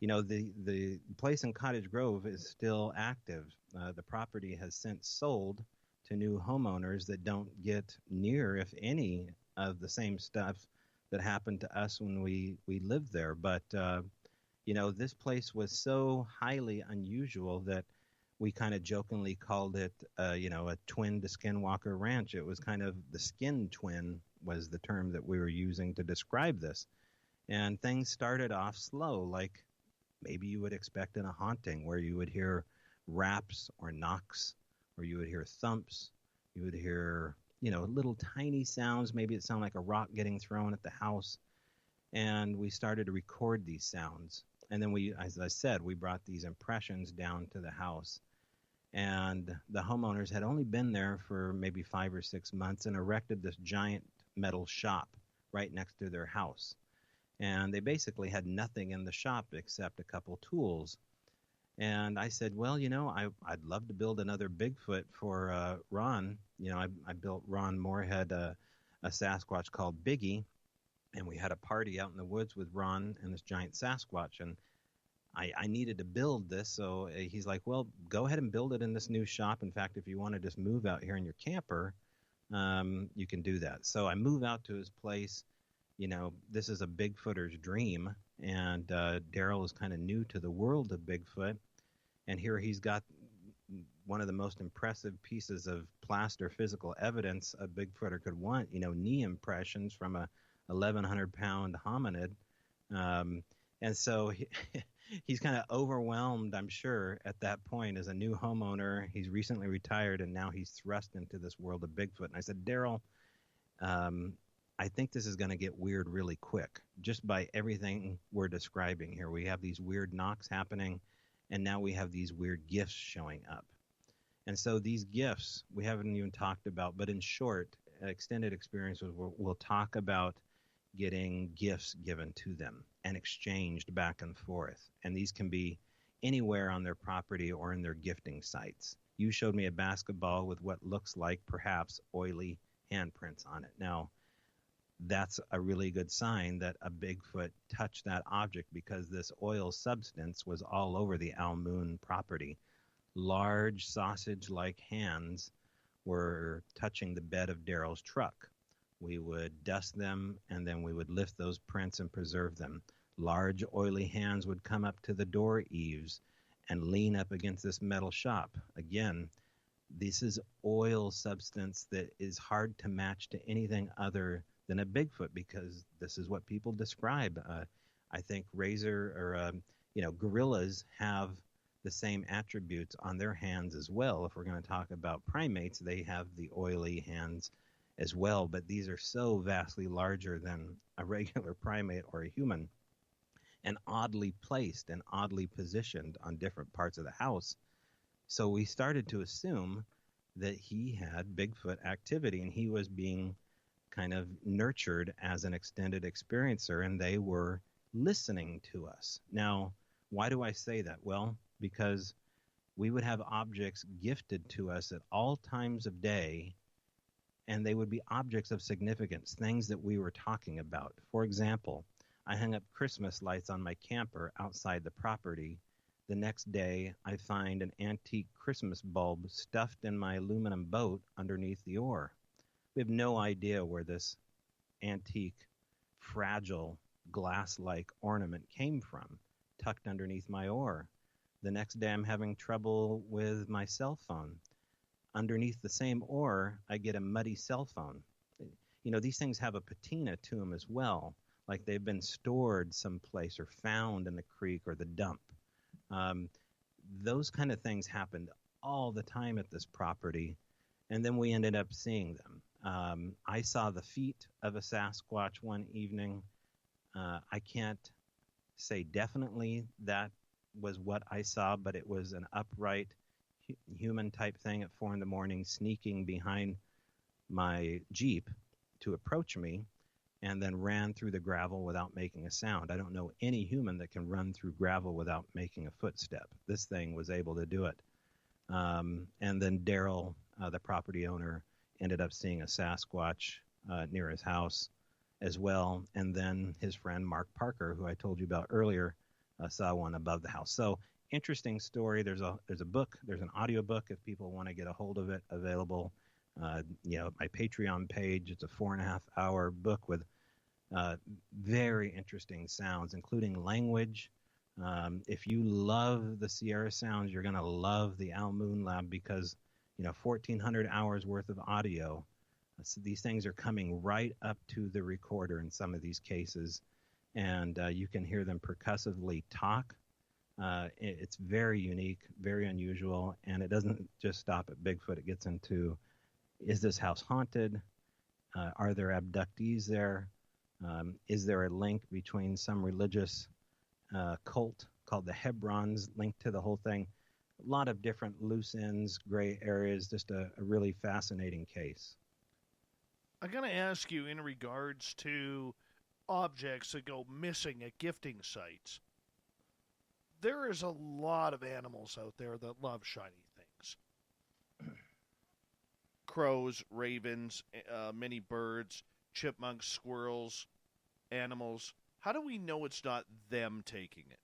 you know, the place in Cottage Grove is still active. The property has since sold to new homeowners that don't get near, if any, of the same stuff that happened to us when we lived there. But, you know, this place was so highly unusual that we kind of jokingly called it, a twin to Skinwalker Ranch. It was kind of the skin twin was the term that we were using to describe this. And things started off slow, like maybe you would expect in a haunting, where you would hear raps or knocks, or you would hear thumps, you would hear, little tiny sounds. Maybe it sounded like a rock getting thrown at the house. And we started to record these sounds. And then we, as I said, we brought these impressions down to the house. And the homeowners had only been there for maybe 5 or 6 months and erected this giant metal shop right next to their house. And they basically had nothing in the shop except a couple tools. And I said, well, I'd love to build another Bigfoot for Ron. I built Ron Moorhead a Sasquatch called Biggie. And we had a party out in the woods with Ron and this giant Sasquatch. And I needed to build this. So he's like, well, go ahead and build it in this new shop. In fact, if you want to just move out here in your camper, you can do that. So I move out to his place. This is a Bigfooter's dream. And Daryl is kind of new to the world of Bigfoot. And here he's got one of the most impressive pieces of plaster physical evidence a Bigfooter could want, knee impressions from a 1,100-pound hominid. And so he's kind of overwhelmed, I'm sure, at that point as a new homeowner. He's recently retired, and now he's thrust into this world of Bigfoot. And I said, Daryl, I think this is going to get weird really quick, just by everything we're describing here. We have these weird knocks happening, and now we have these weird gifts showing up. And so these gifts we haven't even talked about, but in short, extended experiences, we'll talk about getting gifts given to them and exchanged back and forth. And these can be anywhere on their property or in their gifting sites. You showed me a basketball with what looks like perhaps oily handprints on it. Now, that's a really good sign that a Bigfoot touched that object, because this oil substance was all over the Almoon property. Large sausage-like hands were touching the bed of Daryl's truck. We would dust them, and then we would lift those prints and preserve them. Large, oily hands would come up to the door eaves and lean up against this metal shop. Again, this is oil substance that is hard to match to anything other than a Bigfoot, because this is what people describe. I think gorillas have the same attributes on their hands as well. If we're going to talk about primates, they have the oily hands as well, but these are so vastly larger than a regular primate or a human, and oddly placed and oddly positioned on different parts of the house. So we started to assume that he had Bigfoot activity, and he was being kind of nurtured as an extended experiencer, and they were listening to us. Now, why do I say that? Well, because we would have objects gifted to us at all times of day, and they would be objects of significance, things that we were talking about. For example, I hung up Christmas lights on my camper outside the property. The next day, I find an antique Christmas bulb stuffed in my aluminum boat underneath the oar. We have no idea where this antique, fragile, glass-like ornament came from, tucked underneath my oar. The next day, I'm having trouble with my cell phone. Underneath the same oar, I get a muddy cell phone. These things have a patina to them as well, like they've been stored someplace or found in the creek or the dump. Those kind of things happened all the time at this property, and then we ended up seeing them. I saw the feet of a Sasquatch one evening. I can't say definitely that was what I saw, but it was an upright human type thing at 4 a.m, sneaking behind my Jeep to approach me, and then ran through the gravel without making a sound. I don't know any human that can run through gravel without making a footstep. This thing was able to do it. And then Daryl, the property owner, ended up seeing a Sasquatch near his house as well. And then his friend Mark Parker, who I told you about earlier, saw one above the house. So interesting story. There's a book. There's an audio book if people want to get a hold of it, available. My Patreon page. It's a 4.5-hour book with very interesting sounds, including language, If you love the Sierra Sounds, you're going to love the Al Moon Lab because, 1,400 hours worth of audio. So these things are coming right up to the recorder in some of these cases, and you can hear them percussively talk. It's very unique, very unusual, and it doesn't just stop at Bigfoot. It gets into, is this house haunted? Are there abductees there? Is there a link between some religious cult called the Hebrons linked to the whole thing? A lot of different loose ends, gray areas, just a really fascinating case. I'm going to ask you in regards to objects that go missing at gifting sites. There is a lot of animals out there that love shiny things. Crows, ravens, many birds, chipmunks, squirrels, animals. How do we know it's not them taking it?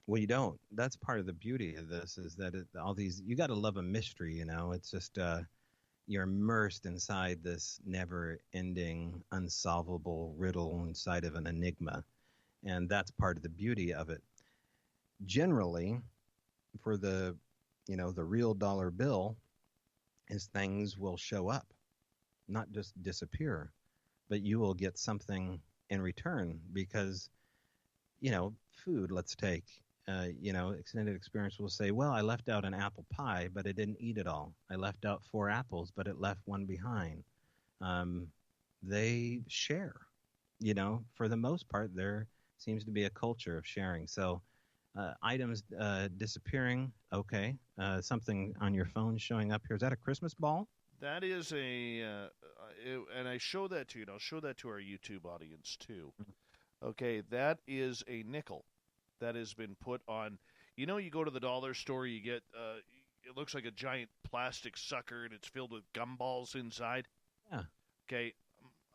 Well, you don't. That's part of the beauty of this, is that all these, you got to love a mystery, It's just, you're immersed inside this never-ending, unsolvable riddle inside of an enigma. And that's part of the beauty of it. Generally, for the real dollar bill, is things will show up, not just disappear, but you will get something in return because, food, let's take, extended experience will say, well, I left out an apple pie, but I didn't eat it all. I left out 4 apples, but it left 1 behind. They share, for the most part, there seems to be a culture of sharing. So items disappearing, okay. Something on your phone showing up here. Is that a Christmas ball? That is and I show that to you, and I'll show that to our YouTube audience too. Okay, that is a nickel that has been put on. You go to the dollar store, you get, it looks like a giant plastic sucker, and it's filled with gumballs inside. Yeah. Okay,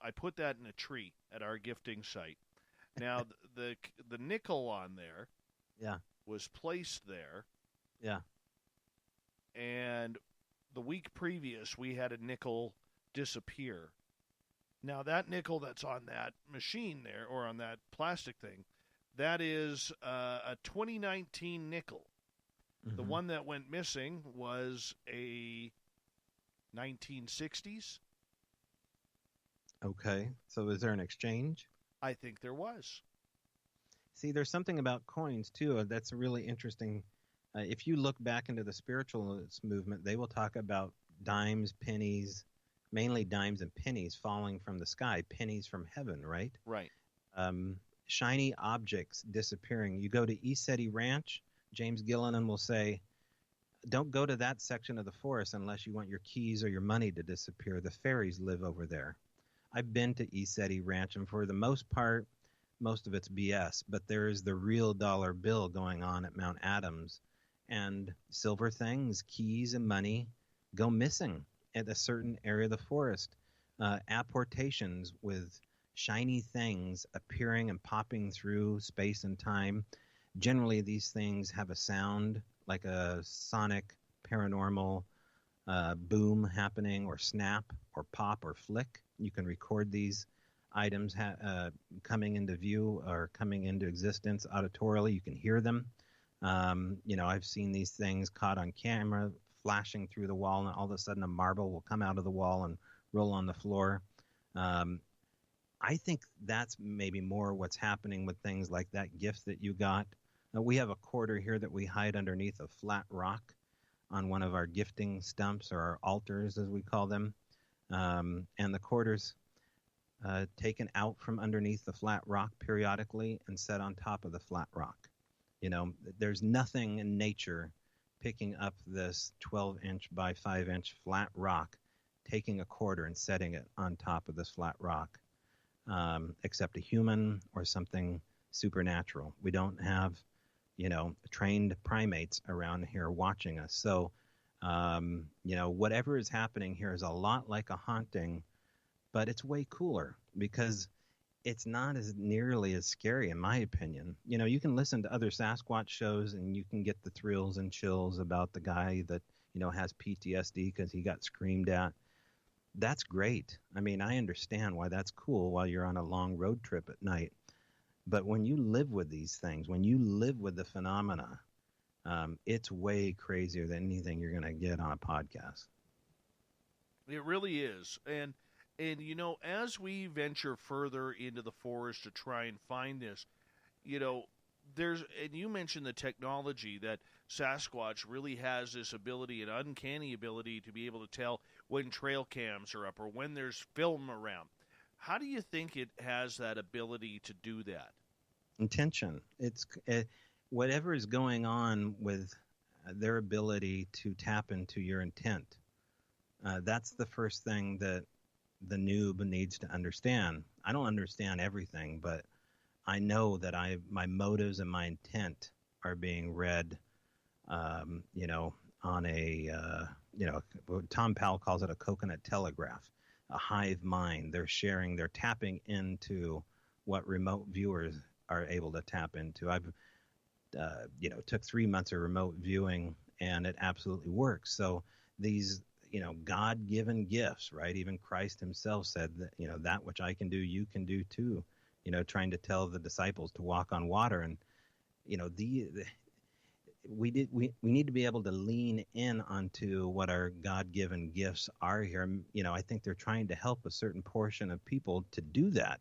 I put that in a tree at our gifting site. Now, the nickel on there was placed there. Yeah. And the week previous, we had a nickel disappear. Now, that nickel that's on that machine there, or on that plastic thing, that is a 2019 nickel. Mm-hmm. The one that went missing was a 1960s. Okay. So is there an exchange? I think there was. See, there's something about coins, too, that's really interesting. If you look back into the spiritualist movement, they will talk about dimes, pennies, mainly dimes and pennies falling from the sky, pennies from heaven, right? Right. Shiny objects disappearing. You go to Easeti Ranch, James Gillinan will say, don't go to that section of the forest unless you want your keys or your money to disappear. The fairies live over there. I've been to Easeti Ranch, and for the most part, most of it's BS, but there is the real dollar bill going on at Mount Adams, and silver things, keys and money go missing at a certain area of the forest. Apportations with shiny things appearing and popping through space and time. Generally, these things have a sound like a sonic paranormal boom happening, or snap or pop or flick. You can record these items coming into view or coming into existence auditorily. You can hear them. I've seen these things caught on camera flashing through the wall, and all of a sudden a marble will come out of the wall and roll on the floor. I think that's maybe more what's happening with things like that gift that you got. We have a quarter here that we hide underneath a flat rock on one of our gifting stumps, or our altars, as we call them. And the quarter's taken out from underneath the flat rock periodically and set on top of the flat rock. There's nothing in nature picking up this 12-inch by 5-inch flat rock, taking a quarter and setting it on top of this flat rock, except a human or something supernatural. We don't have, trained primates around here watching us. So, whatever is happening here is a lot like a haunting, but it's way cooler because it's not as nearly as scary, in my opinion. You can listen to other Sasquatch shows and you can get the thrills and chills about the guy that, has PTSD because he got screamed at. That's great. I mean, I understand why that's cool while you're on a long road trip at night. But when you live with these things, when you live with the phenomena, it's way crazier than anything you're going to get on a podcast. It really is. And you know, as we venture further into the forest to try and find this, you know, and you mentioned the technology that Sasquatch really has this ability, an uncanny ability to be able to tell when trail cams are up or when there's film around. How do you think it has that ability to do that? Intention. It's whatever is going on with their ability to tap into your intent. That's the first thing that the noob needs to understand. I don't understand everything, but I know that my motives and my intent are being read, you know, on a, you know, Tom Powell calls it a coconut telegraph, a hive mind. They're tapping into what remote viewers are able to tap into. I've, you know, took 3 months of remote viewing, and it absolutely works. So these, you know, God-given gifts, right? Even Christ himself said that, you know, that which I can do, you can do too. You know, trying to tell the disciples to walk on water. And, you know, we need to be able to lean in onto what our God-given gifts are here. You know, I think they're trying to help a certain portion of people to do that.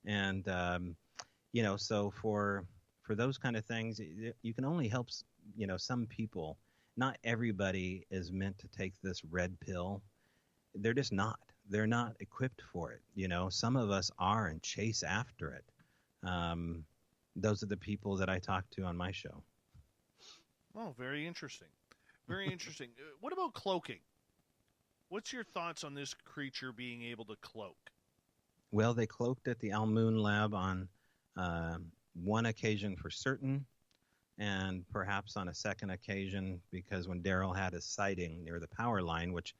And, you know, so for those kind of things, you can only help, you know, some people. Not everybody is meant to take this red pill. They're just not. They're not equipped for it. You know, some of us are and chase after it. Those are the people that I talk to on my show. Oh, very interesting. Very interesting. What about cloaking? What's your thoughts on this creature being able to cloak? Well, they cloaked at the Almoon Lab on one occasion for certain, and perhaps on a second occasion because when Daryl had his sighting near the power line, which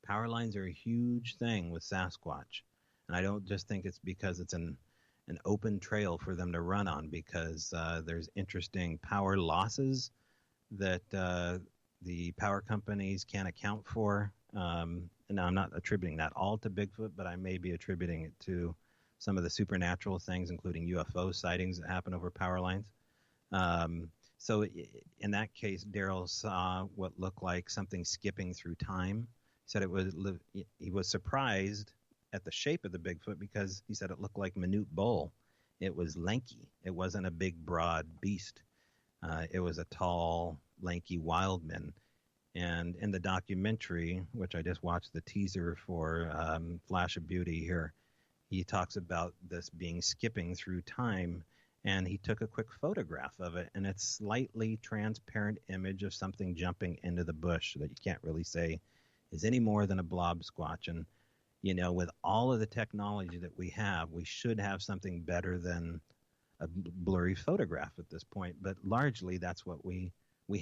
power lines are a huge thing with Sasquatch. And I don't just think it's because it's an open trail for them to run on, because there's interesting power losses that the power companies can't account for. And I'm not attributing that all to Bigfoot, but I may be attributing it to some of the supernatural things, including UFO sightings that happen over power lines. So in that case, Daryl saw what looked like something skipping through time. He said he was surprised at the shape of the Bigfoot because he said it looked like Manute Bull. It was lanky. It wasn't a big, broad beast. It was a tall, lanky wildman. And in the documentary, which I just watched the teaser for, Flash of Beauty here, he talks about this being skipping through time. And he took a quick photograph of it, and it's slightly transparent image of something jumping into the bush that you can't really say is any more than a blob squatch. And, you know, with all of the technology that we have, we should have something better than a blurry photograph at this point. But largely, that's what we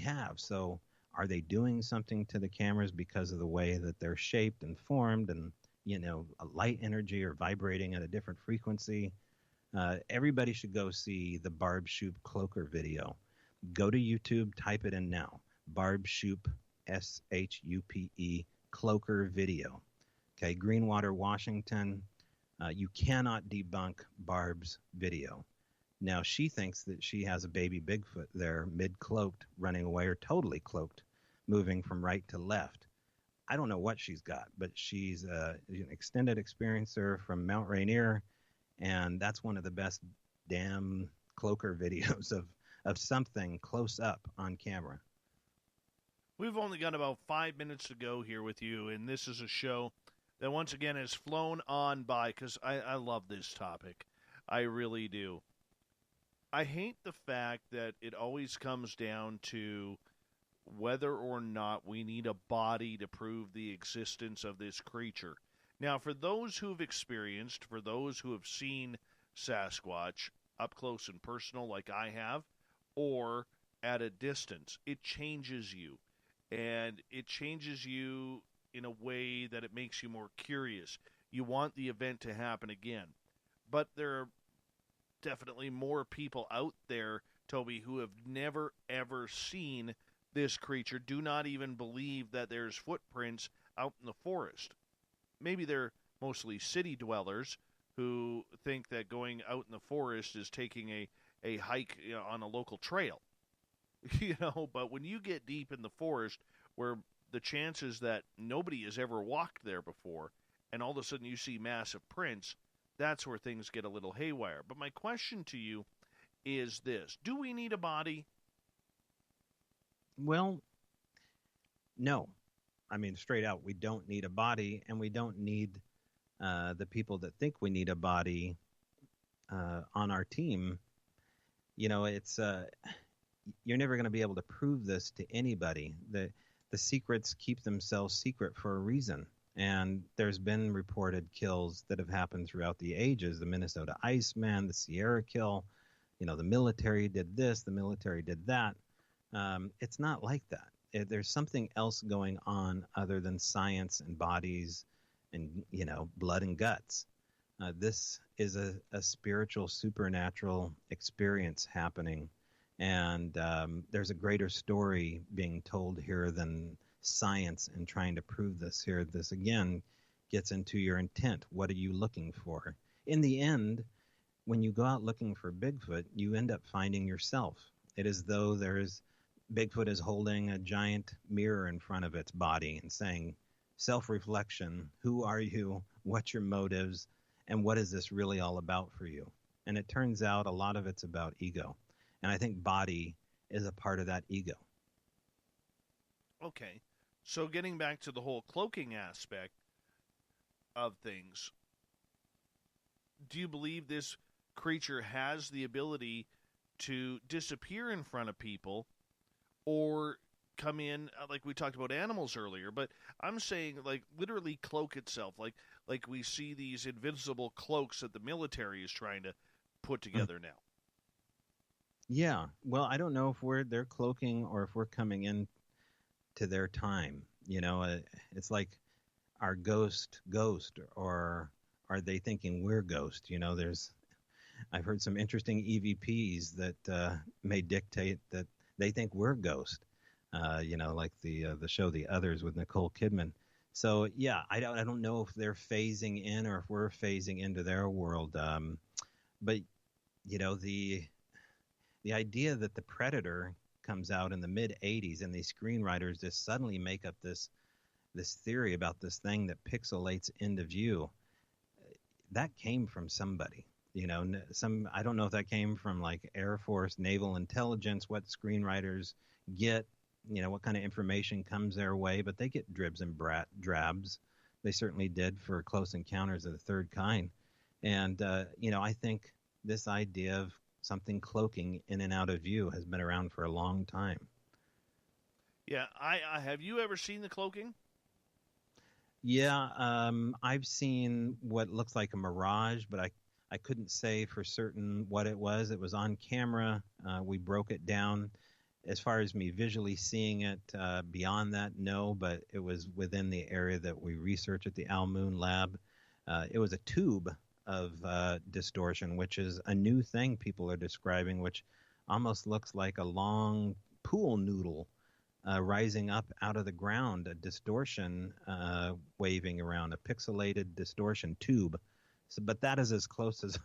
have. So are they doing something to the cameras because of the way that they're shaped and formed and, you know, a light energy or vibrating at a different frequency? Everybody should go see the Barb Shoop Cloaker video. Go to YouTube, type it in now. Barb Shoop, SHUPE, Cloaker video. Okay, Greenwater, Washington. You cannot debunk Barb's video. Now, she thinks that she has a baby Bigfoot there, mid-cloaked, running away, or totally cloaked, moving from right to left. I don't know what she's got, but she's an extended experiencer from Mount Rainier, and that's one of the best damn cloaker videos of something close up on camera. We've only got about 5 minutes to go here with you, and this is a show that once again has flown on by because I love this topic. I really do. I hate the fact that it always comes down to whether or not we need a body to prove the existence of this creature. Now, for those who have experienced, for those who have seen Sasquatch up close and personal like I have, or at a distance, it changes you. And it changes you in a way that it makes you more curious. You want the event to happen again. But there are definitely more people out there, Toby, who have never, ever seen this creature, do not even believe that there's footprints out in the forest. Maybe they're mostly city dwellers who think that going out in the forest is taking a hike on a local trail. But when you get deep in the forest where the chances that nobody has ever walked there before, and all of a sudden you see massive prints, that's where things get a little haywire. But my question to you is this: do we need a body? Well, no. I mean, straight out, we don't need a body, and we don't need the people that think we need a body on our team. It's you're never going to be able to prove this to anybody. The secrets keep themselves secret for a reason. And there's been reported kills that have happened throughout the ages. The Minnesota Iceman, the Sierra kill, the military did this, the military did that. It's not like that. There's something else going on other than science and bodies and, blood and guts. This is a spiritual, supernatural experience happening. And there's a greater story being told here than science and trying to prove this here. This, again, gets into your intent. What are you looking for? In the end, when you go out looking for Bigfoot, you end up finding yourself. It is though Bigfoot is holding a giant mirror in front of its body and saying, self-reflection, who are you, what's your motives, and what is this really all about for you? And it turns out a lot of it's about ego. And I think body is a part of that ego. Okay. So getting back to the whole cloaking aspect of things, do you believe this creature has the ability to disappear in front of people or come in, like we talked about animals earlier, but I'm saying like literally cloak itself, like we see these invisible cloaks that the military is trying to put together now? Yeah. Well, I don't know if they're cloaking or if we're coming in to their time. It's like our ghost, or are they thinking we're ghost? I've heard some interesting EVPs that may dictate that they think we're ghost. Like the show The Others with Nicole Kidman. So yeah, I don't know if they're phasing in or if we're phasing into their world. But the idea that the Predator comes out in the mid 80s and these screenwriters just suddenly make up this theory about this thing that pixelates into view, that came from somebody. I don't know if that came from like Air Force, naval intelligence, what screenwriters get, what kind of information comes their way, but they get dribs and drabs. They certainly did for Close Encounters of the Third Kind. And, I think this idea of something cloaking in and out of view has been around for a long time. Yeah, I have you ever seen the cloaking? Yeah, I've seen what looks like a mirage, but I couldn't say for certain what it was. It was on camera. We broke it down. As far as me visually seeing it, beyond that, no, but it was within the area that we research at the Al Moon Lab. It was a tube of distortion, which is a new thing people are describing, which almost looks like a long pool noodle rising up out of the ground, a distortion waving around, a pixelated distortion tube. So, but that is as close as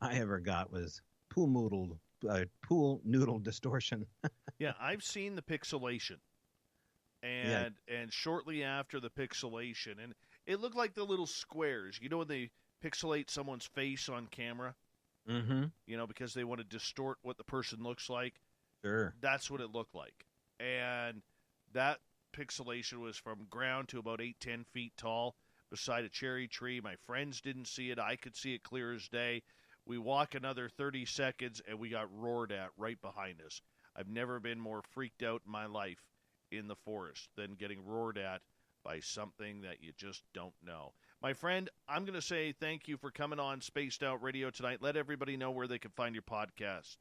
I ever got, was pool noodle distortion. Yeah, I've seen the pixelation. And shortly after the pixelation, and it looked like the little squares. When they pixelate someone's face on camera? Mm-hmm. Because they want to distort what the person looks like. Sure. That's what it looked like. And that pixelation was from ground to about 8-10 feet tall beside a cherry tree. My friends didn't see it. I could see it clear as day. We walk another 30 seconds, and we got roared at right behind us. I've never been more freaked out in my life in the forest than getting roared at by something that you just don't know. My friend, I'm going to say thank you for coming on Spaced Out Radio tonight. Let everybody know where they can find your podcast.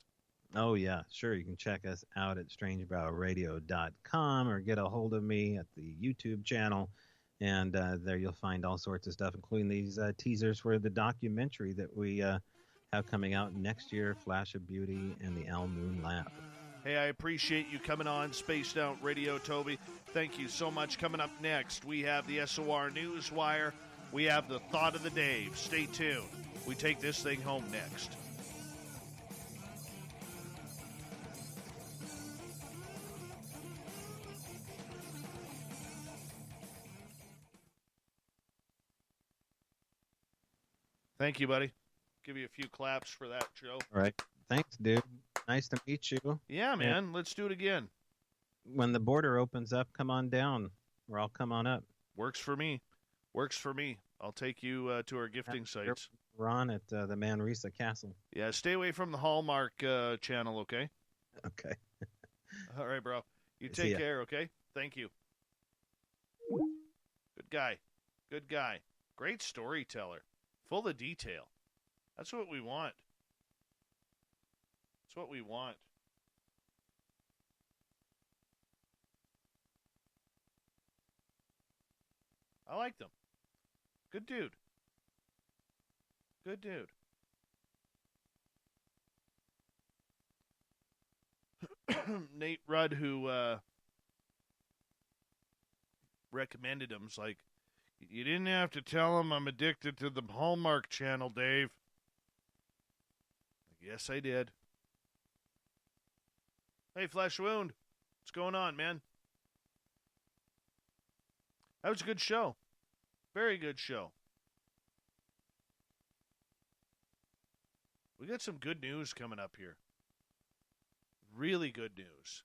Oh, yeah, sure. You can check us out at strangebrowradio.com or get a hold of me at the YouTube channel. And there you'll find all sorts of stuff, including these teasers for the documentary that we have coming out next year, Flash of Beauty and the Al Moon Lab. Hey, I appreciate you coming on Spaced Out Radio, Toby. Thank you so much. Coming up next, we have the SOR Newswire. We have the Thought of the Day. Stay tuned. we take this thing home next. Thank you, buddy. Give you a few claps for that, Joe. All right. Thanks, dude. Nice to meet you. Yeah, man. Let's do it again. When the border opens up, come on down, or I'll come on up. Works for me. Works for me. I'll take you to our gifting sites. Ron at the Manresa Castle. Yeah, stay away from the Hallmark channel, okay? Okay. All right, bro. You See take ya. care, okay? Thank you. Good guy. Good guy. Great storyteller. Full of detail. That's what we want. That's what we want. I like them. Good dude. Good dude. Nate Rudd, who recommended him, is like, you didn't have to tell him I'm addicted to the Hallmark channel, Dave. Yes, I did. Hey, Flesh Wound. What's going on, man? That was a good show. Very good show. We got some good news coming up here. Really good news.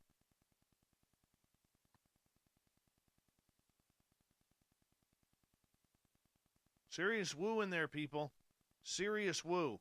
Serious woo in there, people. Serious woo.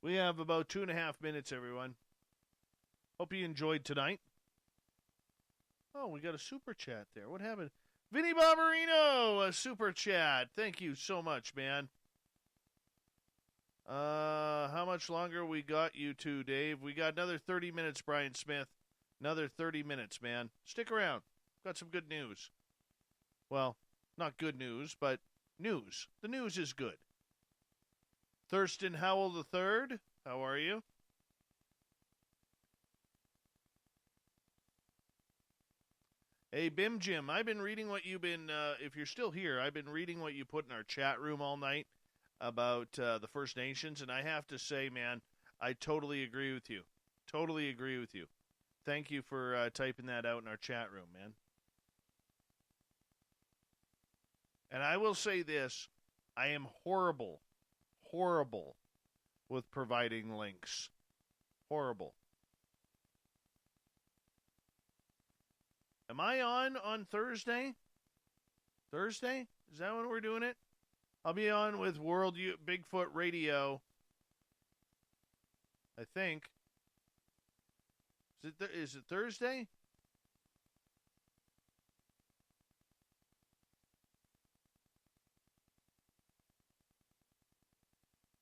We have about 2.5 minutes, everyone. Hope you enjoyed tonight. Oh, we got a super chat there. What happened? Vinny Barbarino, a super chat. Thank you so much, man. How much longer we got you two, Dave? We got another 30 minutes, Brian Smith. Another 30 minutes, man. Stick around. Got some good news. Well, not good news, but news. The news is good. Thurston Howell III, how are you? Hey, Bim Jim, I've been reading what you've been, if you're still here, I've been reading what you put in our chat room all night about the First Nations, and I have to say, man, I totally agree with you. Totally agree with you. Thank you for typing that out in our chat room, man. And I will say this, I am horrible with providing links. Horrible. Am I on Thursday? Thursday? Is that when we're doing it? I'll be on with Bigfoot Radio. I think. Is it Thursday?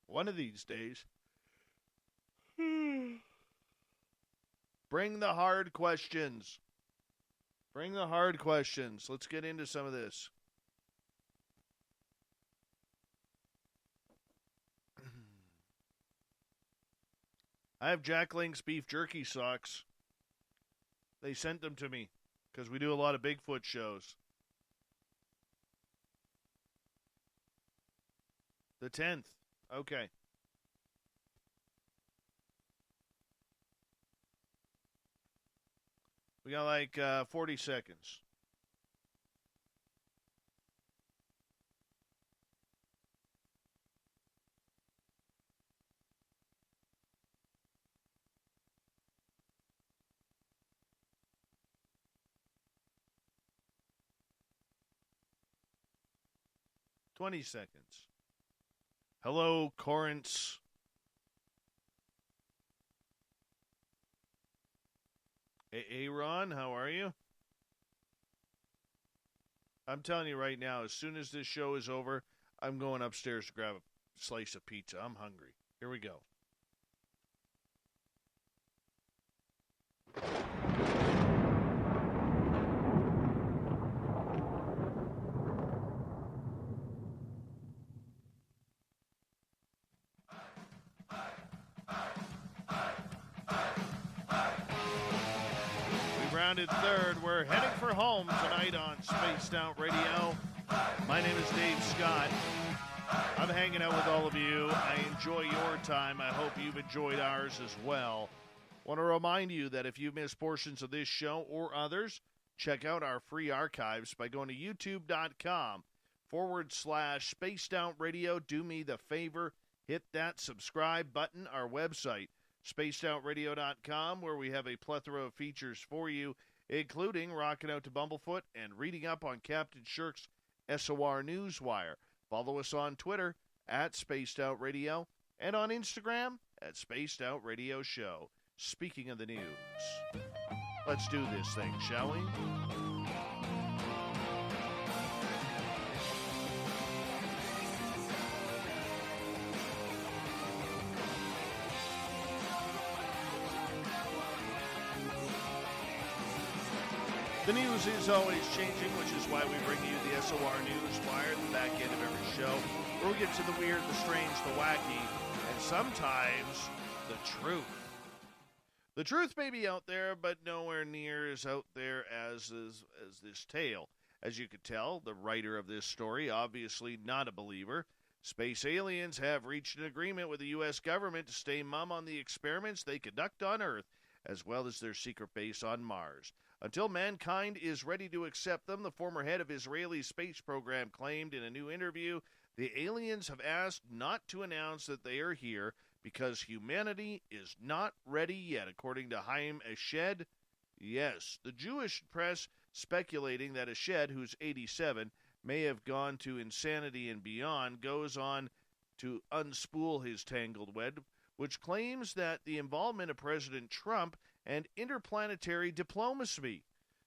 One of these days. Bring the hard questions. Bring the hard questions. Let's get into some of this. I have Jack Link's beef jerky socks. They sent them to me because we do a lot of Bigfoot shows. The 10th. Okay. We got like 40 seconds. Seconds. Hello, Corinth. Hey, Ron, how are you? I'm telling you right now, as soon as this show is over, I'm going upstairs to grab a slice of pizza. I'm hungry. Here we go. Rounded third. We're heading for home tonight on Spaced Out Radio. My name is Dave Scott. I'm hanging out with all of you. I enjoy your time. I hope you've enjoyed ours as well. Want to remind you that if you've missed portions of this show or others, check out our free archives by going to youtube.com/Spaced Out Radio. Do me the favor, hit that subscribe button. Our website, spacedoutradio.com, where we have a plethora of features for you, including rocking out to Bumblefoot and reading up on Captain Shirk's SOR Newswire. Follow us on Twitter at Spaced Out Radio and on Instagram at Spaced Out Radio Show. Speaking of the news, let's do this thing, shall we? The news is always changing, which is why we bring you the SOR Newswire, the back end of every show, where we get to the weird, the strange, the wacky, and sometimes the truth. The truth may be out there, but nowhere near as out there as this tale. As you could tell, the writer of this story, obviously not a believer. Space aliens have reached an agreement with the U.S. government to stay mum on the experiments they conduct on Earth, as well as their secret base on Mars. Until mankind is ready to accept them, the former head of Israeli space program claimed in a new interview, the aliens have asked not to announce that they are here because humanity is not ready yet, according to Haim Eshed. Yes, the Jewish press speculating that Eshed, who's 87, may have gone to insanity and beyond, goes on to unspool his tangled web, which claims that the involvement of President Trump and interplanetary diplomacy.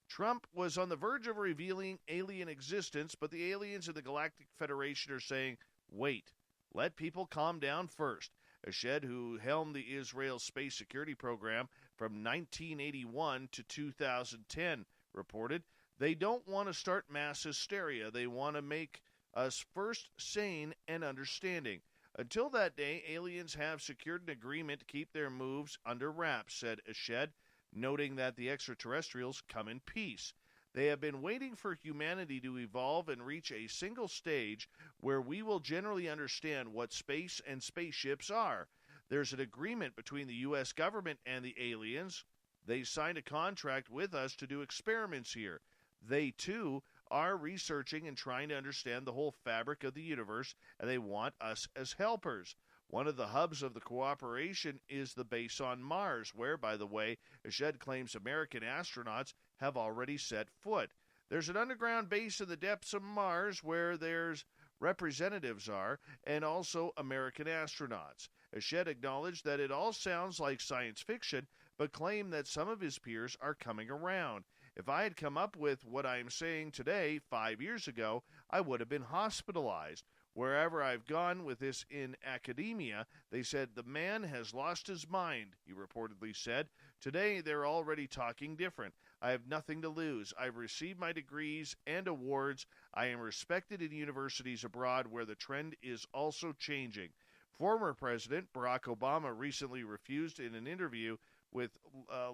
Trump was on the verge of revealing alien existence, but the aliens of the Galactic Federation are saying, wait, let people calm down first. Eshed, who helmed the Israel space security program from 1981 to 2010, reported, they don't want to start mass hysteria. They want to make us first sane and understanding. Until that day, aliens have secured an agreement to keep their moves under wraps, said Eshed, noting that the extraterrestrials come in peace. They have been waiting for humanity to evolve and reach a single stage where we will generally understand what space and spaceships are. There's an agreement between the U.S. government and the aliens. They signed a contract with us to do experiments here. They, too, are researching and trying to understand the whole fabric of the universe, and they want us as helpers. One of the hubs of the cooperation is the base on Mars, where, by the way, Eshed claims American astronauts have already set foot. There's an underground base in the depths of Mars where there's representatives are, and also American astronauts. Eshed acknowledged that it all sounds like science fiction, but claimed that some of his peers are coming around. If I had come up with what I am saying today 5 years ago, I would have been hospitalized. Wherever I've gone with this in academia, they said the man has lost his mind, he reportedly said. Today, they're already talking different. I have nothing to lose. I've received my degrees and awards. I am respected in universities abroad where the trend is also changing. Former President Barack Obama recently refused in an interview with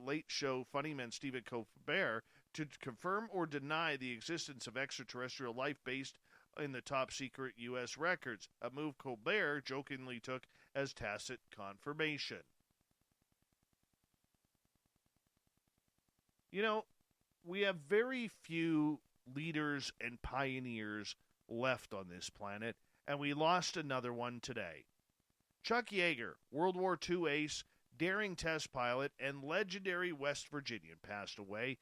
late show funnyman Stephen Colbert to confirm or deny the existence of extraterrestrial life based in the top-secret U.S. records, a move Colbert jokingly took as tacit confirmation. You know, we have very few leaders and pioneers left on this planet, and we lost another one today. Chuck Yeager, World War II ace, daring test pilot, and legendary West Virginian, passed away.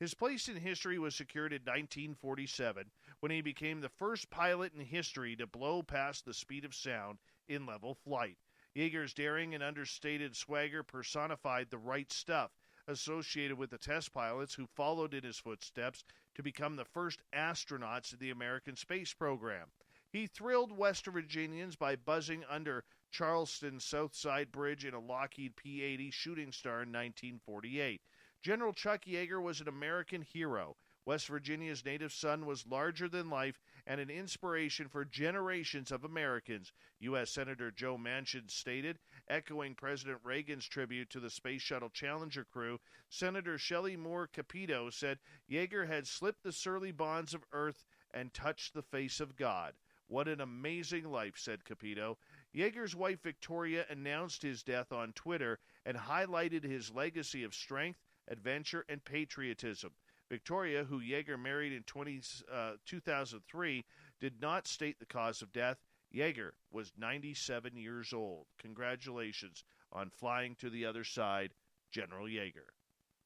His place in history was secured in 1947 when he became the first pilot in history to blow past the speed of sound in level flight. Yeager's daring and understated swagger personified the right stuff, associated with the test pilots who followed in his footsteps to become the first astronauts in the American space program. He thrilled West Virginians by buzzing under Charleston's South Side Bridge in a Lockheed P-80 Shooting Star in 1948. General Chuck Yeager was an American hero. West Virginia's native son was larger than life and an inspiration for generations of Americans, U.S. Senator Joe Manchin stated. Echoing President Reagan's tribute to the Space Shuttle Challenger crew, Senator Shelley Moore Capito said Yeager had slipped the surly bonds of Earth and touched the face of God. What an amazing life, said Capito. Yeager's wife Victoria announced his death on Twitter and highlighted his legacy of strength, adventure, and patriotism. Victoria, who Yeager married in 2003, did not state the cause of death. Yeager was 97 years old. Congratulations on flying to the other side, General Yeager.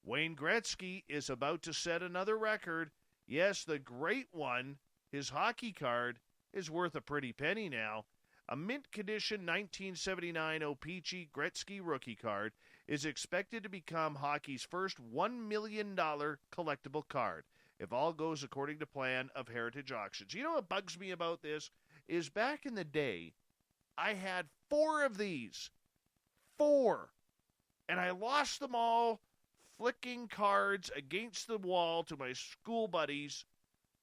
Wayne Gretzky is about to set another record. Yes, the great one. His hockey card is worth a pretty penny now. A mint condition 1979 O-Pee-Chee Gretzky rookie card is expected to become hockey's first $1 million collectible card, if all goes according to plan of Heritage Auctions. You know what bugs me about this is back in the day, I had 4 of these. 4. And I lost them all flicking cards against the wall to my school buddies,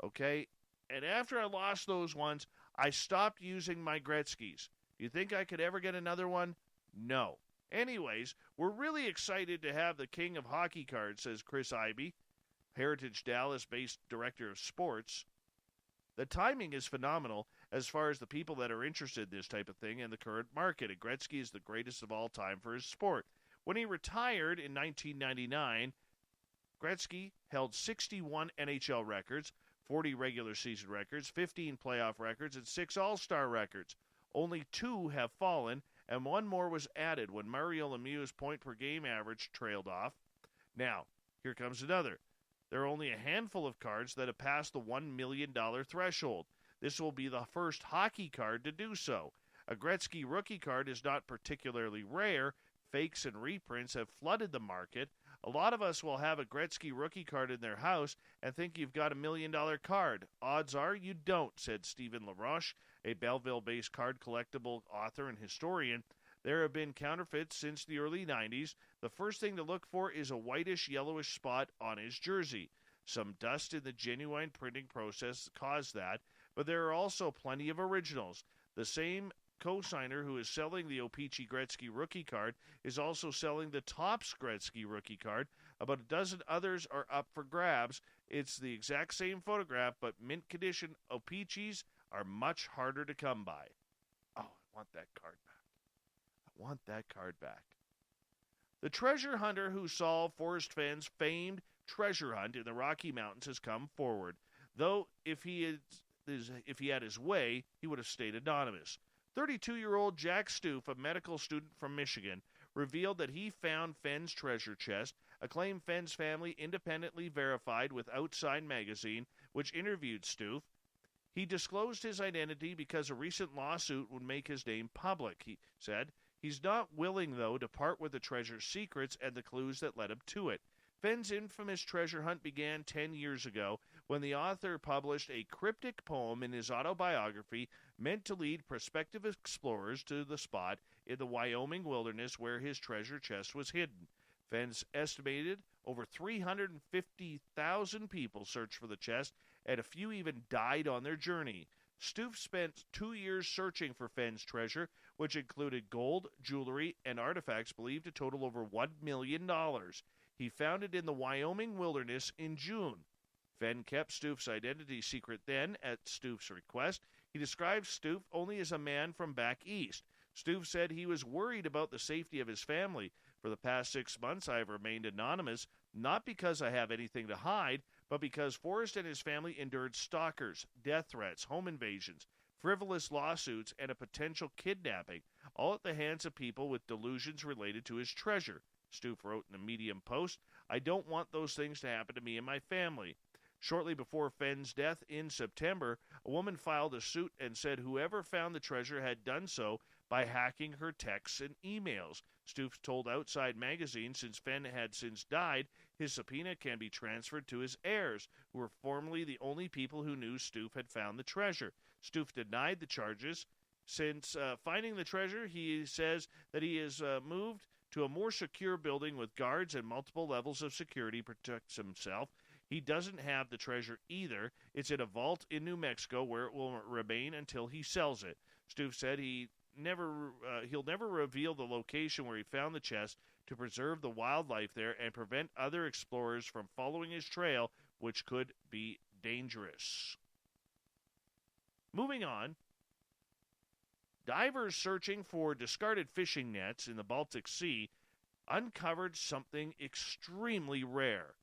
okay? And after I lost those ones, I stopped using my Gretzkys. You think I could ever get another one? No. Anyways, we're really excited to have the king of hockey cards, says Chris Ivey, Heritage Dallas-based director of sports. The timing is phenomenal as far as the people that are interested in this type of thing in the current market. And Gretzky is the greatest of all time for his sport. When he retired in 1999, Gretzky held 61 NHL records, 40 regular season records, 15 playoff records, and 6 all-star records. Only 2 have fallen, and 1 more was added when Mario Lemieux's point-per-game average trailed off. Now, here comes another. There are only a handful of cards that have passed the $1 million threshold. This will be the first hockey card to do so. A Gretzky rookie card is not particularly rare. Fakes and reprints have flooded the market. A lot of us will have a Gretzky rookie card in their house and think you've got $1 million card. Odds are you don't, said Stephen LaRoche, a Belleville-based card collectible author and historian. There have been counterfeits since the early 90s. The first thing to look for is a whitish-yellowish spot on his jersey. Some dust in the genuine printing process caused that, but there are also plenty of originals. The same co-signer who is selling the O-Pee-Chee Gretzky rookie card is also selling the Topps Gretzky rookie card. About a dozen others are up for grabs. It's the exact same photograph, but mint condition O-Pee-Chees are much harder to come by. Oh, I want that card back. I want that card back. The treasure hunter who solved Forrest Fenn's famed treasure hunt in the Rocky Mountains has come forward. Though if he had his way, he would have stayed anonymous. 32-year-old Jack Stoof, a medical student from Michigan, revealed that he found Fenn's treasure chest, a claim Fenn's family independently verified with Outside Magazine, which interviewed Stoof. He disclosed his identity because a recent lawsuit would make his name public, he said. He's not willing, though, to part with the treasure's secrets and the clues that led him to it. Fenn's infamous treasure hunt began 10 years ago when the author published a cryptic poem in his autobiography meant to lead prospective explorers to the spot in the Wyoming wilderness where his treasure chest was hidden. Fenn's estimated over 350,000 people searched for the chest, and a few even died on their journey. Stoof spent 2 years searching for Fenn's treasure, which included gold, jewelry, and artifacts believed to total over $1 million. He found it in the Wyoming wilderness in June. Fenn kept Stoof's identity secret then, at Stoof's request. He described Stoof only as a man from back east. Stoof said he was worried about the safety of his family. For the past 6 months, I have remained anonymous. not because I have anything to hide, but because Forrest and his family endured stalkers, death threats, home invasions, frivolous lawsuits, and a potential kidnapping, all at the hands of people with delusions related to his treasure. Stoof wrote in a Medium post, I don't want those things to happen to me and my family. Shortly before Fenn's death in September, a woman filed a suit and said whoever found the treasure had done so by hacking her texts and emails. Stoof told Outside Magazine since Fenn had since died, his subpoena can be transferred to his heirs, who were formerly the only people who knew Stoof had found the treasure. Stoof denied the charges. Since finding the treasure, he says that he is moved to a more secure building with guards and multiple levels of security protects himself. He doesn't have the treasure either. It's in a vault in New Mexico where it will remain until he sells it. Stoof said he'll never reveal the location where he found the chest to preserve the wildlife there and prevent other explorers from following his trail, which could be dangerous. Moving on, divers searching for discarded fishing nets in the Baltic Sea uncovered something extremely rare,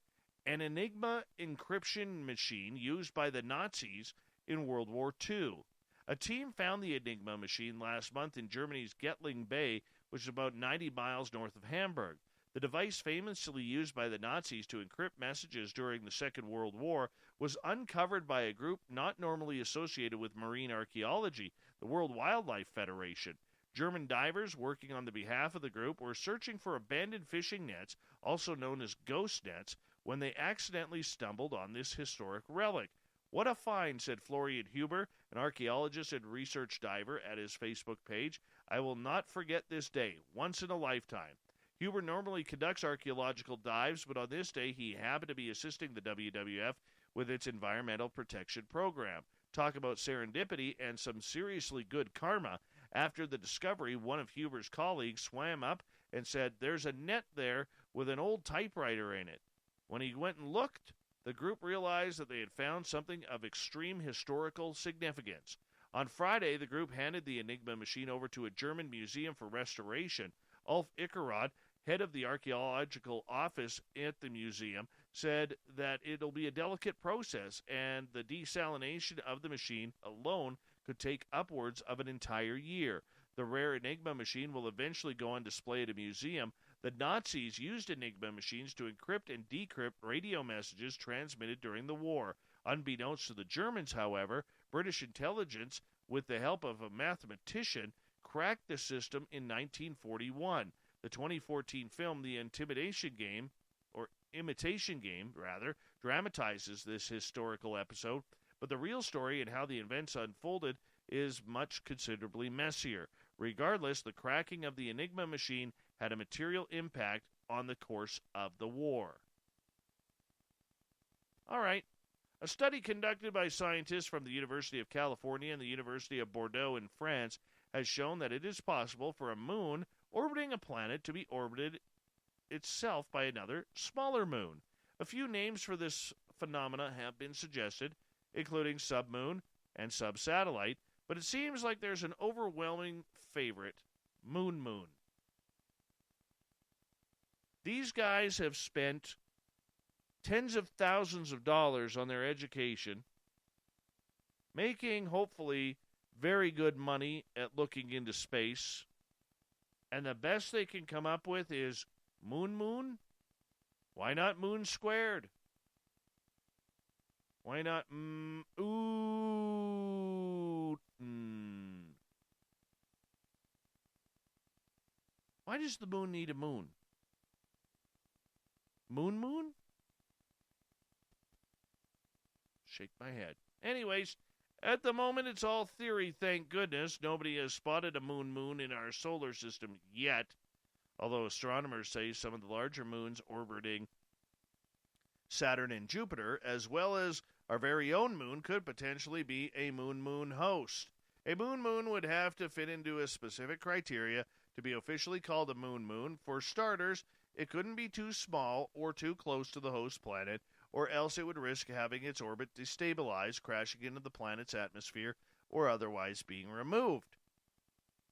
an Enigma encryption machine used by the Nazis in World War II. A team found the Enigma machine last month in Germany's Gettling Bay, which is about 90 miles north of Hamburg. The device famously used by the Nazis to encrypt messages during the Second World War was uncovered by a group not normally associated with marine archaeology, the World Wildlife Federation. German divers working on the behalf of the group were searching for abandoned fishing nets, also known as ghost nets, when they accidentally stumbled on this historic relic. What a find, said Florian Huber, an archaeologist and research diver, at his Facebook page. I will not forget this day, once in a lifetime. Huber normally conducts archaeological dives, but on this day he happened to be assisting the WWF with its environmental protection program. Talk about serendipity and some seriously good karma. After the discovery, one of Huber's colleagues swam up and said, there's a net there with an old typewriter in it. When he went and looked, the group realized that they had found something of extreme historical significance. On Friday, the group handed the Enigma machine over to a German museum for restoration. Ulf Ickerod, head of the archaeological office at the museum, said that it'll be a delicate process and the desalination of the machine alone could take upwards of an entire year. The rare Enigma machine will eventually go on display at a museum. The Nazis used Enigma machines to encrypt and decrypt radio messages transmitted during the war. Unbeknownst to the Germans, however, British intelligence, with the help of a mathematician, cracked the system in 1941. The 2014 film The Imitation Game, dramatizes this historical episode, but the real story and how the events unfolded is much considerably messier. Regardless, the cracking of the Enigma machine had a material impact on the course of the war. All right. A study conducted by scientists from the University of California and the University of Bordeaux in France has shown that it is possible for a moon orbiting a planet to be orbited itself by another, smaller moon. A few names for this phenomena have been suggested, including submoon and subsatellite, but it seems like there's an overwhelming favorite, moon. These guys have spent tens of thousands of dollars on their education, making, hopefully, very good money at looking into space, and the best they can come up with is moon? Why not moon squared? Why not Why does the moon need a moon? Moon? Shake my head. Anyways, at the moment it's all theory, thank goodness. Nobody has spotted a moon in our solar system yet, although astronomers say some of the larger moons orbiting Saturn and Jupiter, as well as our very own moon, could potentially be a moon host. A moon would have to fit into a specific criteria to be officially called a moon. For starters, it couldn't be too small or too close to the host planet, or else it would risk having its orbit destabilized, crashing into the planet's atmosphere, or otherwise being removed.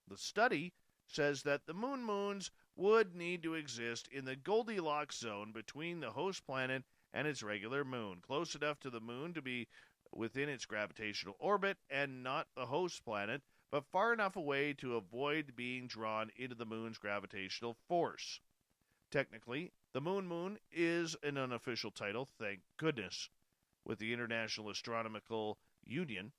The study says that the moons would need to exist in the Goldilocks zone between the host planet and its regular moon, close enough to the moon to be within its gravitational orbit and not the host planet, but far enough away to avoid being drawn into the moon's gravitational force. Technically, the moon is an unofficial title, thank goodness, with the International Astronomical Union.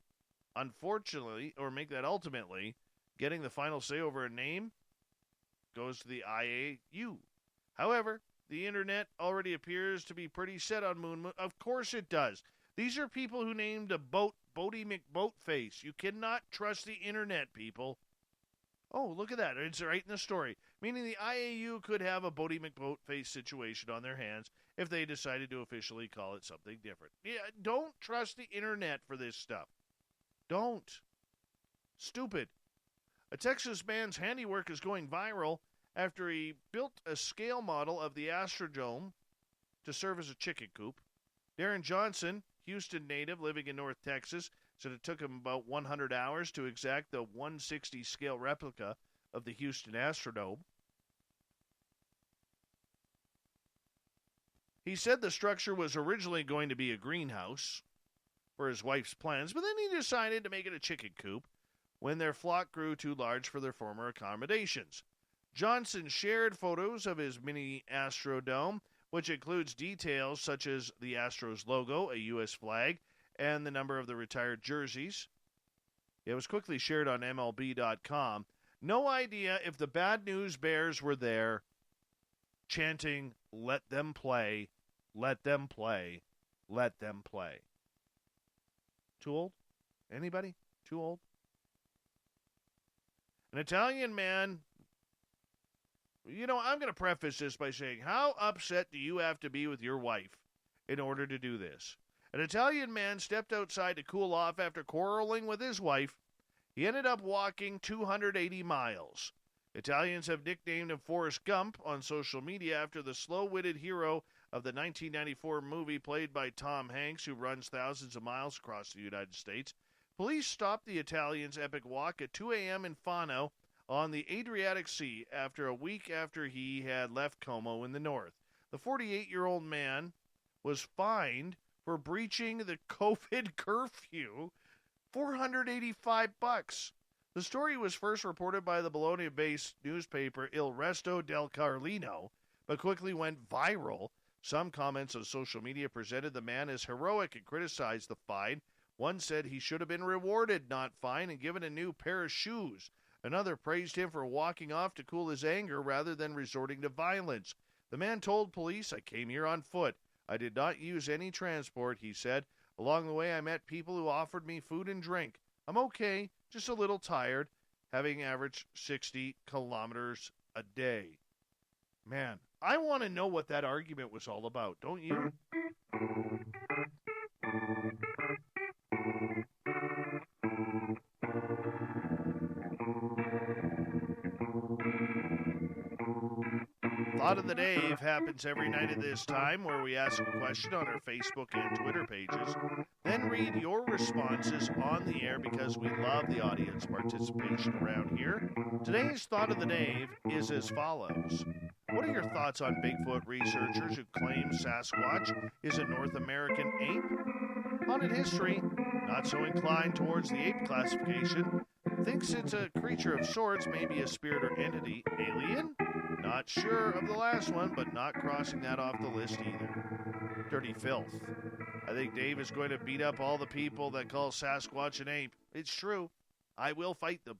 Unfortunately, or make that ultimately, getting the final say over a name goes to the IAU. However, the internet already appears to be pretty set on Moon. Of course it does. These are people who named a boat Boaty McBoatface. You cannot trust the internet, people. Oh, look at that. It's right in the story. Meaning the IAU could have a Boaty McBoatface situation on their hands if they decided to officially call it something different. Yeah, don't trust the internet for this stuff. Don't. Stupid. A Texas man's handiwork is going viral after he built a scale model of the Astrodome to serve as a chicken coop. Darren Johnson, Houston native living in North Texas, said it took him about 100 hours to exact the 160 scale replica of the Houston Astrodome. He said the structure was originally going to be a greenhouse for his wife's plans, but then he decided to make it a chicken coop when their flock grew too large for their former accommodations. Johnson shared photos of his mini Astrodome, which includes details such as the Astros logo, a U.S. flag, and the number of the retired jerseys. It was quickly shared on MLB.com. No idea if the Bad News Bears were there chanting, "Let them play, let them play, let them play." Too old? Anybody? Too old? An Italian man, I'm going to preface this by saying, how upset do you have to be with your wife in order to do this? An Italian man stepped outside to cool off after quarreling with his wife. He ended up walking 280 miles. Italians have nicknamed him Forrest Gump on social media after the slow-witted hero of the 1994 movie played by Tom Hanks, who runs thousands of miles across the United States. Police stopped the Italian's epic walk at 2 a.m. in Fano on the Adriatic Sea a week after he had left Como in the north. The 48-year-old man was fined for breaching the COVID curfew, $485. The story was first reported by the Bologna-based newspaper Il Resto del Carlino, but quickly went viral. Some comments on social media presented the man as heroic and criticized the fine. One said he should have been rewarded, not fined, and given a new pair of shoes. Another praised him for walking off to cool his anger rather than resorting to violence. The man told police, "I came here on foot. I did not use any transport," he said. "Along the way, I met people who offered me food and drink. I'm okay, just a little tired, having averaged 60 kilometers a day." Man, I want to know what that argument was all about, don't you? Thought of the Day happens every night at this time, where we ask a question on our Facebook and Twitter pages, then read your responses on the air because we love the audience participation around here. Today's Thought of the Day is as follows. What are your thoughts on Bigfoot researchers who claim Sasquatch is a North American ape? Haunted History, not so inclined towards the ape classification, thinks it's a creature of sorts, maybe a spirit or entity. Alien? Not sure of the last one, but not crossing that off the list either. Dirty Filth. I think Dave is going to beat up all the people that call Sasquatch an ape. It's true. I will fight them.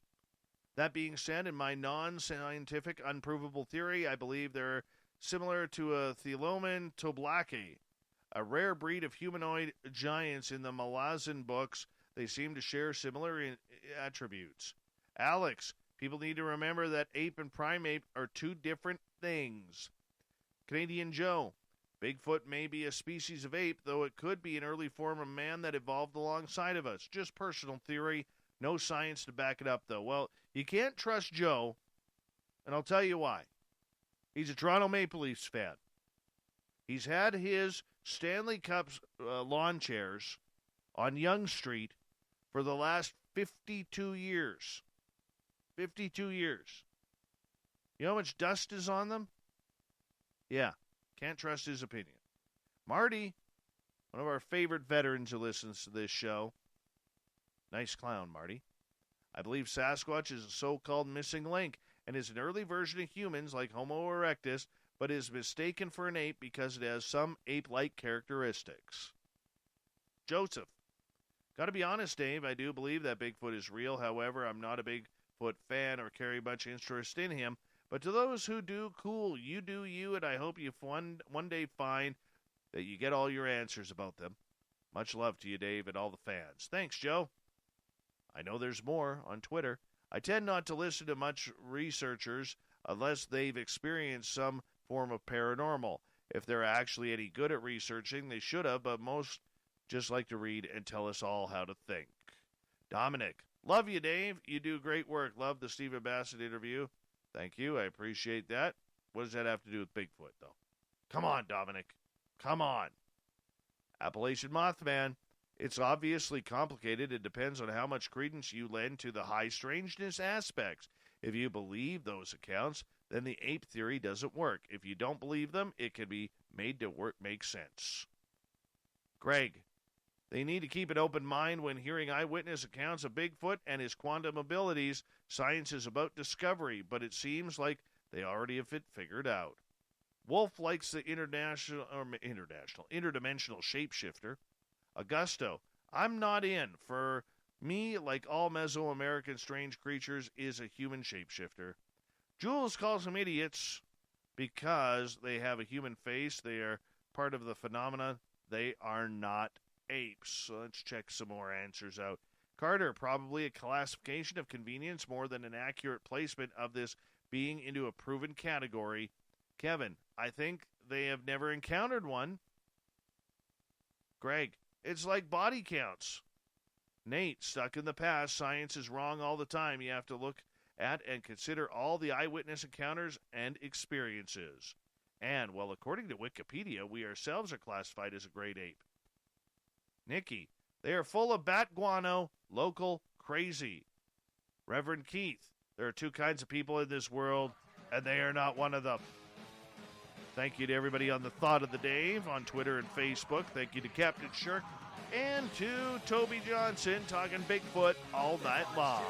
That being said, in my non-scientific, unprovable theory, I believe they're similar to a Thelomen toblaki, a rare breed of humanoid giants in the Malazan books. They seem to share similar attributes. Alex, people need to remember that ape and primate are two different things. Canadian Joe, Bigfoot may be a species of ape, though it could be an early form of man that evolved alongside of us. Just personal theory. No science to back it up, though. Well, you can't trust Joe, and I'll tell you why. He's a Toronto Maple Leafs fan. He's had his Stanley Cup lawn chairs on Yonge Street for the last 52 years. 52 years. You know how much dust is on them? Yeah, can't trust his opinion. Marty, one of our favorite veterans who listens to this show. Nice clown, Marty. I believe Sasquatch is a so-called missing link and is an early version of humans like Homo erectus, but is mistaken for an ape because it has some ape-like characteristics. Joseph. Got to be honest, Dave, I do believe that Bigfoot is real. However, I'm not a Bigfoot fan or carry much interest in him. But to those who do, cool, you do you, and I hope you one day find that you get all your answers about them. Much love to you, Dave, and all the fans. Thanks, Joe. I know there's more on Twitter. I tend not to listen to much researchers unless they've experienced some form of paranormal. If they're actually any good at researching, they should have, but most just like to read and tell us all how to think. Dominic, love you, Dave. You do great work. Love the Stephen Bassett interview. Thank you. I appreciate that. What does that have to do with Bigfoot, though? Come on, Dominic. Come on. Appalachian Mothman. It's obviously complicated. It depends on how much credence you lend to the high strangeness aspects. If you believe those accounts, then the ape theory doesn't work. If you don't believe them, it can be made to make sense. Greg, they need to keep an open mind when hearing eyewitness accounts of Bigfoot and his quantum abilities. Science is about discovery, but it seems like they already have it figured out. Wolf likes the interdimensional shapeshifter. Augusto, I'm not in. For me, like all Mesoamerican strange creatures, is a human shapeshifter. Jules calls them idiots because they have a human face. They are part of the phenomena. They are not apes. So let's check some more answers out. Carter, probably a classification of convenience more than an accurate placement of this being into a proven category. Kevin, I think they have never encountered one. Greg, it's like body counts. Nate, stuck in the past. Science is wrong all the time. You have to look at and consider all the eyewitness encounters and experiences. And, well, according to Wikipedia, we ourselves are classified as a great ape. Nikki, they are full of bat guano, local, crazy. Reverend Keith, there are two kinds of people in this world, and they are not one of them. Thank you to everybody on the Thought of the Dave on Twitter and Facebook. Thank you to Captain Shirk and to Toby Johnson talking Bigfoot all night long.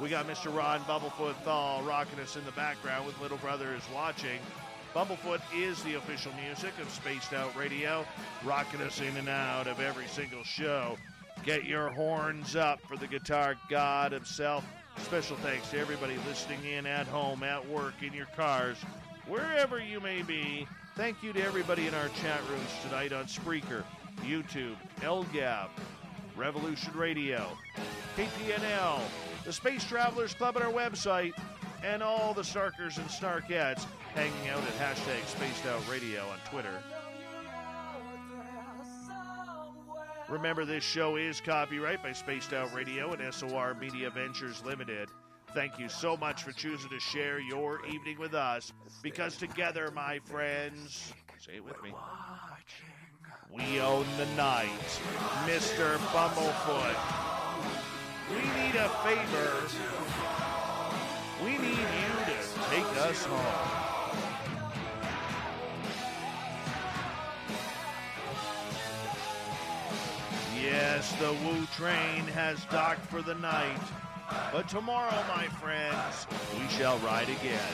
We got Mr. Ron Bumblefoot Thal rocking us in the background with Little Brother is Watching. Bumblefoot is the official music of Spaced Out Radio, rocking us in and out of every single show. Get your horns up for the guitar god himself. Special thanks to everybody listening in at home, at work, in your cars, wherever you may be. Thank you to everybody in our chat rooms tonight on Spreaker, YouTube, LGAB, Revolution Radio, KPNL, the Space Travelers Club at our website, and all the Snarkers and Snarkettes hanging out at hashtag Spaced Out Radio on Twitter. Remember, this show is copyright by Spaced Out Radio and SOR Media Ventures Limited. Thank you so much for choosing to share your evening with us, because together, my friends, say it with me, we own the night. Mr. Bumblefoot, we need a favor. We need you to take us home. Yes, the Woo train has docked for the night. But tomorrow, my friends, we shall ride again.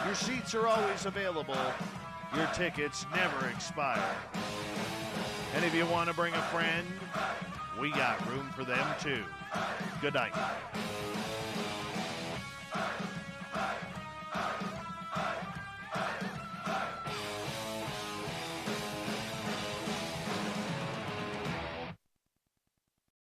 Your seats are always available. Your tickets never expire. And if you want to bring a friend, we got room for them too. Good night.